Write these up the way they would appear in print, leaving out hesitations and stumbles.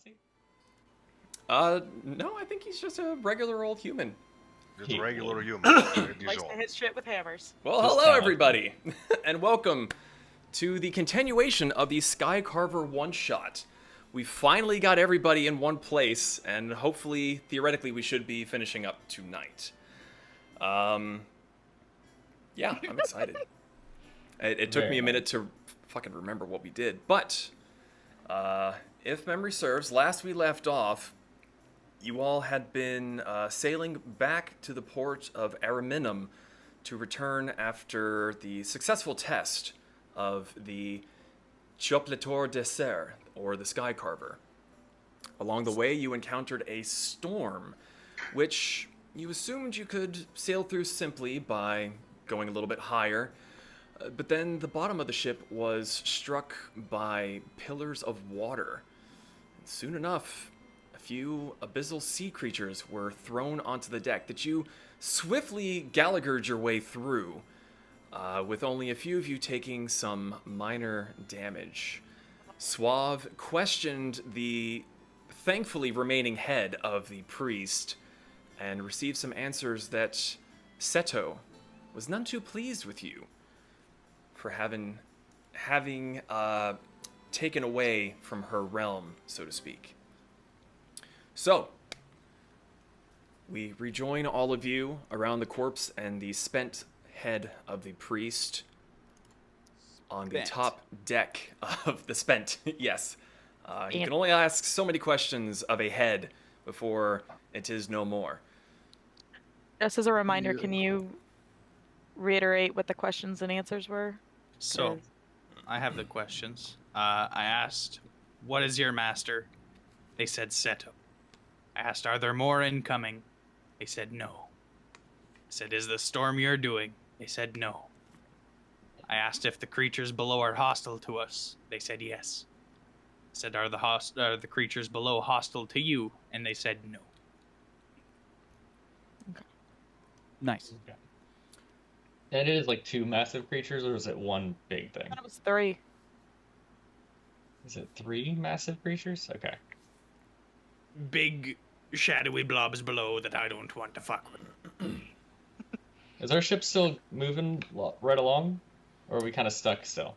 Nazi? No, I think he's just a regular old human. Just a regular human. Likes to hit shit with hammers. Well, hello everybody, and welcome to the continuation of the Sky Carver One Shot. We finally got everybody in one place, and hopefully, theoretically, we should be finishing up tonight. Yeah, I'm excited. It took me a minute to fucking remember what we did, but if memory serves, last we left off, you all had been sailing back to the port of Ariminum to return after the successful test of the Chiop-Li-Tor De Serr, or the Sky Carver. Along the way, you encountered a storm, which you assumed you could sail through simply by going a little bit higher. But then the bottom of the ship was struck by pillars of water. And soon enough, a few abyssal sea creatures were thrown onto the deck that you swiftly Gallaghered your way through, with only a few of you taking some minor damage. Suave questioned the thankfully remaining head of the priest and received some answers that Seto was none too pleased with you for having taken away from her realm, so to speak. So, we rejoin all of you around the corpse and the spent head of the priest on the top deck of the spent. Yes. You can only ask so many questions of a head before it is no more. Just as a reminder, can you reiterate what the questions and answers were? So, I have the questions. I asked, what is your master? They said Seto. I asked, are there more incoming? They said no. I said, is the storm you're doing? They said no. I asked if the creatures below are hostile to us. They said yes. I said, are the creatures below hostile to you? And they said no. Okay. Nice. Okay. And it is like two massive creatures, or is it one big thing? I thought it was 3. Is it 3 massive creatures? Okay. Big, shadowy blobs below that I don't want to fuck with. Is our ship still moving right along? Or are we kind of stuck still?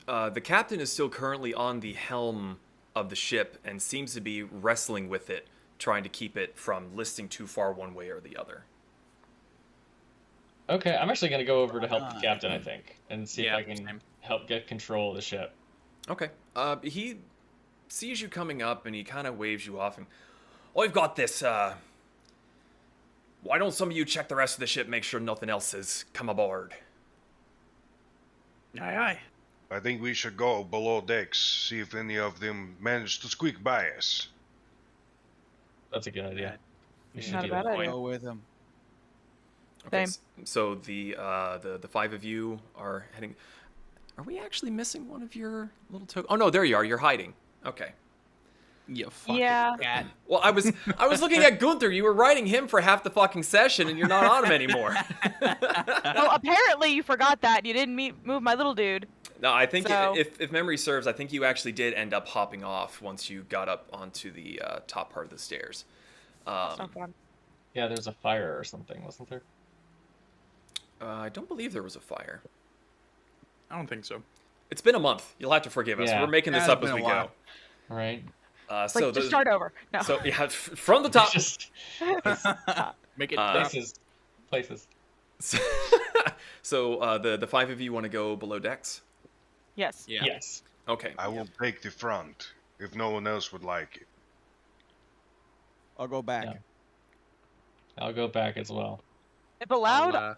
The captain is still currently on the helm of the ship and seems to be wrestling with it, trying to keep it from listing too far one way or the other. Okay, I'm actually going to go over to help the captain, I think, and see if I can help get control of the ship. Okay. He sees you coming up and he kind of waves you off and, I've got this, why don't some of you check the rest of the ship, make sure nothing else has come aboard? Aye, aye. I think we should go below decks, see if any of them managed to squeak by us. That's a good idea. We should Not a do bad that. idea. Go with him. Okay, Same. so the 5 of you are heading. Are we actually missing one of your little tokens? Oh no, there you are. You're hiding. Okay. You fucking cat. Well, I was looking at Gunther. You were riding him for half the fucking session, and you're not on him anymore. Well, apparently you forgot that. You didn't move my little dude. No, I think So- if memory serves, I think you actually did end up hopping off once you got up onto the top part of the stairs. That's not fun. Yeah, there's a fire or something, wasn't there? I don't believe there was a fire. I don't think so. It's been a month. You'll have to forgive us. Yeah. We're making this Yeah, up it's as been we a go. while. Right. So Just start over. No. So yeah, from the top. Just Make it places. So the 5 of you want to go below decks? Yes. Yeah. Yes. Okay. I will take the front, if no one else would like it. I'll go back. Yeah. I'll go back as well. If allowed, I'll,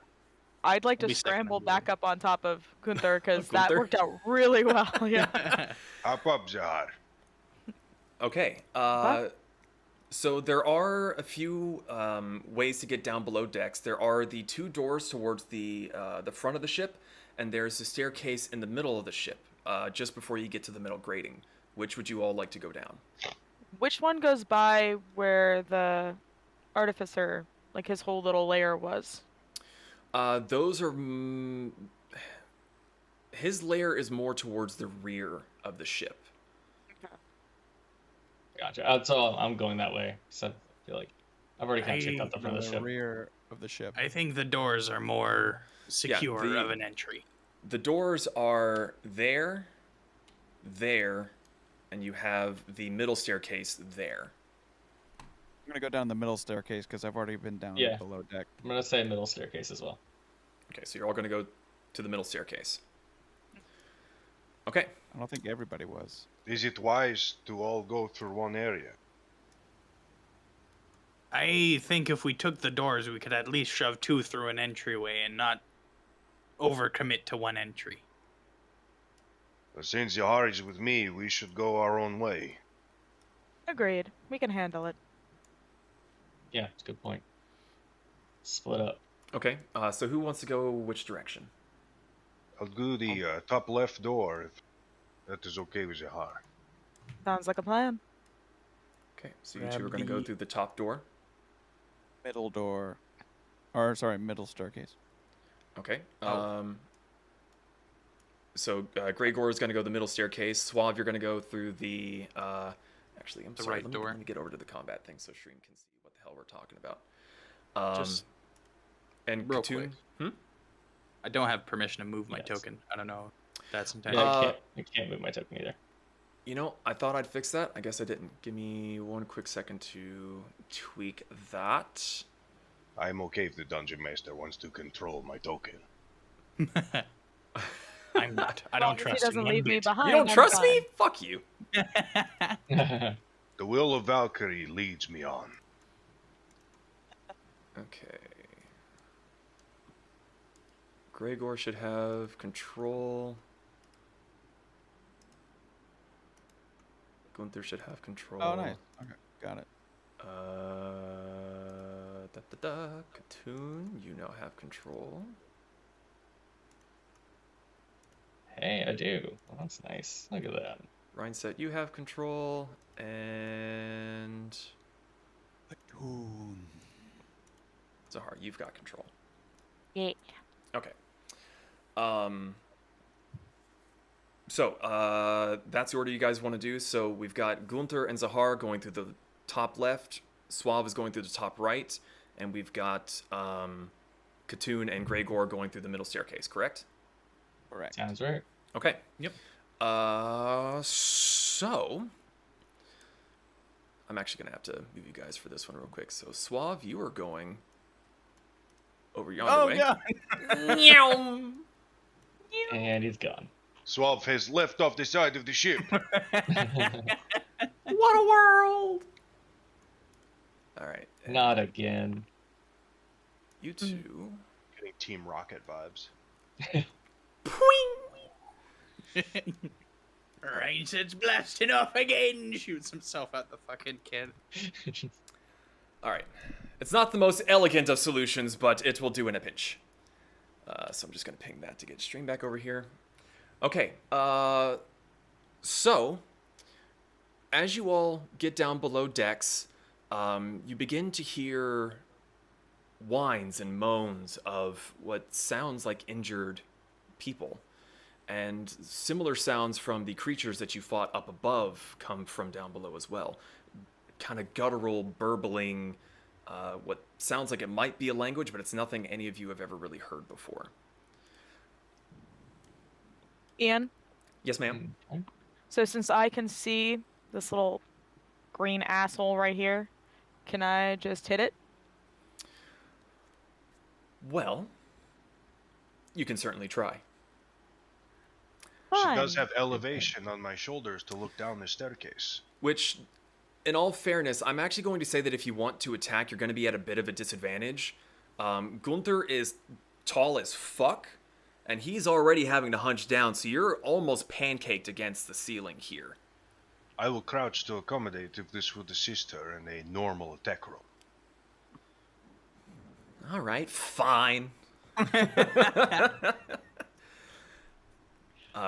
I'd like I'll to be second scramble on the back up on top of Gunther, because that Gunther? worked out really well. Yeah. Hop up, Zahar. Okay. So there are a few ways to get down below decks. There are the 2 doors towards the front of the ship, and there's a staircase in the middle of the ship, just before you get to the middle grating. Which would you all like to go down? Which one goes by where the artificer, like his whole little lair was? Those are... his lair is more towards the rear of the ship. Gotcha. Gotcha. So I'm going that way. So I feel like I've already kind of checked out the front of the ship. rear of the ship. I think the doors are more secure of an entry. The doors are there, and you have the middle staircase there. I'm gonna go down the middle staircase because I've already been down Yeah. below deck. I'm gonna say middle staircase as well. Okay, so you're all going to go to the middle staircase. Okay. I don't think everybody was. Is it wise to all go through one area? I think if we took the doors, we could at least shove 2 through an entryway and not overcommit to 1 entry. But since Zahar is with me, we should go our own way. Agreed. We can handle it. Yeah, it's a good point. Split up. Okay, so who wants to go which direction? I'll do the top left door if that is okay with Zahar. Sounds like a plan. Okay, so you two are going to go through the top door. Middle door. Or, sorry, middle staircase. Okay. So Gregor is going to go the middle staircase. Suave, you're going to go through the... actually, I'm sorry. right door. Let me get over to the combat thing so Stream can see what the hell we're talking about. Just and real Katoon? quick. I don't have permission to move my Yes. token. I don't know if that's Yeah, intentional. I can't move my token either. You know, I thought I'd fix that. I guess I didn't. Give me one quick second to tweak that. I'm okay if the dungeon master wants to control my token. I'm not. I don't He trust doesn't him one leave me bit. behind. You don't I'm trust fine. me? Fuck you. The will of Valkyrie leads me on. Okay. Gregor should have control. Gunther should have control. Oh, nice. Okay, got it. Katoon, you now have control. Hey, I do. Well, that's nice. Look at that. Rhineset, you have control, and Zahar, you've got control. Yeah. Okay. So that's the order you guys want to do. So we've got Gunther and Zahar going through the top left. Suave is going through the top right, and we've got Katoon and Gregor going through the middle staircase. Correct? Correct. Sounds right. Okay. Yep. So I'm actually gonna have to move you guys for this one real quick. So Suave, you are going over yonder way. yeah. And he's gone. Suave has left off the side of the ship. What a world! All right. and Not again. You two. Getting Team Rocket vibes. Rainsets blasting off again. Shoots himself out the fucking cannon. All right. It's not the most elegant of solutions, but it will do in a pinch. So I'm just going to ping that to get stream back over here. Okay. So, as you all get down below decks, you begin to hear whines and moans of what sounds like injured people. And similar sounds from the creatures that you fought up above come from down below as well. Kind of guttural, burbling, what sounds like it might be a language, but it's nothing any of you have ever really heard before. Ian, Yes, ma'am. Okay. so since I can see this little green asshole right here, can I just hit it? Well, you can certainly try. She Fine. does have elevation on my shoulders to look down the staircase. Which, in all fairness, I'm actually going to say that if you want to attack, you're going to be at a bit of a disadvantage. Gunther is tall as fuck, and he's already having to hunch down, so you're almost pancaked against the ceiling here. I will crouch to accommodate if this would assist her in a normal attack roll. All right, fine.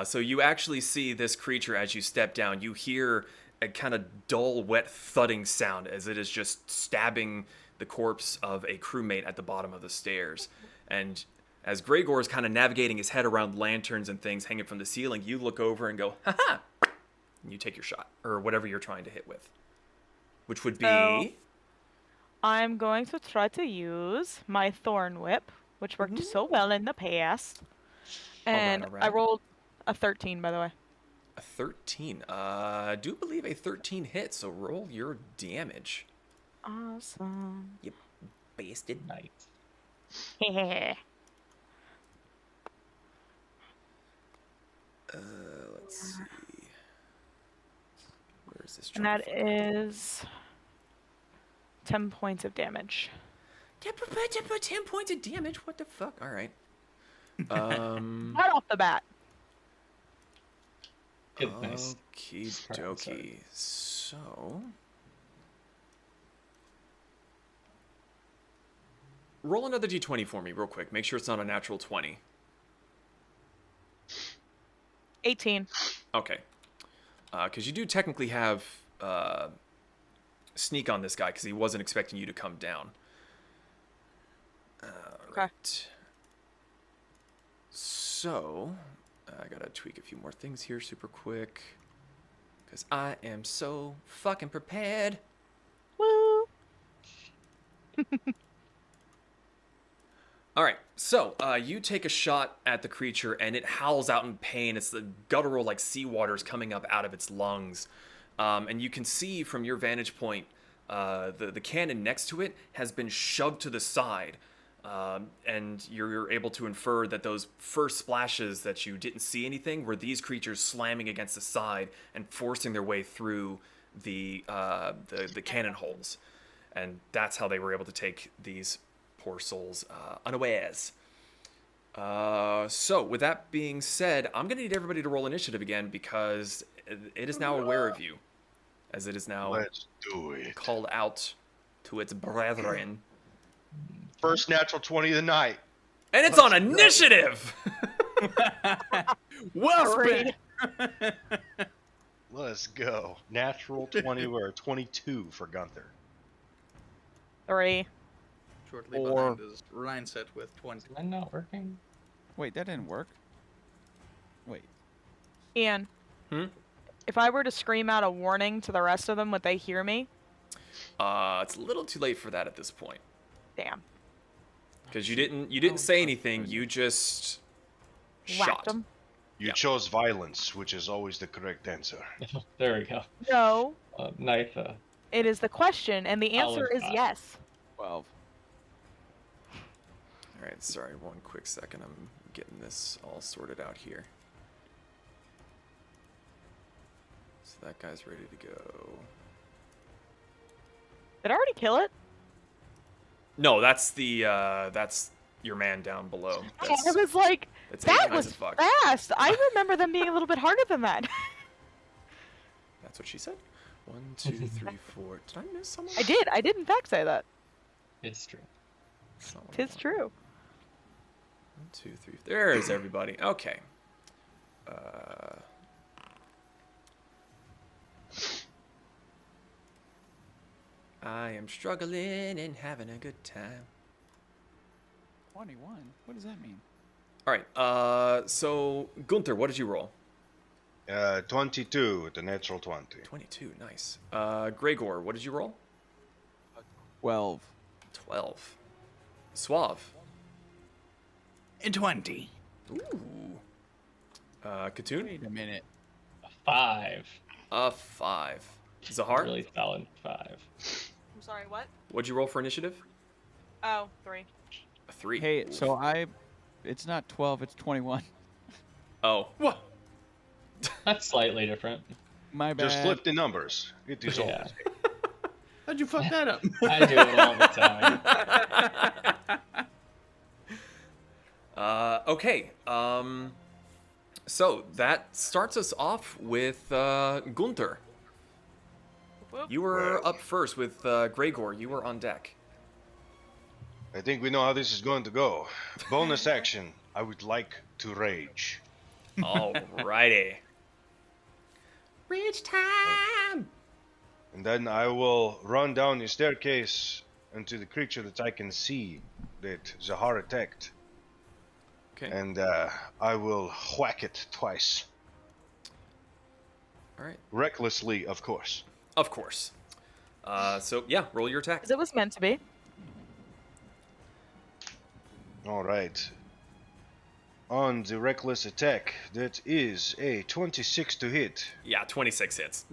So you actually see this creature as you step down. You hear a kind of dull, wet thudding sound as it is just stabbing the corpse of a crewmate at the bottom of the stairs. And as Gregor is kind of navigating his head around lanterns and things hanging from the ceiling, you look over and go, ha-ha! And you take your shot, or whatever you're trying to hit with. which would be... So- I'm going to try to use my Thorn Whip, which worked so well in the past. And alright. I rolled a 13, by the way. A 13. I do believe a 13 hit, so roll your damage. Awesome. You bastard. Nice. Let's see. Where is this? And that is 10 points of damage. 10 points of damage? What the fuck? Alright. Right off the bat. Goodness. Okie dokie. So... roll another d20 for me real quick. Make sure it's not a natural 20. 18. Okay. Because you do technically have sneak on this guy because he wasn't expecting you to come down. Right. So, I gotta tweak a few more things here super quick. Because I am so fucking prepared. Woo! Alright, so you take a shot at the creature and it howls out in pain. It's the guttural, like, seawater's coming up out of its lungs. And you can see from your vantage point, the cannon next to it has been shoved to the side. And you're able to infer that those first splashes that you didn't see anything were these creatures slamming against the side and forcing their way through the cannon holes. And that's how they were able to take these poor souls unawares. So, with that being said, I'm going to need everybody to roll initiative again because it is now aware of you. As it is now Let's do it. called out to its brethren. First natural 20 of the night. And it's on initiative! Well Three. spent. Let's go. Natural 20 or 22 for Gunther. 3. Shortly Or- behind is Ryan set with 20. Is mine not working? Wait, that didn't work. Wait. Ian. Hmm? If I were to scream out a warning to the rest of them, would they hear me? It's a little too late for that at this point. Damn. Because you didn't say anything, you just Whacked shot. them. You Yep. chose violence, which is always the correct answer. There we go. No, Knife. it is the question, and the answer is shot. yes. 12. Alright, sorry, one quick second. I'm getting this all sorted out here. So that guy's ready to go. Did I already kill it? No, that's your man down below. I That's, was like, that's that eight was as fuck. fast. I remember them being a little bit harder than that. That's what she said. 1, 2, 3, 4. Did I miss someone? I did. I did in fact say that. It's true. That's not what I Tis want. true. 1, 2, 3. There's everybody. Okay. I am struggling and having a good time. 21? What does that mean? All right. So Gunther, what did you roll? 22, the natural 20. 22. Nice. Gregor, what did you roll? 12. 12. Suave. And 20. Ooh. Katoon? Wait a minute. 5. A 5. Zahar, Really solid 5. I'm sorry, what? what'd you roll for initiative? Oh, 3. A 3. Hey, so it's not 12, it's 21. Oh. What? That's slightly different. My bad. Just flip the numbers. It is Yeah. How'd you fuck that up? I do it all the time. Okay. So that starts us off with Gunther. Whoop. You were Well. up first with Gregor. You were on deck. I think we know how this is going to go. Bonus action. I would like to rage. Alrighty. Rage time! And then I will run down the staircase into the creature that I can see that Zahar attacked. Okay. And I will whack it So yeah, roll your attack. As it was meant to be. All right. On the reckless attack, that is a 26 to hit. Yeah, 26 hits.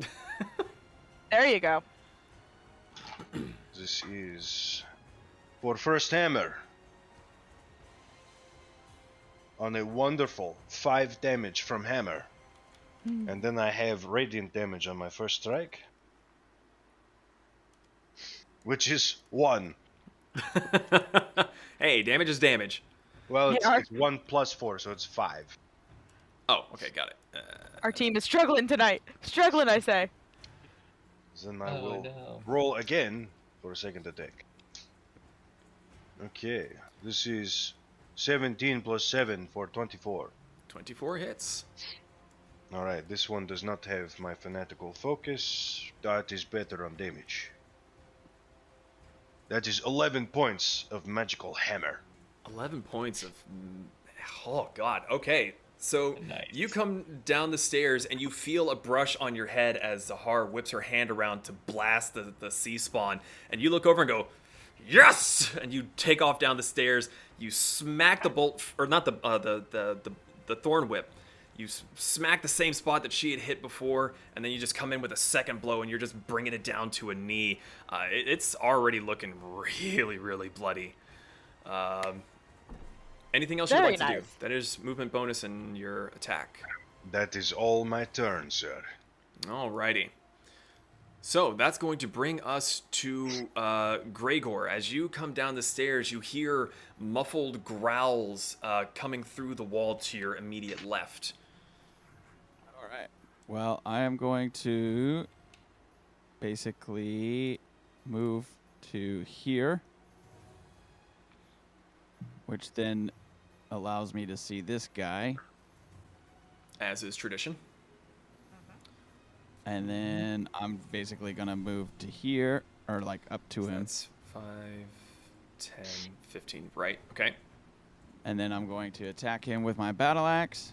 There you go. This is for first hammer. On a wonderful 5 damage from hammer. And then I have radiant damage on my first strike. Which is 1. Hey, damage is damage. Well, Yeah, it's 1 plus 4, so it's 5. Oh, okay, got it. Our team is struggling tonight. Struggling, I say. Then I Oh, will no. roll again for a second attack. Okay, this is 17 plus 7 for 24. 24 hits. Alright, this one does not have my fanatical focus. That is better on damage. That is 11 points of magical hammer. 11 points of... Oh, God. Okay. So Nice. you come down the stairs and you feel a brush on your head as Zahar whips her hand around to blast the sea spawn. And you look over and go, yes! And you take off down the stairs. You smack the bolt... Or not the thorn whip. You smack the same spot that she had hit before, and then you just come in with a second blow, and you're just bringing it down to a knee. It's already looking really, really bloody. Anything else you'd Very like to do? nice. That is movement bonus in your attack. That is all my turn, sir. Alrighty. So that's going to bring us to Gregor. As you come down the stairs, you hear muffled growls coming through the wall to your immediate left. All right. Well, I am going to basically move to here, which then allows me to see this guy. As is tradition. And then I'm basically going to move to here, or like up to So him. that's 5, 10, 15. Right, okay. And then I'm going to attack him with my battle axe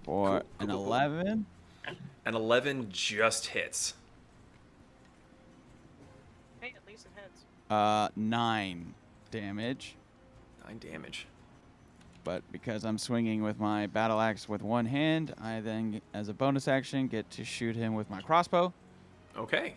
for Cool, an cool, cool. 11. An 11 just hits. Hey, at least it hits. 9 damage. 9 damage. But because I'm swinging with my battle axe with one hand, I then, as a bonus action, get to shoot him with my crossbow. Okay.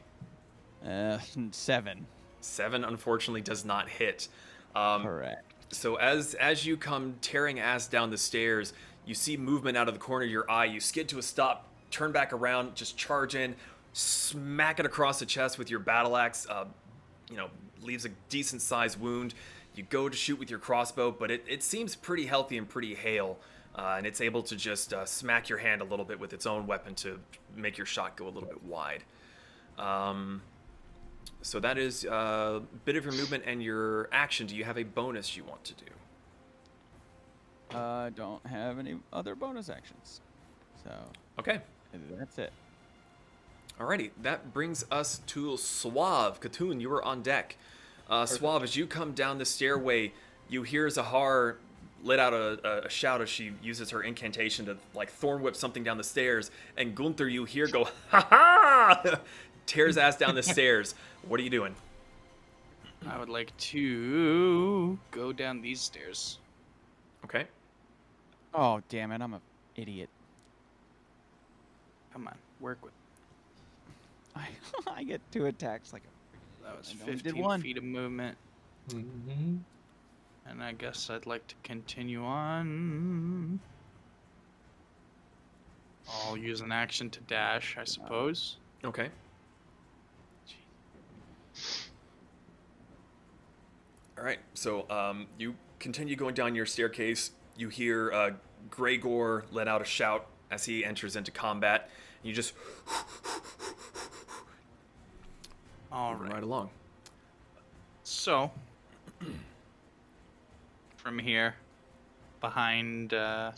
7. 7 unfortunately does not hit. Correct. So as you come tearing ass down the stairs, you see movement out of the corner of your eye. You skid to a stop, turn back around, just charge in, smack it across the chest with your battle axe. Leaves a decent sized wound. You go to shoot with your crossbow, but it seems pretty healthy and pretty hale, and it's able to just smack your hand a little bit with its own weapon to make your shot go a little bit wide. So that is a bit of your movement and your action. Do you have a bonus you want to do? I don't have any other bonus actions. So Okay. that's it. Alrighty, that brings us to Suave. Katoon, you were on deck. Suave, as you come down the stairway, you hear Zahar let out a shout as she uses her incantation to like thorn whip something down the stairs, and Gunther, you hear go ha ha, tears ass down the stairs. What are you doing? I would like to go down these stairs. Okay. Oh, damn it. I'm an idiot. Come on, work with. I get 2 attacks like a... That was I only did 15 one. feet of movement. Mm-hmm. And I guess I'd like to continue on. I'll use an action to dash, I suppose. Okay. All right. So you continue going down your staircase. You hear Gregor let out a shout as he enters into combat. You just All moving right. right along. So, from here, behind, I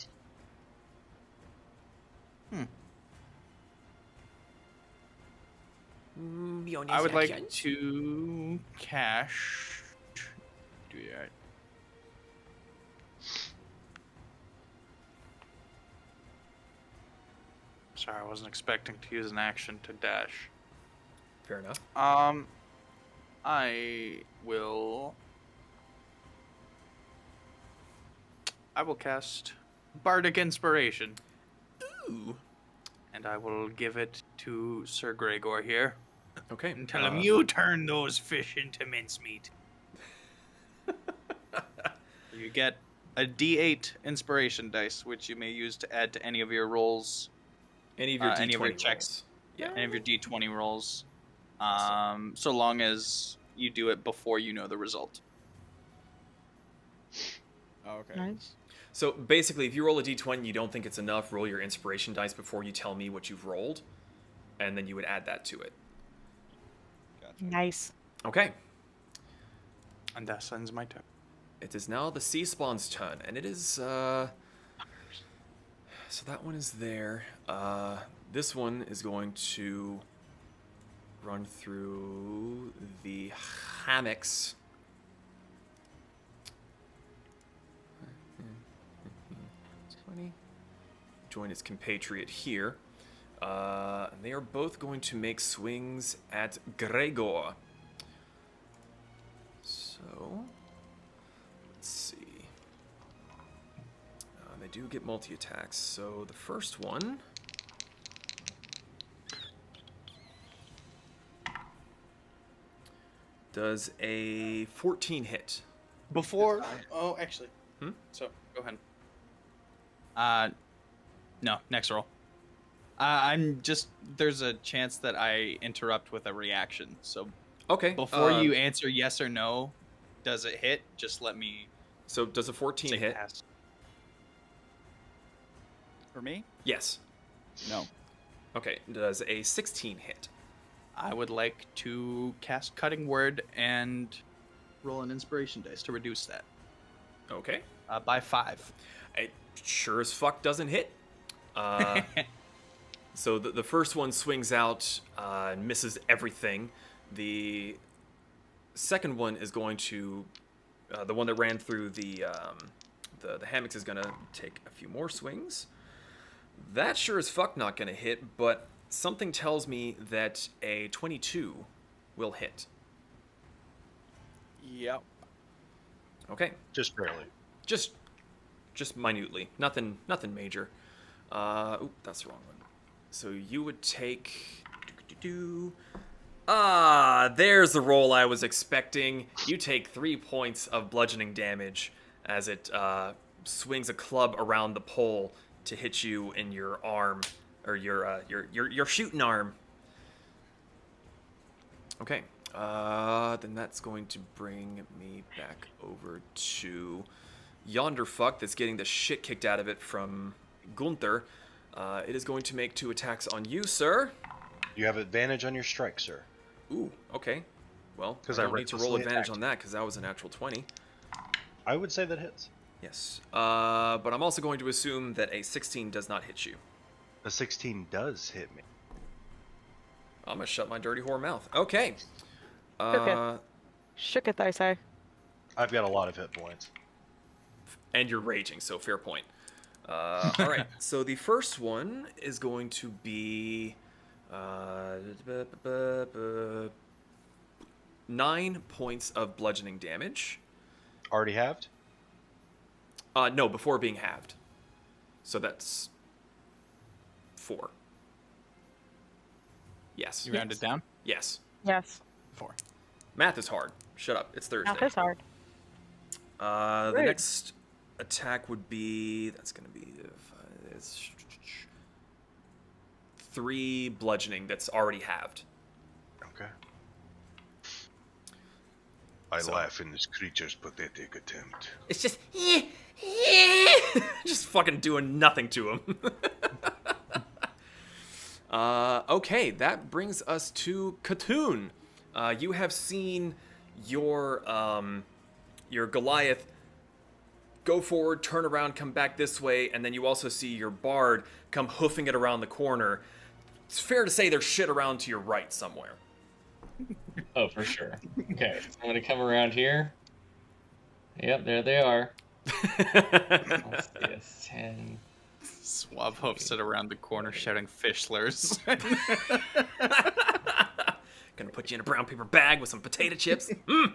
would like to cash. Do that. Sorry, I wasn't expecting to use an action to dash. Fair enough. I will cast Bardic Inspiration. Ooh. And I will give it to Sir Gregor here. Okay. And tell him you turn those fish into mincemeat. You get a D8 inspiration dice, which you may use to add to any of your rolls. Any of your D20 any of your rolls. checks. Yeah. Any of your D20 rolls. So long as you do it before you know the result. Oh, okay. Nice. So basically, if you roll a D20 and you don't think it's enough, roll your inspiration dice before you tell me what you've rolled, and then you would add that to it. Gotcha. Nice. Okay. And that ends my turn. It is now the sea spawn's turn, and it is, so that one is there. This one is going to run through the hammocks. Join its compatriot here. They are both going to make swings at Gregor. So, let's see. They do get multi-attacks. So the first one does a 14 hit. Before... Oh, actually. Hmm? So, go ahead. No, next roll. I'm just... There's a chance that I interrupt with a reaction. So, Okay. before you answer yes or no, does it hit? Just let me... So does a 14 say hit? pass. For me? Yes. No. Okay. Does a 16 hit? I would like to cast Cutting Word and roll an inspiration dice to reduce that. Okay. By 5. It sure as fuck doesn't hit. So the first one swings out and misses everything. The second one is going to, the one that ran through the hammocks is going to take a few more swings. That sure as fuck not going to hit, but something tells me that a 22 will hit. Yep. Okay. Just barely. Just minutely. Nothing major. Oop, that's the wrong one. So you would take... there's the roll I was expecting. You take 3 points of bludgeoning damage as it swings a club around the pole to hit you in your arm, or your shooting arm. Okay. Then that's going to bring me back over to yonder fuck that's getting the shit kicked out of it from Gunther. It is going to make 2 attacks on you, sir. You have advantage on your strike, sir. Ooh, okay. Well, 'Cause I I don't need to roll recklessly advantage attacked. on that because that was a natural 20. I would say that hits. Yes. But I'm also going to assume that a 16 does not hit you. A 16 does hit me. I'm going to shut my dirty whore mouth. Okay. Shook it, I say. I've got a lot of hit points. And you're raging, so fair point. All right. So the first one is going to be 9 points of bludgeoning damage. Already halved? No, before being halved. So that's 4. Yes. You round it down? Yes. Yes. 4. Math is hard. Shut up. It's Thursday. Math is hard. The Rude. next attack would be... That's going to be... It's 3 bludgeoning that's already halved. Okay. I laugh in this creature's pathetic attempt. It's just... just fucking doing nothing to him. Okay, that brings us to Katoon. You have seen your Goliath go forward, turn around, come back this way, and then you also see your bard come hoofing it around the corner. It's fair to say there's shit around to your right somewhere. Oh, for sure. Okay, so I'm gonna come around here. Yep, there they are. Let's see, it's 10. Swab hoofs it around the corner shouting fish slurs. Gonna put you in a brown paper bag with some potato chips. Mm.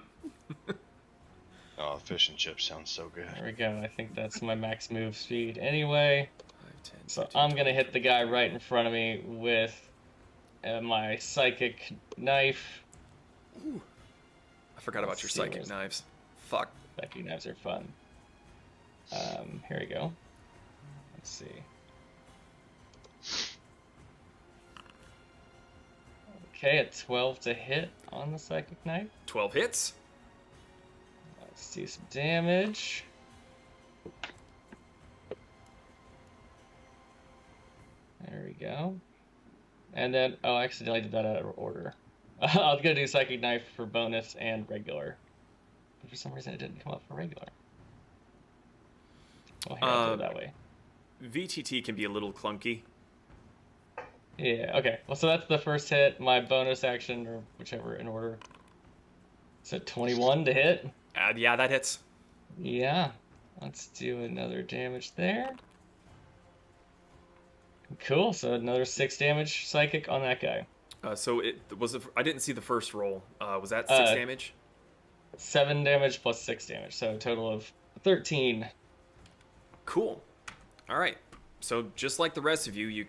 Oh, fish and chips sounds so good. There we go. I think that's my max move speed anyway. 5, 10, So 15, I'm going to 20. hit the guy right in front of me with my psychic knife. Ooh. I forgot about your psychic knives. Fuck. Psychic knives are fun. Here we go. Let's see. Okay, a 12 to hit on the psychic knife. 12 hits. Let's do some damage. There we go. And then, oh, I accidentally did that out of order. I was gonna do psychic knife for bonus and regular, but for some reason it didn't come up for regular. Well, here, I'll do it that way. VTT can be a little clunky. Yeah. Okay. Well, so that's the first hit. My bonus action, or whichever in order. So 21 to hit. Yeah, that hits. Yeah. Let's do another damage there. Cool. So another 6 damage psychic on that guy. So it was. I didn't see the first roll. Was that 6 damage? 7 damage plus 6 damage, so a total of 13. Cool. All right. So just like the rest of you, you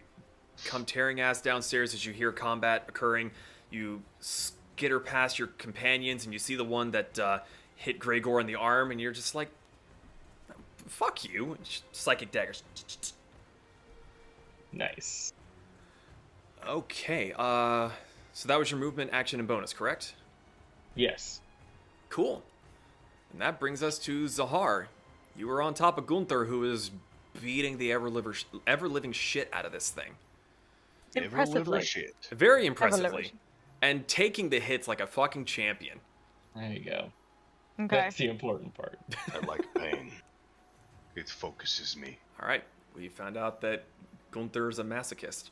come tearing ass downstairs as you hear combat occurring. You skitter past your companions, and you see the one that hit Gregor in the arm, and you're just like, "Fuck you!" Psychic daggers. Nice. Okay. So that was your movement, action, and bonus, correct? Yes. Cool. And that brings us to Zahar. You were on top of Gunther, who is beating the ever-living shit out of this thing. Impressively. Shit. Very impressively. Ever-living. And taking the hits like a fucking champion. There you go. Okay. That's the important part. I like pain. It focuses me. All right. We found out that Gunther's a masochist.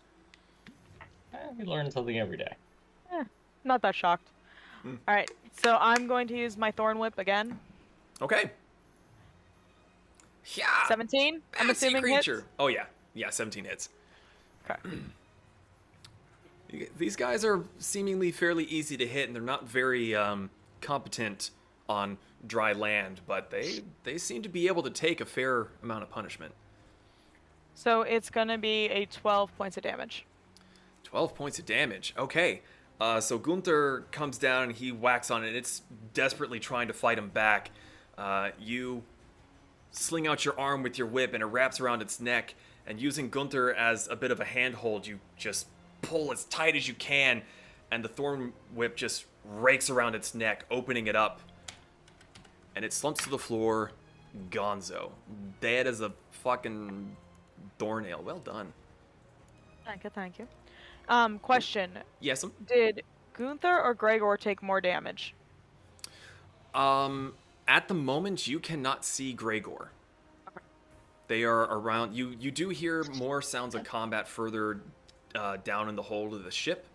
We learn something every day. Not that shocked. All right, so I'm going to use my Thorn Whip again. Okay. Yeah. 17. I'm Fancy assuming creature. hits. Oh yeah. Yeah, 17 hits. Okay. These guys are seemingly fairly easy to hit, and they're not very competent on dry land, but they seem to be able to take a fair amount of punishment. So it's gonna be a 12 points of damage. 12 points of damage. Okay. So Gunther comes down and he whacks on it. It's desperately trying to fight him back. You sling out your arm with your whip and it wraps around its neck. And using Gunther as a bit of a handhold, you just pull as tight as you can. And the thorn whip just rakes around its neck, opening it up. And it slumps to the floor, gonzo. Dead as a fucking doornail. Well done. Thank you, thank you. Question. Yes. Did Gunther or Gregor take more damage? At the moment, you cannot see Gregor. Okay. They are around. You do hear more sounds of combat further down in the hold of the ship,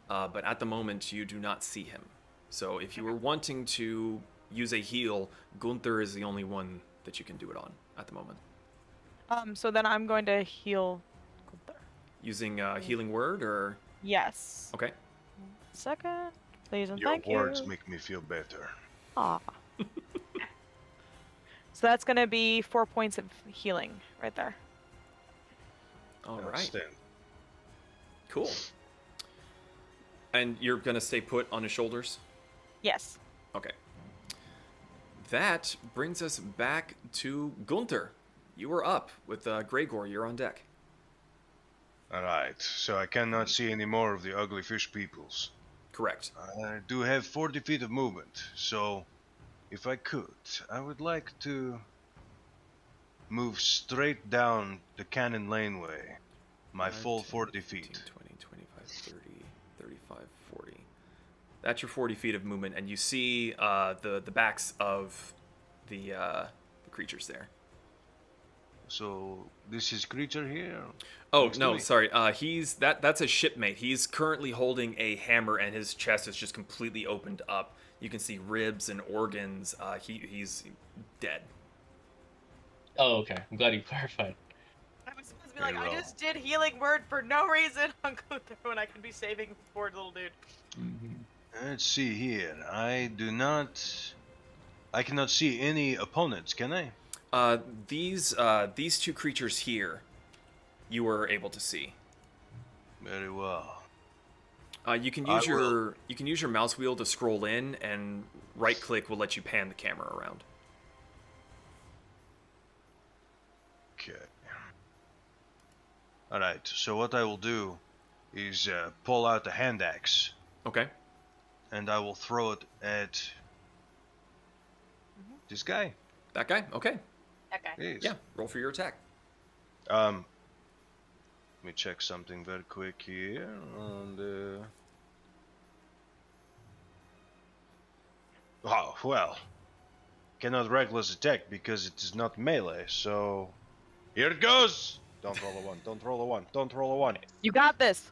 but at the moment, you do not see him. So if you were wanting to use a heal, Gunther is the only one that you can do it on at the moment. So then I'm going to heal Gunther. Using healing word or... Yes. Okay. Second, please and Your thank words you. make me feel better. Aw. So that's gonna be 4 points of healing right there. All right. Outstanding. Cool. And you're going to stay put on his shoulders? Yes. Okay. That brings us back to Gunther. You are up with Gregor. You're on deck. Alright, so I cannot see any more of the ugly fish peoples. Correct. I do have 40 feet of movement, so if I could, I would like to move straight down the cannon laneway. My 5, full 10, 40 15, feet. 20, 25, 30, 35, 40. That's your 40 feet of movement, and you see the backs of the creatures there. So this is creature here? Oh Next to no, me? sorry. That's a shipmate. He's currently holding a hammer, and his chest is just completely opened up. You can see ribs and organs. He's dead. Oh, okay. I'm glad you clarified. I was supposed to be Very like, I well. just did healing word for no reason on Gunther when I could be saving poor little dude. Let's see here. I cannot see any opponents, can I? These two creatures here, you were able to see. Very well. You can use your mouse wheel to scroll in, and right click will let you pan the camera around. Okay. All right. So what I will do is pull out the hand axe, Okay. and I will throw it at this guy. That guy. Okay. Okay. Yes. Yeah. Roll for your attack. Let me check something very quick here on the. Oh well, cannot reckless attack because it is not melee. So here it goes. Don't roll a one. Don't roll a one. Don't roll a one. You got this.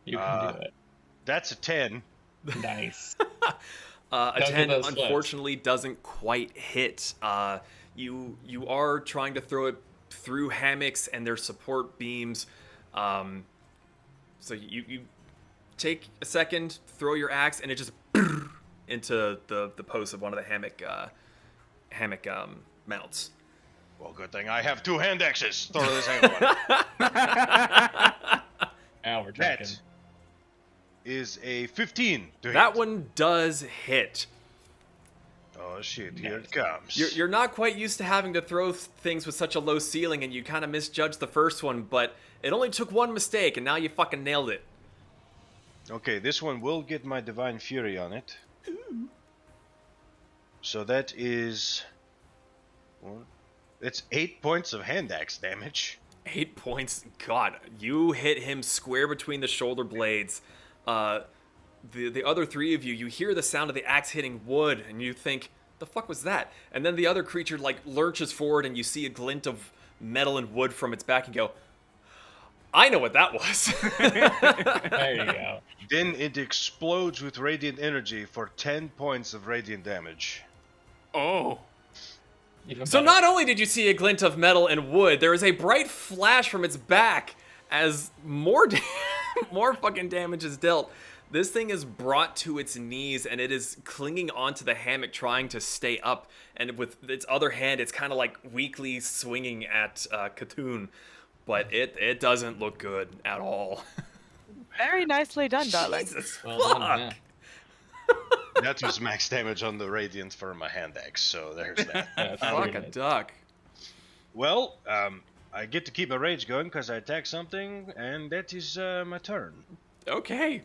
You can do it. That's a 10. Nice. A Don't 10 get those flips. unfortunately doesn't quite hit. You are trying to throw it through hammocks and their support beams. So you take a second, throw your axe, and it just into the post of one of the hammock mounts. Well, good thing I have two hand axes. Throw this hand one. Now we're talking. That is a 15 to hit. That one does hit. Oh shit! Here it comes. You're not quite used to having to throw things with such a low ceiling, and you kind of misjudged the first one, but it only took one mistake, and now you fucking nailed it. Okay, this one will get my Divine Fury on it. So that is... It's 8 points of hand axe damage. 8 points. God, you hit him square between the shoulder blades. The other three of you hear the sound of the axe hitting wood, and you think, the fuck was that? And then the other creature, like, lurches forward, and you see a glint of metal and wood from its back, and go, I know what that was. There you go. Then it explodes with radiant energy for 10 points of radiant damage. Oh. Even So better. not only did you see a glint of metal and wood, there is a bright flash from its back as more more fucking damage is dealt. This thing is brought to its knees, and it is clinging onto the hammock trying to stay up, and with its other hand it's kind of like weakly swinging at Katoon, but it doesn't look good at all. Very nicely done, darling. Jesus Well done, fuck. yeah. That was max damage on the radiant for my hand axe, so there's that. Yeah, it's Fuck pretty a good. duck. Well, I get to keep my rage going because I attack something, and that is my turn. Okay.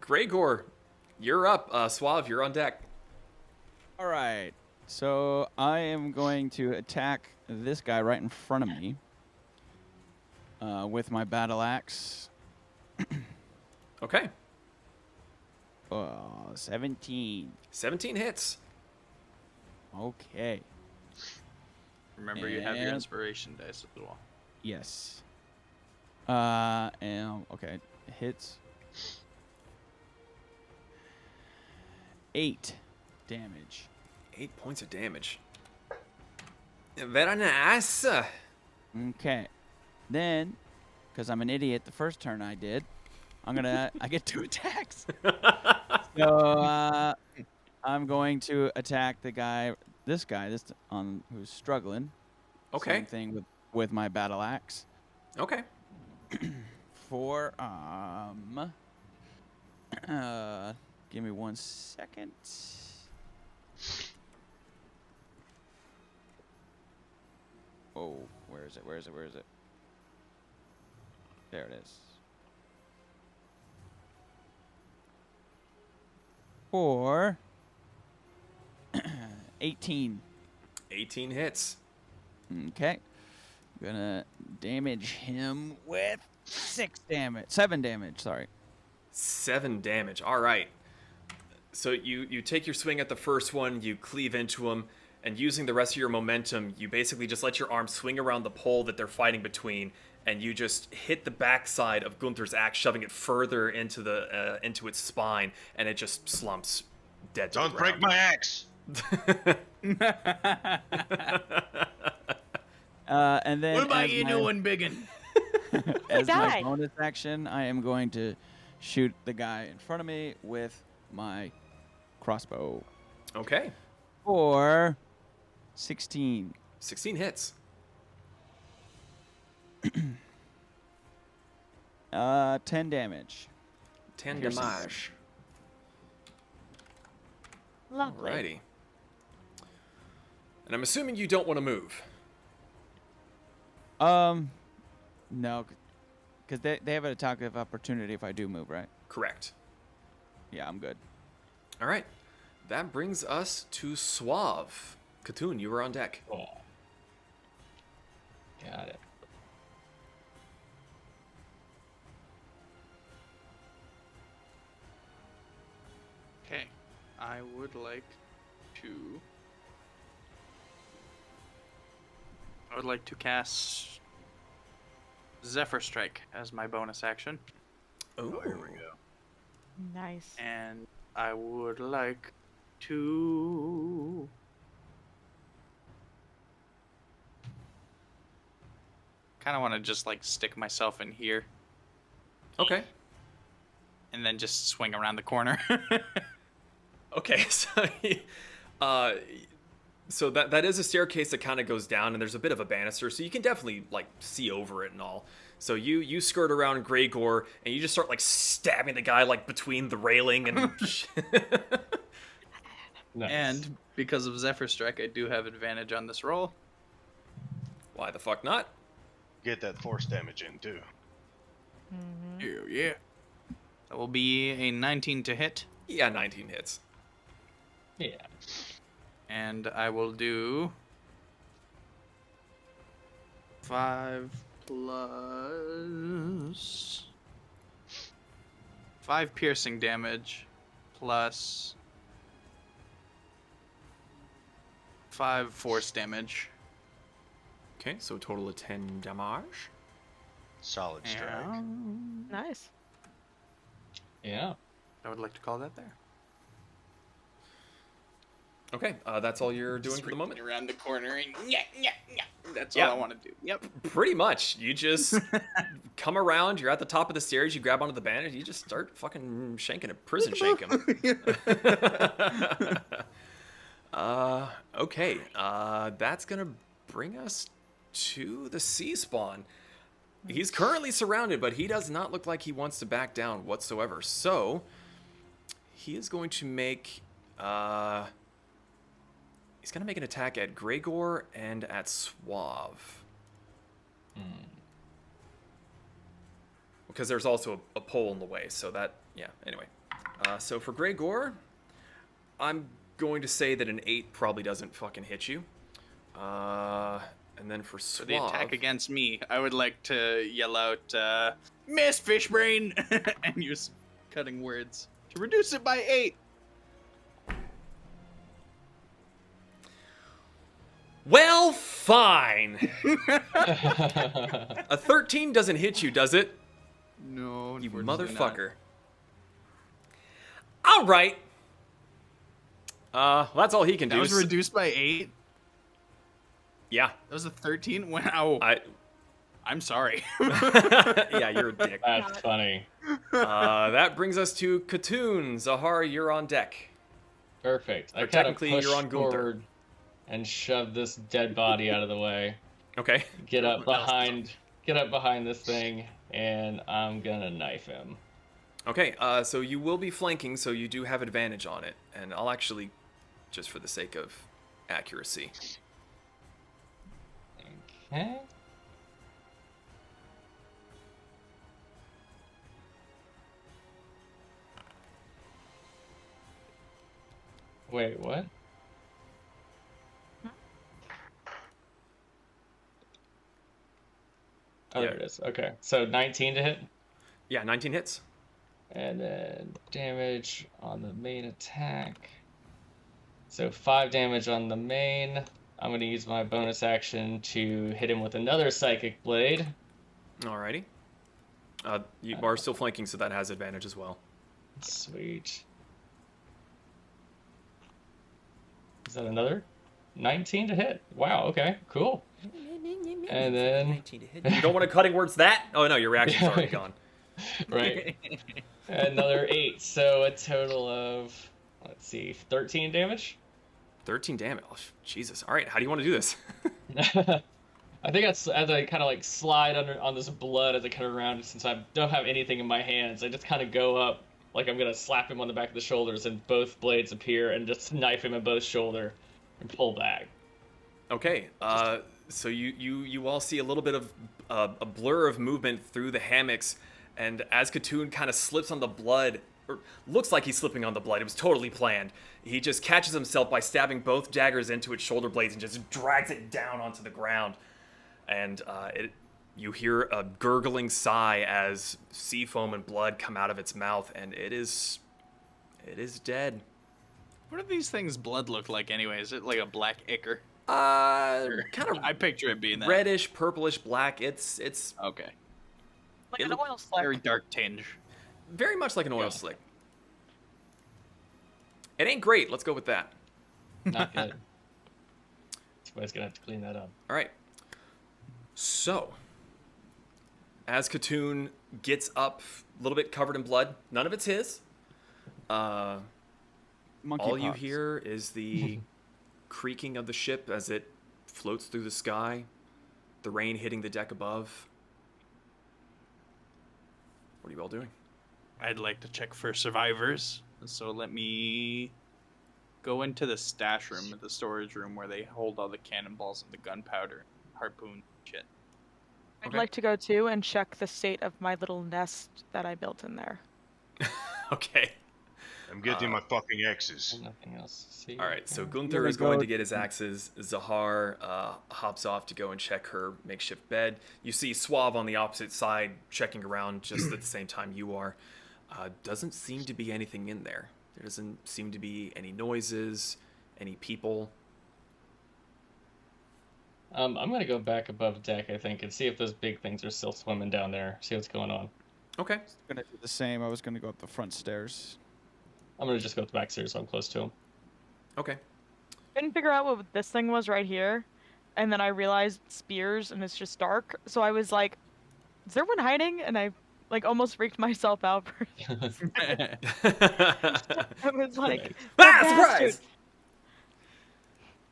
Gregor, you're up. Suave, you're on deck. All right. So I am going to attack this guy right in front of me with my battle axe. Okay. 17. 17 hits. Okay. Remember, you have your And- inspiration dice as well. Yes. And okay, hits. 8 damage. 8 points of damage. Very nice. Okay. Then, because I'm an idiot, the first turn I did, I get 2 attacks. So I'm going to attack this guy who's struggling. Okay. Same thing with my battle axe. Okay. For give me 1 second. Oh, where is it? There it is. For 18. 18 hits. Okay. Gonna damage him with 7 damage, sorry. 7 damage. All right. So you take your swing at the first one, you cleave into him, and using the rest of your momentum, you basically just let your arm swing around the pole that they're fighting between, and you just hit the backside of Gunther's axe, shoving it further into its spine, and it just slumps dead to Don't the break ground. my axe! And then What about as you my- doing, biggin? As my died. bonus action, I am going to shoot the guy in front of me with my crossbow. Okay. For 16. 16 hits. 10 damage. 10 Piercing damage. Lovely. Alrighty. And I'm assuming you don't want to move. No, because they have an attack of opportunity if I do move, right? Correct. Yeah, I'm good. All right. That brings us to Suave. Katoon, you were on deck. Cool. Got it. Okay. I would like to cast Zephyr Strike as my bonus action. Oh, here we go. Nice. And I would like to kind of want to just like stick myself in here Okay. and then just swing around the corner. Okay. So that is a staircase that kind of goes down, and there's a bit of a banister, so you can definitely like see over it and all. So you skirt around Greygor, and you just start like stabbing the guy like between the railing and. Nice. And because of Zephyr Strike, I do have advantage on this roll. Why the fuck not? Get that force damage in too. Hell yeah. That will be a 19 to hit. Yeah, 19 hits. Yeah. And I will do 5 plus 5 piercing damage plus 5 force damage. Okay, so a total of 10 damage. Solid strike. And Nice. Yeah. I would like to call that there. Okay, that's all you're doing for the moment? Around the corner and that's Yeah. all I want to do. Yep. Pretty much. You just come around, you're at the top of the stairs, you grab onto the bandage, you just start fucking shanking it, prison shank him. Okay, that's gonna bring us to the sea spawn. He's currently surrounded, but he does not look like he wants to back down whatsoever. So, he is going to make, he's going to make an attack at Greygor and at Suave. Because there's also a pole in the way, so that, yeah, anyway. So for Greygor, I'm going to say that an 8 probably doesn't fucking hit you. And then for Suave... For the attack against me, I would like to yell out, Miss Fishbrain! And use cutting words to reduce it by 8. Well, fine. A 13 doesn't hit you, does it? No, You unfortunately motherfucker. All right. That's all he can That do. was reduced by 8? Yeah. That was a 13? Wow. I'm sorry. Yeah, you're a dick. That's funny. That brings us to Katoon. Zahar, you're on deck. Perfect. Or I kind of technically, push you're on Gunther. forward and shove this dead body out of the way. Okay. Get up behind this thing, and I'm gonna knife him. Okay, so you will be flanking, so you do have advantage on it. And I'll actually, just for the sake of accuracy. Okay. Wait, what? Oh, Yeah. there it is. Okay, so 19 to hit, Yeah, 19 hits. and then damage on the main attack. So 5 damage on the main. I'm going to use my bonus action to hit him with another Psychic Blade. Alrighty. You are still flanking, so that has advantage as well. Sweet. Is that another? 19 to hit. Wow, okay, cool. And then... You don't want to cutting words that? Oh no, your reaction's already gone. Right. Another 8, so a total of, let's see, 13 damage? 13 damage. Oh, Jesus. All right, how do you want to do this? I think as I kind of like slide under on this blood as I cut around, since I don't have anything in my hands, I just kind of go up like I'm gonna slap him on the back of the shoulders, and both blades appear, and just knife him in both shoulder and pull back. Okay, so you all see a little bit of a blur of movement through the hammocks, and as Katoon kind of slips on the blood, or looks like he's slipping on the blood, it was totally planned. He just catches himself by stabbing both daggers into its shoulder blades and just drags it down onto the ground. And you hear a gurgling sigh as sea foam and blood come out of its mouth, and it is dead. What do these things' blood look like anyway? Is it like a black ichor? Kind of I picture it being that. reddish, purplish, black. It's Okay. Like It an look- oil slick. Very dark tinge. very much like an oil Yeah. slick. It ain't great. Let's go with that. Not good. Somebody's gonna have to clean that up. All right. So, as Katoon gets up, a little bit covered in blood, none of it's his. Monkey All you pox. hear is the creaking of the ship as it floats through the sky, the rain hitting the deck above. What are you all doing? I'd like to check for survivors. So let me go into the stash room, the storage room where they hold all the cannonballs and the gunpowder, harpoon shit. I'd Okay. like to go too and check the state of my little nest that I built in there. Okay. I'm getting my fucking X's. Nothing else. See? All right, so Yeah. Gunther gonna is going go- to get his axes. Zahar hops off to go and check her makeshift bed. You see Suave on the opposite side checking around just at the same time you are. Doesn't seem to be anything in there. There doesn't seem to be any noises, any people. I'm gonna go back above deck, I think, and see if those big things are still swimming down there. See what's going on. Okay. Gonna do the same. I was gonna go up the front stairs. I'm gonna just go to the back stairs so I'm close to him. Okay. Couldn't figure out what this thing was right here, and then I realized spears, and it's just dark. So I was like, "Is there one hiding?" And I like almost freaked myself out. For I was like, Ah, "Bastard!" surprise!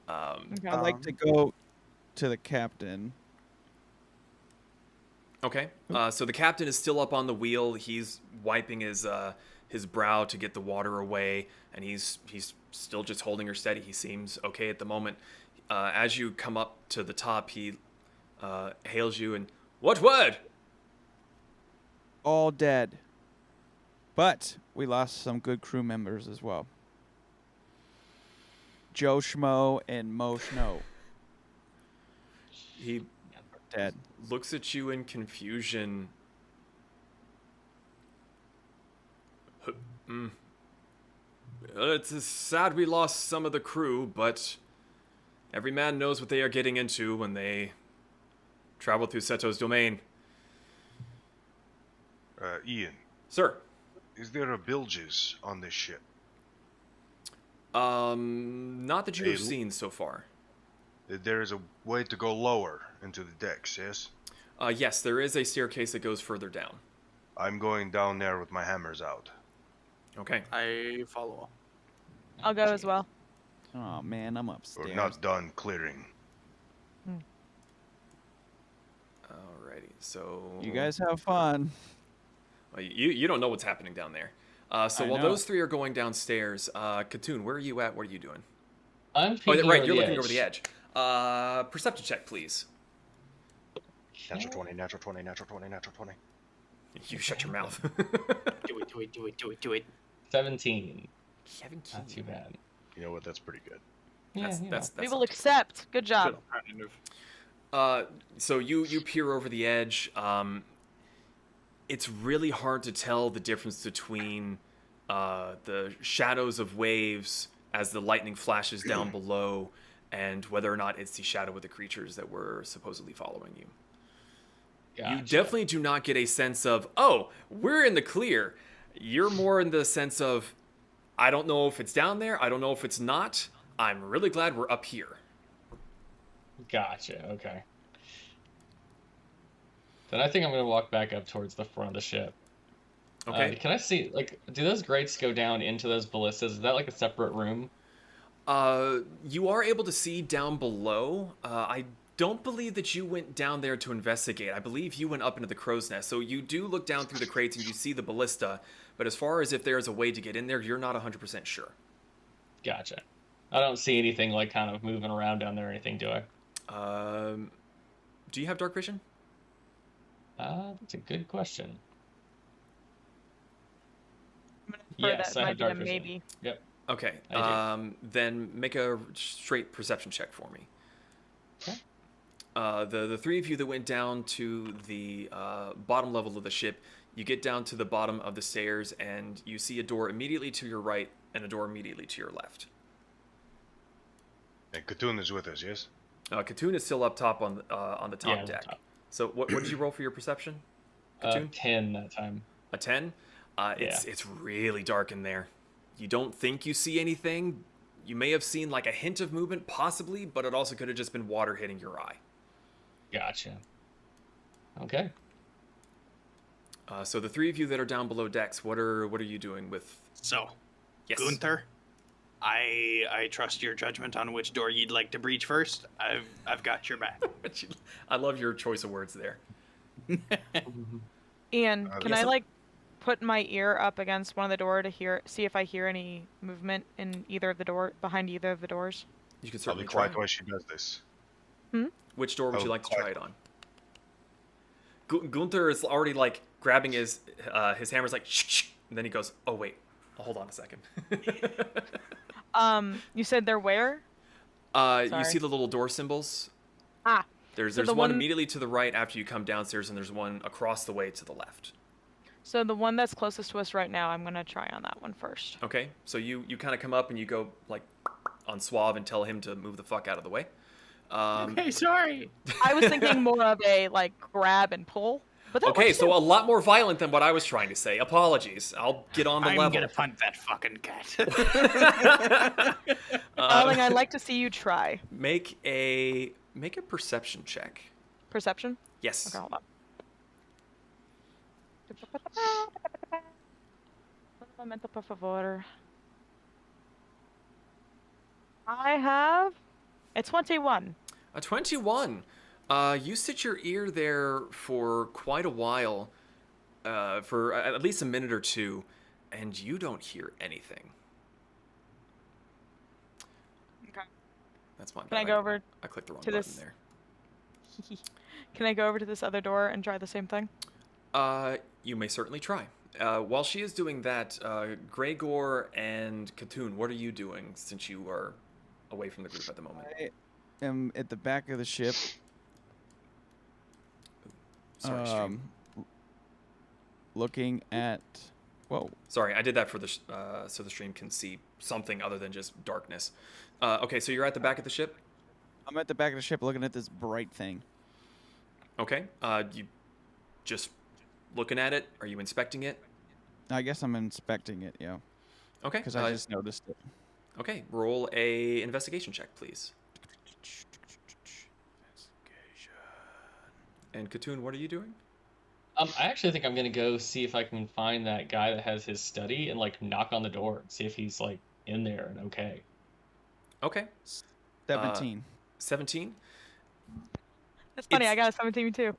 Okay. I'd like to go to the captain. Okay. So the captain is still up on the wheel. He's wiping his brow to get the water away, and he's still just holding her steady. He seems okay at the moment. As you come up to the top, he hails you and, "What word?" All dead. But we lost some good crew members as well. Joe Schmo and Mo Schno He dead. looks at you in confusion. It's sad we lost some of the crew, but every man knows what they are getting into when they travel through Seto's domain. Ian, Sir. is there a bilges on this ship? Not that you have Hey, seen so far. There is a way to go lower into the decks, yes? Yes, there is a staircase that goes further down. I'm going down there with my hammers out. Okay. I follow. I'll go as well. Oh man, I'm We're upstairs. not done clearing. Alrighty. So You guys have fun. Well, you don't know what's happening down there. So I while know. those three are going downstairs, Katoon, where are you at? What are you doing? I'm Oh, peeking right, over you're the looking edge. over the edge. Perception check, please. Natural 20, natural 20, natural 20, natural 20. You shut your mouth. Do it, do it, do it, do it, do it. 17. Kevin Not too bad. You know what? That's pretty good. Yeah, That's, you that's, know. We that's will accept. Good job. Kind of. So you peer over the edge. It's really hard to tell the difference between the shadows of waves as the lightning flashes down below, and whether or not it's the shadow of the creatures that were supposedly following you. You Gotcha. definitely do not get a sense of, oh, we're in the clear. You're more in the sense of, I don't know if it's down there. I don't know if it's not. I'm really glad we're up here. Gotcha. Okay. Then I think I'm gonna walk back up towards the front of the ship. Okay. Can I see, like, do those grates go down into those ballistas? Is that like a separate room? You are able to see down below. I don't believe that you went down there to investigate. I believe you went up into the crow's nest. So you do look down through the crates and you see the ballista. But as far as if there's a way to get in there, you're not 100% sure. Gotcha. I don't see anything like kind of moving around down there or anything, do I? Do you have dark vision? That's a good question. Yes, Yes, I have might be dark a vision. maybe. Yep. Okay. I Then make a straight perception check for me. Okay. The three of you that went down to the bottom level of the ship, you get down to the bottom of the stairs and you see a door immediately to your right and a door immediately to your left. And Katoon is with us, yes? Katoon is still up top on the top Yeah, deck. top. So what did you roll for your perception? Katoon? 10 that time. A 10? It's really dark in there. You don't think you see anything. You may have seen like a hint of movement, possibly, but it also could have just been water hitting your eye. Gotcha. Okay. So the three of you that are down below decks, what are you doing with? So, Yes. Gunther, I trust your judgment on which door you'd like to breach first. I've got your back. I love your choice of words there. Ian, can yes, I sir? like put my ear up against one of the door to see if I hear any movement in either of the behind either of the doors? You can I'll certainly be try. quiet while she does this. Which door would you Oh, like to try it on? Gunther is already like grabbing his hammer's like, shh, and then he goes, oh wait, hold on a second. You said they're where? You Sorry. see the little door symbols? Ah, There's So the one one- immediately to the right after you come downstairs, and there's one across the way to the left. so the one that's closest to us right now, I'm gonna try on that one first. Okay, so you kind of come up and you go like on Suave and tell him to move the fuck out of the way. Okay, sorry. I was thinking more of a like grab and pull. But that Okay, works so too. a lot more violent than what I was trying to say. Apologies. I'll get on the I'm level. gonna punt that fucking cat. Darling, I'd like to see you try. Make a perception check. Perception? Yes. Okay, hold on. Un momento, por favor. I have a 21. A 21. You sit your ear there for quite a while, for at least a minute or two, and you don't hear anything. Okay. That's my bad. Can I go over I clicked the wrong to button this? there. Can I go over to this other door and try the same thing? You may certainly try. While she is doing that, Gregor and Katoon, what are you doing since you are away from the group at the moment? I am at the back of the ship. Sorry, stream. Looking at. Whoa. Sorry, I did that for the so the stream can see something other than just darkness. Okay, so you're at the back of the ship. I'm at the back of the ship looking at this bright thing. Okay, you just looking at it. Are you inspecting it? I guess I'm inspecting it, yeah. Okay. Because I just noticed it. Okay, roll a investigation check, please. And Katoon, what are you doing? I actually think I'm gonna go see if I can find that guy that has his study and like knock on the door and see if he's like in there and okay. Okay. 17. 17. That's funny, It's- I got a 17 too.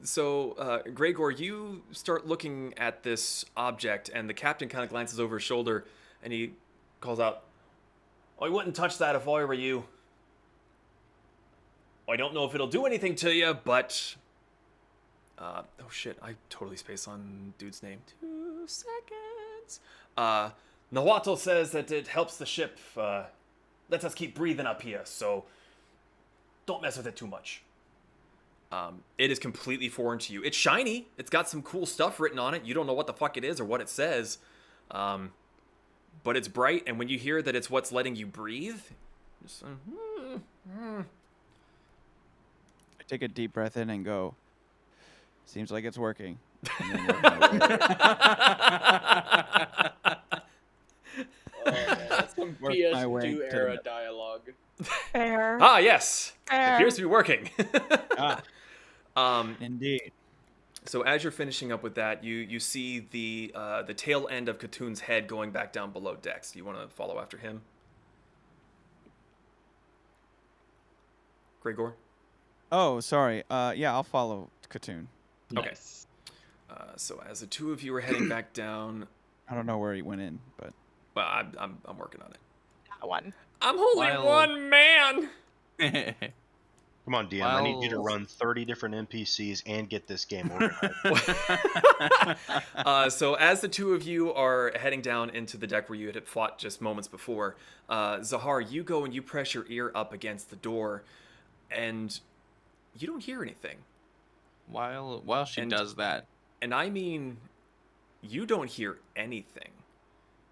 So Gregor, you start looking at this object, and the captain kind of glances over his shoulder, and he calls out, "I wouldn't touch that if I were you. I don't know if it'll do anything to you, but oh shit, I totally spaced on dude's name. 2 seconds. Nahuatl says that it helps the ship. Lets us keep breathing up here, so don't mess with it too much." It is completely foreign to you. It's shiny. It's got some cool stuff written on it. You don't know what the fuck it is or what it says. But it's bright, and when you hear that it's what's letting you breathe, just, I take a deep breath in and go, seems like it's working. And then work my way- That's some Work my way PS2 to the era middle. dialogue. Fair. ah, yes, Fair. appears to be working. ah, indeed. So as you're finishing up with that, you see the tail end of Katoon's head going back down below decks. Do you want to follow after him? Gregor? Oh, sorry. Yeah, I'll follow Katoon. Okay. Nice. So as the two of you are heading back down, I don't know where he went in, but well, I'm working on it. That one. I'm only While- one man. Come on, DM. I need you to Well- run 30 different NPCs and get this game organized. So as the two of you are heading down into the deck where you had fought just moments before, Zahar, you go and you press your ear up against the door, and you don't hear anything. While she And- does that, And I mean, you don't hear anything.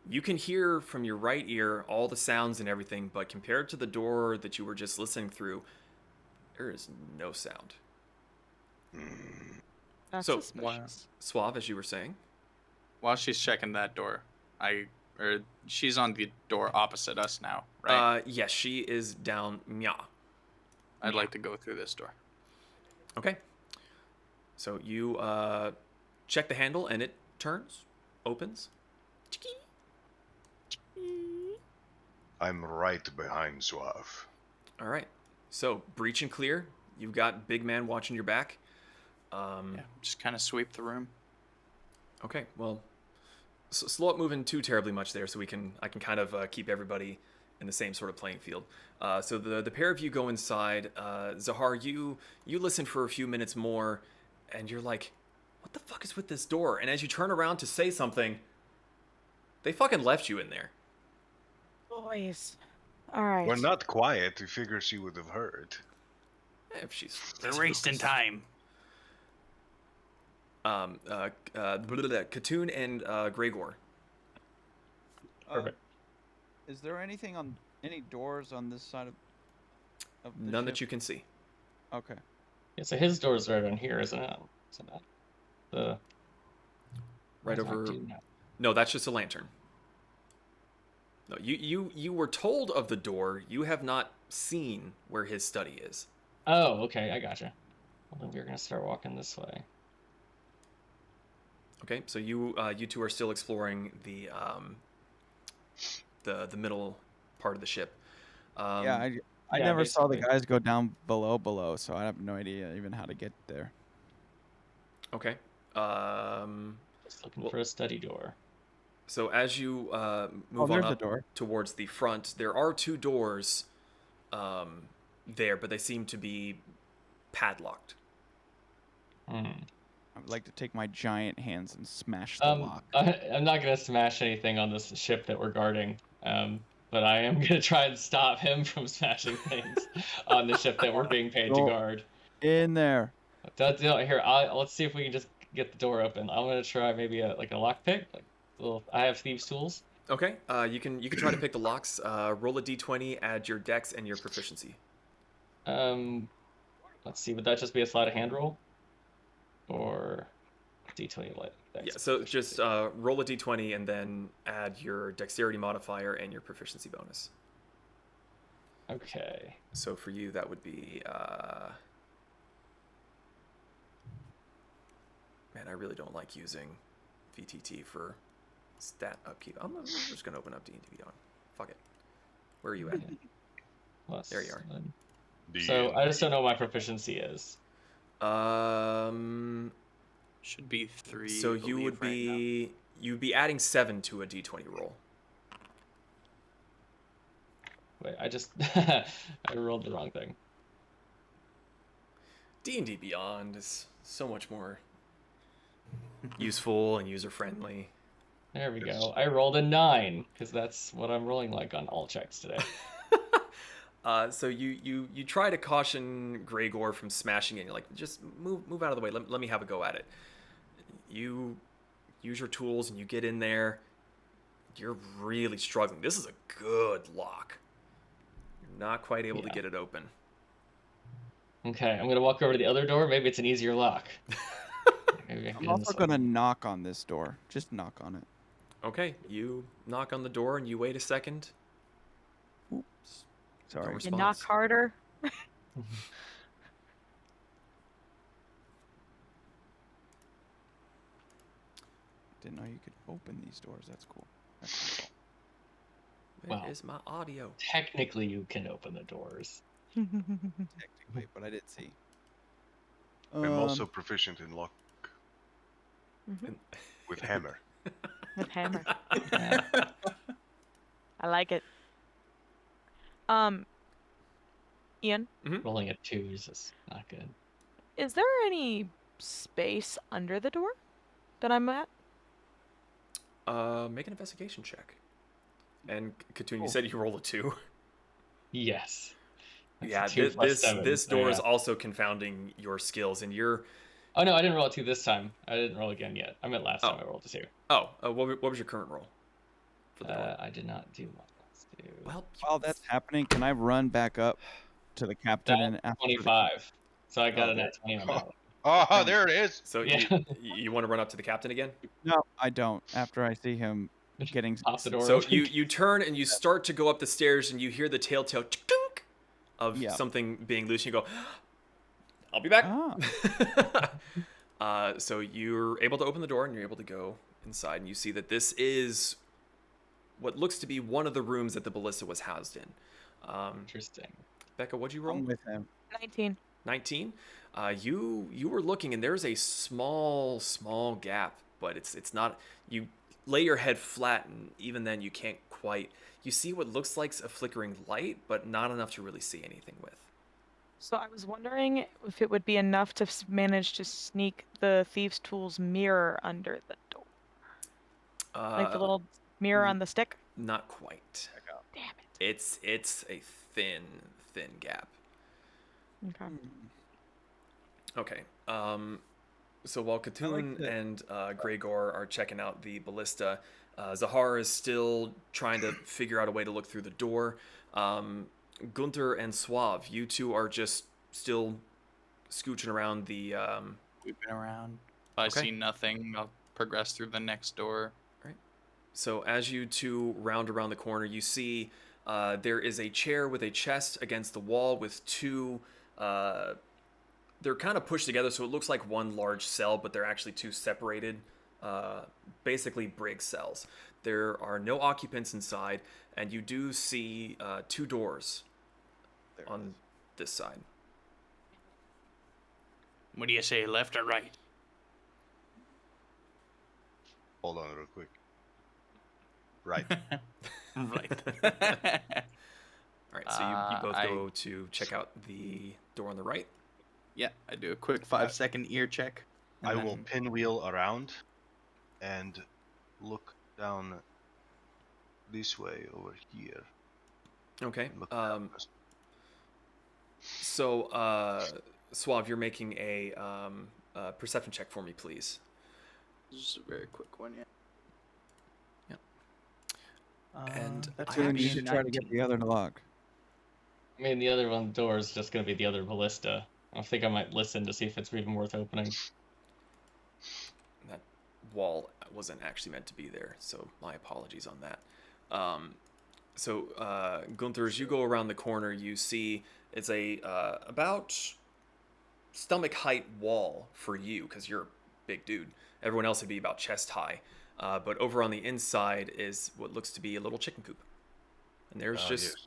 You can hear from your right ear all the sounds and everything, but compared to the door that you were just listening through, there is no sound. That's So, suspicious. Suave, as you were saying. while she's checking that door, she's on the door opposite us now, right? Yes, she is down. Mya. I'd like to go through this door. Okay. So you check the handle and it turns, opens. I'm right behind Suave. All right. So breach and clear. You've got big man watching your back. Yeah, just kind of sweep the room. Okay. Well, slow up moving too terribly much there, so I can kind of keep everybody in the same sort of playing field. So the pair of you go inside. Zahar, you listen for a few minutes more, and you're like, "What the fuck is with this door?" And as you turn around to say something, they fucking left you in there. Boys. All right. We're not quiet. We figure she would have heard. If she's They're wasting time. Katoon and Gregor. Perfect. Is there anything on any doors on this side of the None that ship? you can see. Okay. Yeah, so his door's right on here, isn't it? Isn't that the Right what does that over. do now? No, that's just a lantern. No, you were told of the door. You have not seen where his study is. Oh, okay, I gotcha. Well, then we're gonna start walking this way. Okay, so you two are still exploring the middle part of the ship. Yeah, I yeah, never saw the basically. guys go down below, so I have no idea even how to get there. Okay. Just looking Well- for a study door. So as you move on there's a up door. towards the front, there are two doors there, but they seem to be padlocked. Hmm. I would like to take my giant hands and smash the lock. I'm not gonna smash anything on this ship that we're guarding, but I am gonna try and stop him from smashing things on the ship that we're being paid to Go. guard. In there. Here, let's see if we can just get the door open. I'm gonna try maybe a lockpick. I have thieves' tools. Okay. You can try to pick the locks. Roll a d20, add your dex and your proficiency. Let's see. Would that just be a sleight of hand roll, or d20 light? Yeah. So just roll a d20 and then add your dexterity modifier and your proficiency bonus. Okay. So for you, that would be. Man, I really don't like using VTT for stat upkeep. I'm just gonna open up D&D Beyond. Fuck it. Where are you at? Plus There you are. 11. So I just don't know what my proficiency is. Should be 3. So I you believe, would right now. be you'd be adding 7 to a D20 roll. Wait, I just I rolled the wrong thing. D&D Beyond is so much more useful and user friendly. There we Yes. go. I rolled a 9 because that's what I'm rolling like on all checks today. So you try to caution Gregor from smashing it. You're like, just move out of the way. Let me have a go at it. You use your tools and you get in there. You're really struggling. This is a good lock. You're not quite able to Yeah. get it open. Okay, I'm gonna walk over to the other door. Maybe it's an easier lock. Maybe I can I'm get in also this way. gonna knock on this door. Just knock on it. Okay, you knock on the door and you wait a second. Oops. Sorry. Don't You knock response. harder. Didn't know you could open these doors. That's cool. That's cool. Where is my audio? Technically, you can open the doors. Technically, but I did see. I'm also proficient in lock with hammer. With hammer. Yeah. I like it. Ian, Rolling at 2s is not good. is there any space under the door that I'm at? Make an investigation check. And Katoon, you said you rolled a 2. Yes. That's Yeah, a 2 plus 7, this so door is yeah. also confounding your skills, and you're. Oh no, I didn't roll a 2 this time. I didn't roll again yet. I meant last time I rolled a 2. Oh, what was your current roll? For the door? I did not do my last 2. Well, While that's happening, can I run back up to the captain and ask for the- 25. So I got Oh, a net 20 on that one. Oh, there it is. so Yeah. you want to run up to the captain again? No, I don't. After I see him getting Pop the door So open. you turn and you start to go up the stairs, and you hear the telltale chink of Yeah. something being loose. And you go, "I'll be back." Ah. So you're able to open the door, and you're able to go inside, and you see that this is what looks to be one of the rooms that the ballista was housed in. Interesting. Becca, what'd you roll? I'm with him. 19. 19. You were looking, and there's a small gap, but it's not. You lay your head flat, and even then you can't quite. You see what looks like a flickering light, but not enough to really see anything with. So I was wondering if it would be enough to manage to sneak the Thieves' Tool's mirror under the door. Like the little mirror on the stick? Not quite. Damn it. It's a thin gap. Okay. Okay. So while Katoon and Gregor are checking out the ballista, Zahar is still trying to figure out a way to look through the door. Gunther and Suave, you two are just still scooching around the. We've been around. If I see nothing, I'll progress through the next door. Right. So as you two round around the corner, you see there is a chair with a chest against the wall with two. They're kind of pushed together, so it looks like one large cell, but they're actually two separated, basically brig cells. There are no occupants inside, and you do see 2 doors on this side. What do you say, left or right? Hold on real quick. Right. Right. All right, so you both go to check out the door on the right. Yeah, I do a quick 5-second ear check. I will pinwheel around and look down this way over here. Okay. Look down. So, Suave, you're making a perception check for me, please. Just a very quick one, yeah. And that's Soon you should try to get the other to lock. I mean, the other one door is just going to be the other ballista. I think I might listen to see if it's even worth opening. That wall wasn't actually meant to be there, so my apologies on that. Gunther, as you go around the corner, you see it's a about stomach height wall for you, because you're a big dude. Everyone else would be about chest high. But over on the inside is what looks to be a little chicken coop. And there's just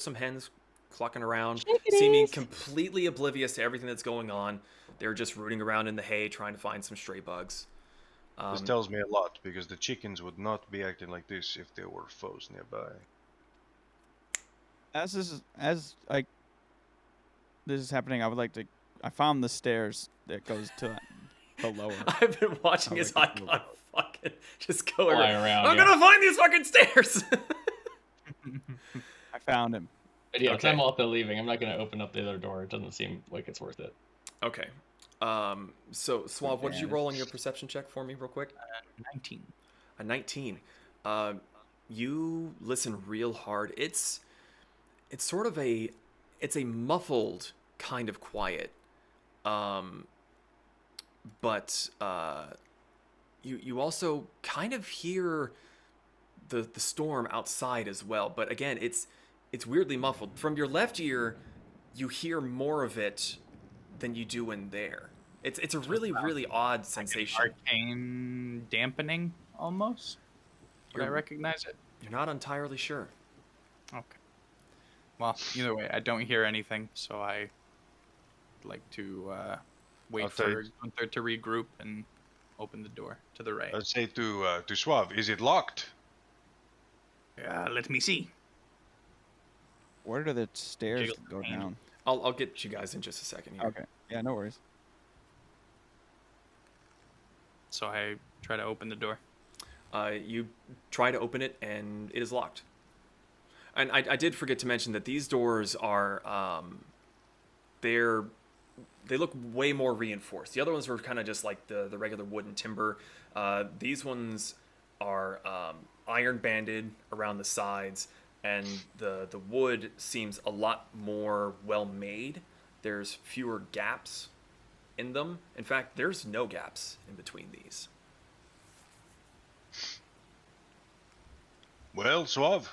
some hens clucking around, seeming completely oblivious to everything that's going on. They're just rooting around in the hay, trying to find some stray bugs. This tells me a lot, because the chickens would not be acting like this if there were foes nearby. This is happening, I found the stairs that goes to the lower. I've been watching his icon fucking just go Fly around, I'm yeah. gonna find these fucking stairs. I found him. But yeah, Okay. I'm also leaving. I'm not going to open up the other door. It doesn't seem like it's worth it. Okay. So Suave, what did you roll on your perception check for me, real quick? 19. A 19. You listen real hard. It's sort of a muffled kind of quiet. But you also kind of hear the storm outside as well. But again, it's weirdly muffled. From your left ear, you hear more of it than you do in there. It's a really odd sensation. Arcane dampening, almost. Would I You're- recognize it? You're not entirely sure. Okay. Well, either way, I don't hear anything, so I like to wait I'll for Gunther to regroup and open the door to the right. I'd say to Suave, is it locked? Let me see. Where do the stairs Jiggle go handle. down? I'll get you guys in just a second here. Okay. Yeah, no worries. So I try to open the door. You try to open it, and it is locked. And I did forget to mention that these doors are, they look way more reinforced. The other ones were kind of just like the regular wood and timber. These ones are iron banded around the sides, and the wood seems a lot more well made. There's fewer gaps in them. In fact, there's no gaps in between these. Well, Suave,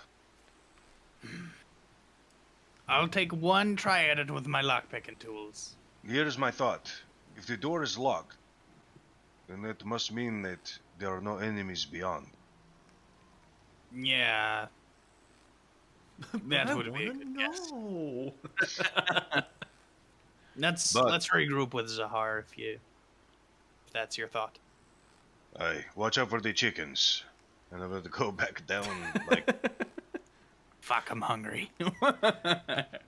I'll take one try at it with my lockpicking tools. here's my thought. If the door is locked, then that must mean that there are no enemies beyond. Yeah. That would be a wanna good guess. know. Let's But- regroup with Zahar if that's your thought. Aye, watch out for the chickens. And I'm going to go back down like... Fuck, I'm hungry.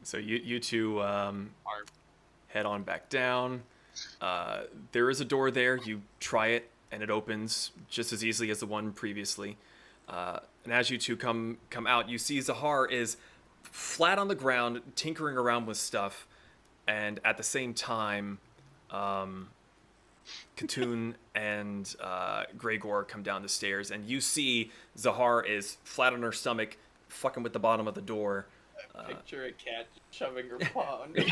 So you two head on back down. There is a door there. You try it, and it opens just as easily as the one previously. And as you two come out, you see Zahar is flat on the ground, tinkering around with stuff, and at the same time, Katoon and Gregor come down the stairs, and you see Zahar is flat on her stomach, fucking with the bottom of the door. Picture a cat shoving her paw under You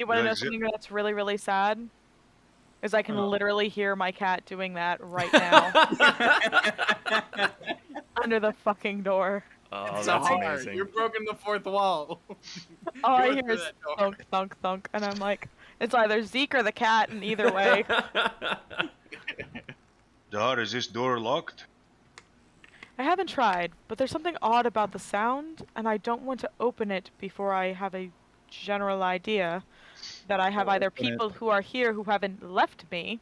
want to know Like, something that's really, really sad? Is I can literally hear my cat doing that right now. Under the fucking door. Oh, that's Zahar, amazing. you're broken the fourth wall. All I Go hear through is that door. thunk, thunk, thunk, and I'm like, it's either Zeke or the cat, and either way. Dahar, is this door locked? I haven't tried, but there's something odd about the sound, and I don't want to open it before I have a general idea that I have either Open it. people who are here who haven't left me,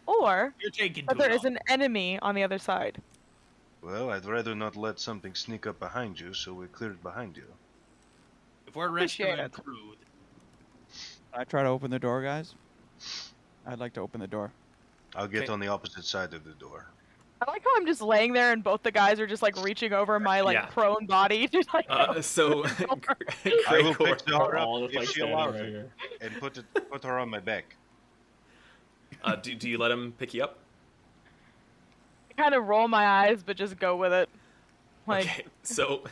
or You're taking that too there long. is an enemy on the other side. Well, I'd rather not let something sneak up behind you, so we clear it behind you. If we're rescuing Appreciate it. crew, I try to open the door, guys. I'd like to open the door. I'll get Okay. on the opposite side of the door. I like how I'm just laying there and both the guys are just like reaching over my like Yeah. prone body. Just like, So, I will Gregor, pick Dahar All up just like if she standing allows right it here. and put her on my back. do you let him pick you up? kind of roll my eyes, but just go with it. Like, Okay, so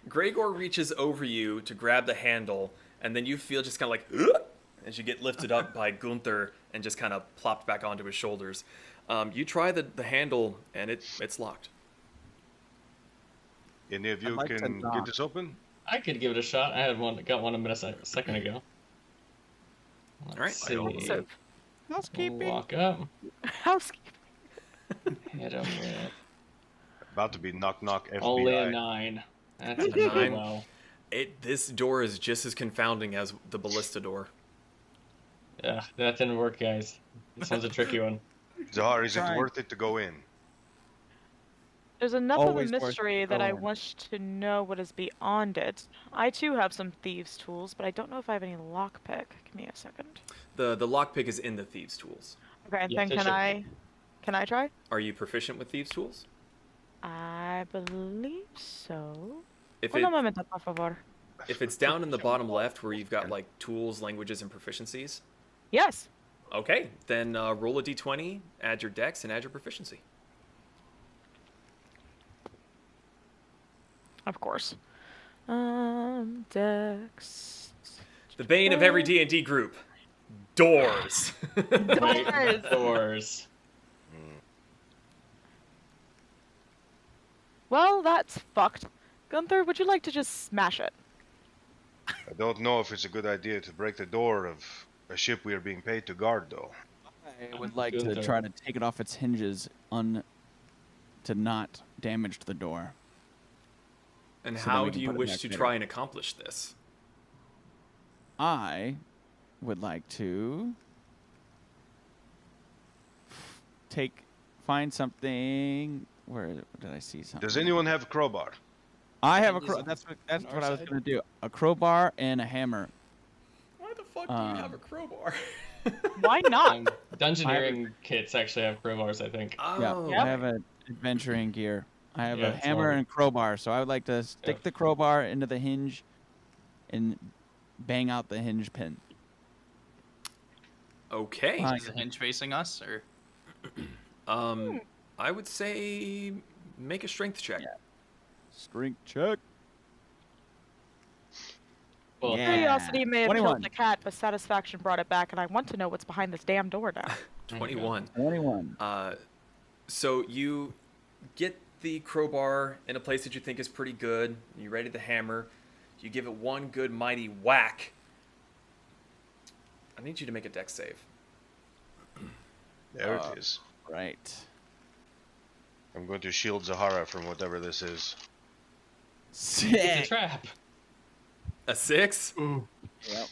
Gregor reaches over you to grab the handle, and then you feel just kind of like "Ugh," as you get lifted up by Gunther and just kind of plopped back onto his shoulders. You try the handle, and it's locked. Any of you I'd like to can knock. get this open? I could give it a shot. I got one a minute a second ago. Let's Alright. see. so, Housekeeping. Walk up, housekeeping. hit him with About to be knock knock FBI. only a 9. That's a 9. Well, This door is just as confounding as the ballista door. yeah, that didn't work, guys. This one's a tricky one. Zahar, is it Try. worth it to go in? There's enough of a Always worth mystery that I going. wish to know what is beyond it. I too have some thieves' tools, but I don't know if I have any lockpick. Give me a second. The lockpick is in the thieves' tools. Okay, and Yeah, then so can I try? Are you proficient with thieves' tools? I believe so. If Un it, momento, por favor. if it's down in the bottom left where you've got like tools, languages, and proficiencies, Yes. okay, then roll a d20, add your dex, and add your proficiency. Of course. Dex. The bane of every D&D group. Doors. Doors. Doors. Well, that's fucked. Gunther, would you like to just smash it? I don't know if it's a good idea to break the door of a ship we are being paid to guard, though. I would like Good to door. try to take it off its hinges to not damage the door. And So then how we do can you put it wish back to later. try and accomplish this? I would like to find something. Where did I see something? Does anyone have a crowbar? I have a Hinges crow. That's on what our I was side? gonna do. A crowbar and a hammer. Why the fuck do you have a crowbar? Why not? Dungeoneering kits actually have crowbars, I think. Yeah, Oh. I have an adventuring gear. I have Yeah, a it's hammer all- and crowbar, so I would like to stick Yeah. the crowbar into the hinge and bang out the hinge pin. Okay. Fine. Is the hinge facing us, or I would say make a strength check. Yeah. Strength check. Well, Yeah. Curiosity may have 21. killed the cat, but satisfaction brought it back, and I want to know what's behind this damn door now. 21. 21. So you get the crowbar in a place that you think is pretty good. You ready the hammer. You give it one good mighty whack. I need you to make a dex save. There it is. Right. I'm going to shield Zahara from whatever this is. it's a Sick. trap. A 6? Yep.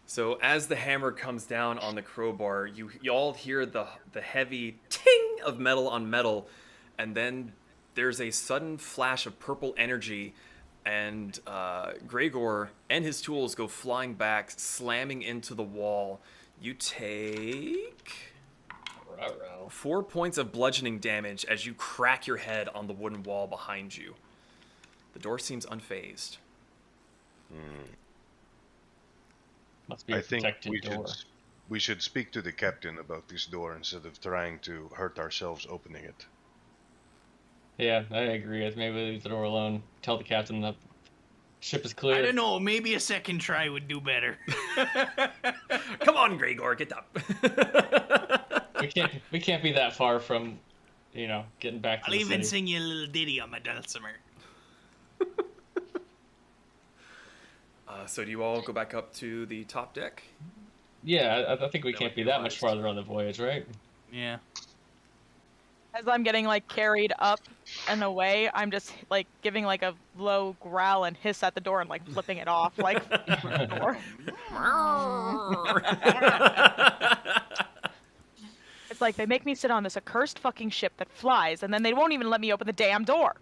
So as the hammer comes down on the crowbar, you all hear the heavy ting of metal on metal, and then there's a sudden flash of purple energy, and Gregor and his tools go flying back, slamming into the wall. You take Ruh-roh. 4 points of bludgeoning damage as you crack your head on the wooden wall behind you. The door seems unfazed. Must be a I think protected we door. should speak to the captain about this door instead of trying to hurt ourselves opening it. Yeah, I agree. Maybe leave the door alone. Tell the captain the ship is clear. I don't know. Maybe a second try would do better. Come on, Gregor, get up. We can't be that far from, getting back to I'll the even city. sing you a little ditty on my dulcimer. So do you all go back up to the top deck? Yeah, I think we That can't would be be that much wise. farther on the voyage, right? Yeah. As I'm getting carried up and away, I'm just giving a low growl and hiss at the door and flipping it off the door. It's like they make me sit on this accursed fucking ship that flies, and then they won't even let me open the damn door.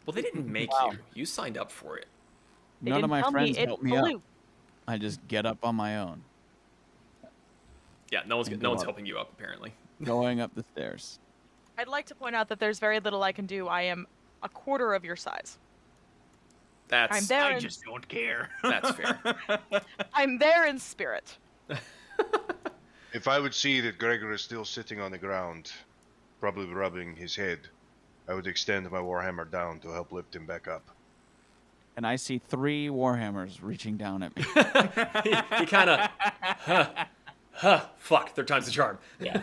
Well, they didn't make Wow. you. You signed up for it. They None didn't of my tell friends me it help me up. flew. I just get up on my own, Yeah, no one's And no go one's up. helping you up apparently. going up the stairs. I'd like to point out that there's very little I can do. I am a quarter of your size. I'm That's there. I in- just don't care. that's fair. I'm there in spirit. If I would see that Gregor is still sitting on the ground, probably rubbing his head, I would extend my warhammer down to help lift him back up. And I see 3 warhammers reaching down at me. he kind of, fuck, third time's the charm. Yeah.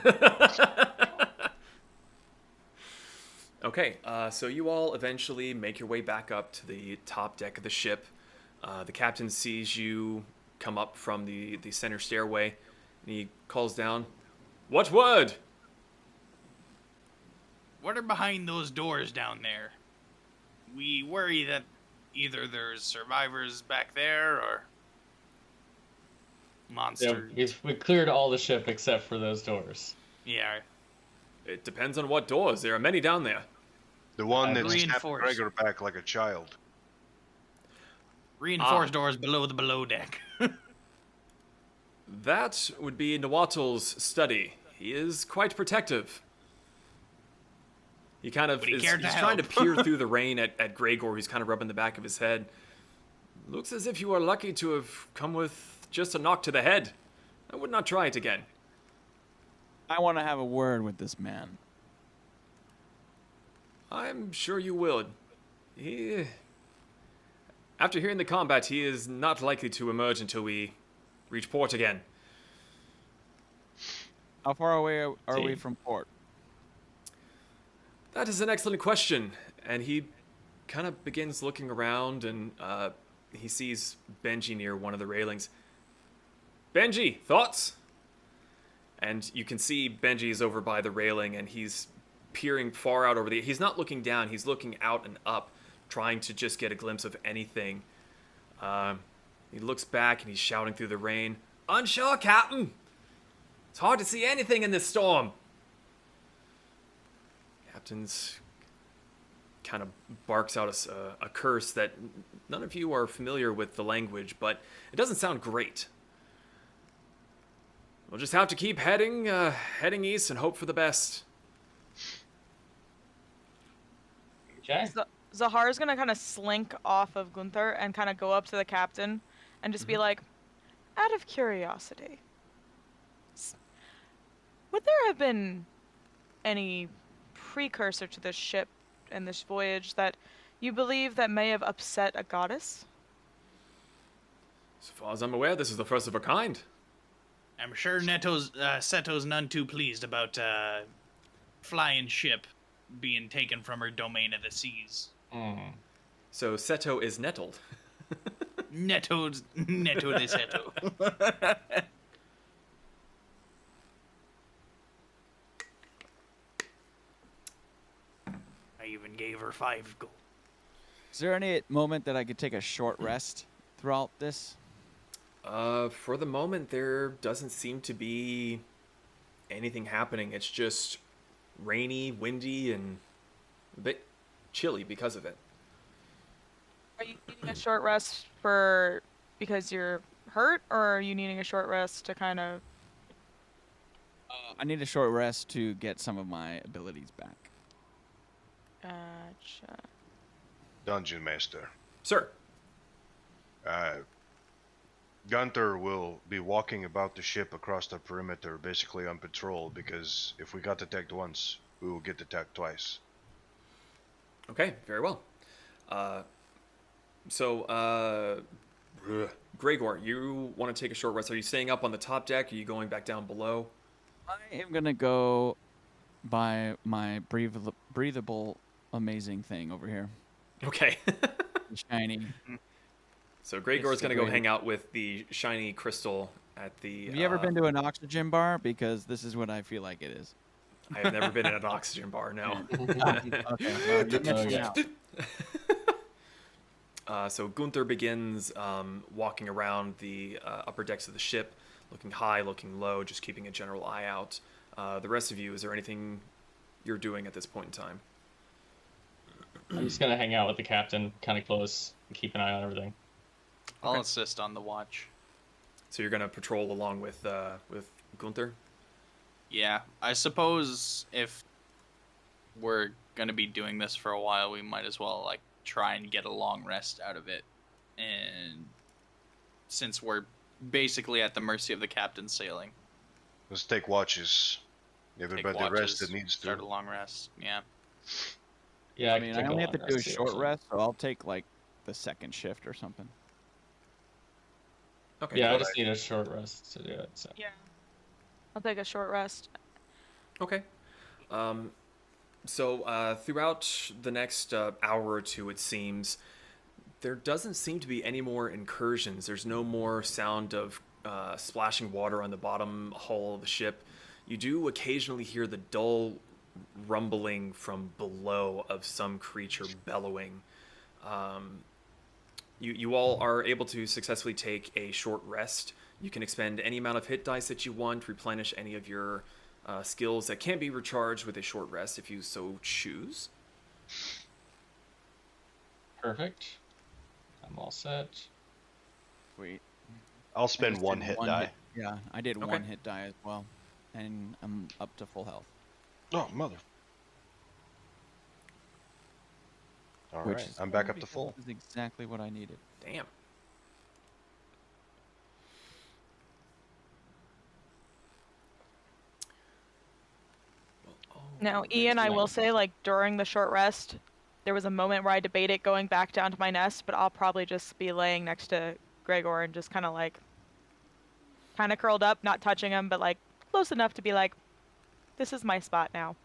Okay, so you all eventually make your way back up to the top deck of the ship. The captain sees you come up from the center stairway, and he calls down, "What word?" What are behind those doors down there? We worry that either there's survivors back there or Yeah, monsters. we cleared all the ship except for those doors. Yeah. It depends on what doors. There are many down there. The one that snapped Reinforced. Gregor back like a child. Reinforced doors below the below deck. That would be Nawatl's study. He is quite protective. He kind of But he is cared to he's trying to help. peer through the rain at Gregor, who's kind of rubbing the back of his head. Looks as if you are lucky to have come with just a knock to the head. I would not try it again. I want to have a word with this man. I'm sure you will. After hearing the combat, he is not likely to emerge until we reach port again. How far away are we See. from port? That is an excellent question. And he kind of begins looking around, and he sees Benji near one of the railings. Benji, thoughts? And you can see Benji is over by the railing, and he's peering far out over the... He's not looking down, he's looking out and up, trying to just get a glimpse of anything. He looks back, and he's shouting through the rain, "Unsure, Captain! It's hard to see anything in this storm!" Captain's kind of barks out a curse that none of you are familiar with the language, but it doesn't sound great. We'll just have to keep heading east and hope for the best. Okay. Zahar's gonna kind of slink off of Gunther and kind of go up to the captain and just be like, out of curiosity, would there have been any precursor to this ship and this voyage that you believe that may have upset a goddess? So far as I'm aware, this is the first of a kind. I'm sure Seto's none too pleased about flying ship being taken from her domain of the seas. So Seto is nettled. Neto de Seto. I even gave her 5 gold. Is there any moment that I could take a short rest throughout this? For the moment, there doesn't seem to be anything happening. It's just rainy, windy, and a bit chilly because of it. Are you needing a short rest because you're hurt, or are you needing a short rest to kind of... I need a short rest to get some of my abilities back. Gotcha. Dungeon Master. Sir. Gunther will be walking about the ship across the perimeter, basically on patrol, because if we got attacked once, we will get attacked twice. Okay, very well. Gregor, you want to take a short rest. Are you staying up on the top deck? Are you going back down below? I am going to go by my breathable, amazing thing over here. Okay. Shiny. So Gregor's It's going to go great. hang out with the shiny crystal at the... Have you ever been to an oxygen bar? Because this is what I feel like it is. I have never been in an oxygen bar, no. Okay, well, you're missing out. So Gunther begins walking around the upper decks of the ship, looking high, looking low, just keeping a general eye out. The rest of you, is there anything you're doing at this point in time? I'm just gonna hang out with the captain, kind of close, and keep an eye on everything. I'll Okay. assist on the watch. So you're going to patrol along with Gunther? Yeah, I suppose if we're gonna be doing this for a while, we might as well like try and get a long rest out of it. And since we're basically at the mercy of the captain sailing, Let's take watches. take Everybody rest that watches, needs start to. a long rest. Yeah. Yeah, I mean, I can take only a have to long do a rest, too, short actually. rest, so I'll take like the second shift or something. Okay. Yeah, I cool. just need a short rest to do it. So. Yeah. I'll take a short rest. Okay. So throughout the next hour or two, it seems, there doesn't seem to be any more incursions. There's no more sound of splashing water on the bottom hull of the ship. You do occasionally hear the dull rumbling from below of some creature bellowing. You all are able to successfully take a short rest. You can expend any amount of hit dice that you want, replenish any of your skills that can be recharged with a short rest if you so choose. Perfect. I'm all set. Sweet. I'll I spend just one did hit die. Yeah, I did Okay. one hit die as well, and I'm up to full health. Oh, mother. All which right, is I'm back cool up to because full. This is exactly what I needed. Damn. Now, Ian, I will say, like, during the short rest, there was a moment where I debated going back down to my nest, but I'll probably just be laying next to Gregor and just kind of, like, kind of curled up, not touching him, but, like, close enough to be like, this is my spot now.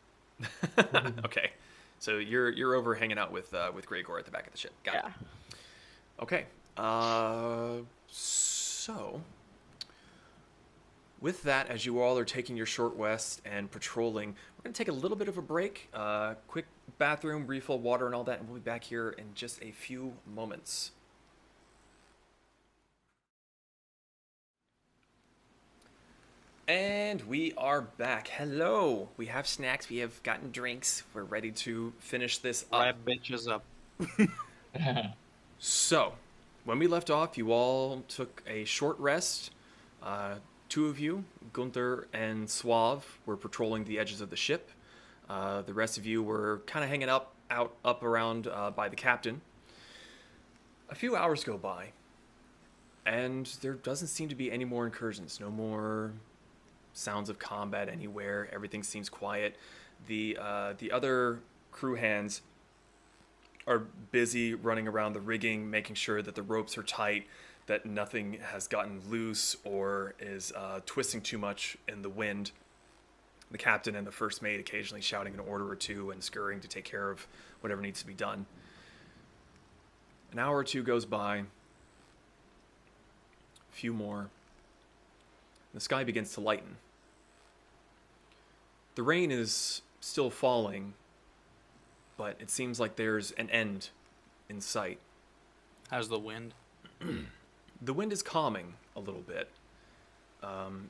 Okay, so you're over hanging out with Gregor at the back of the ship. Got it. Yeah. Okay. So, with that, as you all are taking your short rest and patrolling, we're going to take a little bit of a break. Quick bathroom, refill water and all that, and we'll be back here in just a few moments. And we are back. Hello. We have snacks. We have gotten drinks. We're ready to finish this up. Wrap bitches up. So, when we left off, you all took a short rest. Two of you, Gunther and Suave, were patrolling the edges of the ship. The rest of you were kind of hanging up around by the captain. A few hours go by, and there doesn't seem to be any more incursions. No more sounds of combat anywhere. Everything seems quiet. The other crew hands are busy running around the rigging, making sure that the ropes are tight, that nothing has gotten loose or is twisting too much in the wind. The captain and the first mate occasionally shouting an order or two and scurrying to take care of whatever needs to be done. An hour or two goes by. A few more. The sky begins to lighten. The rain is still falling, but it seems like there's an end in sight. How's the wind? The wind is calming a little bit.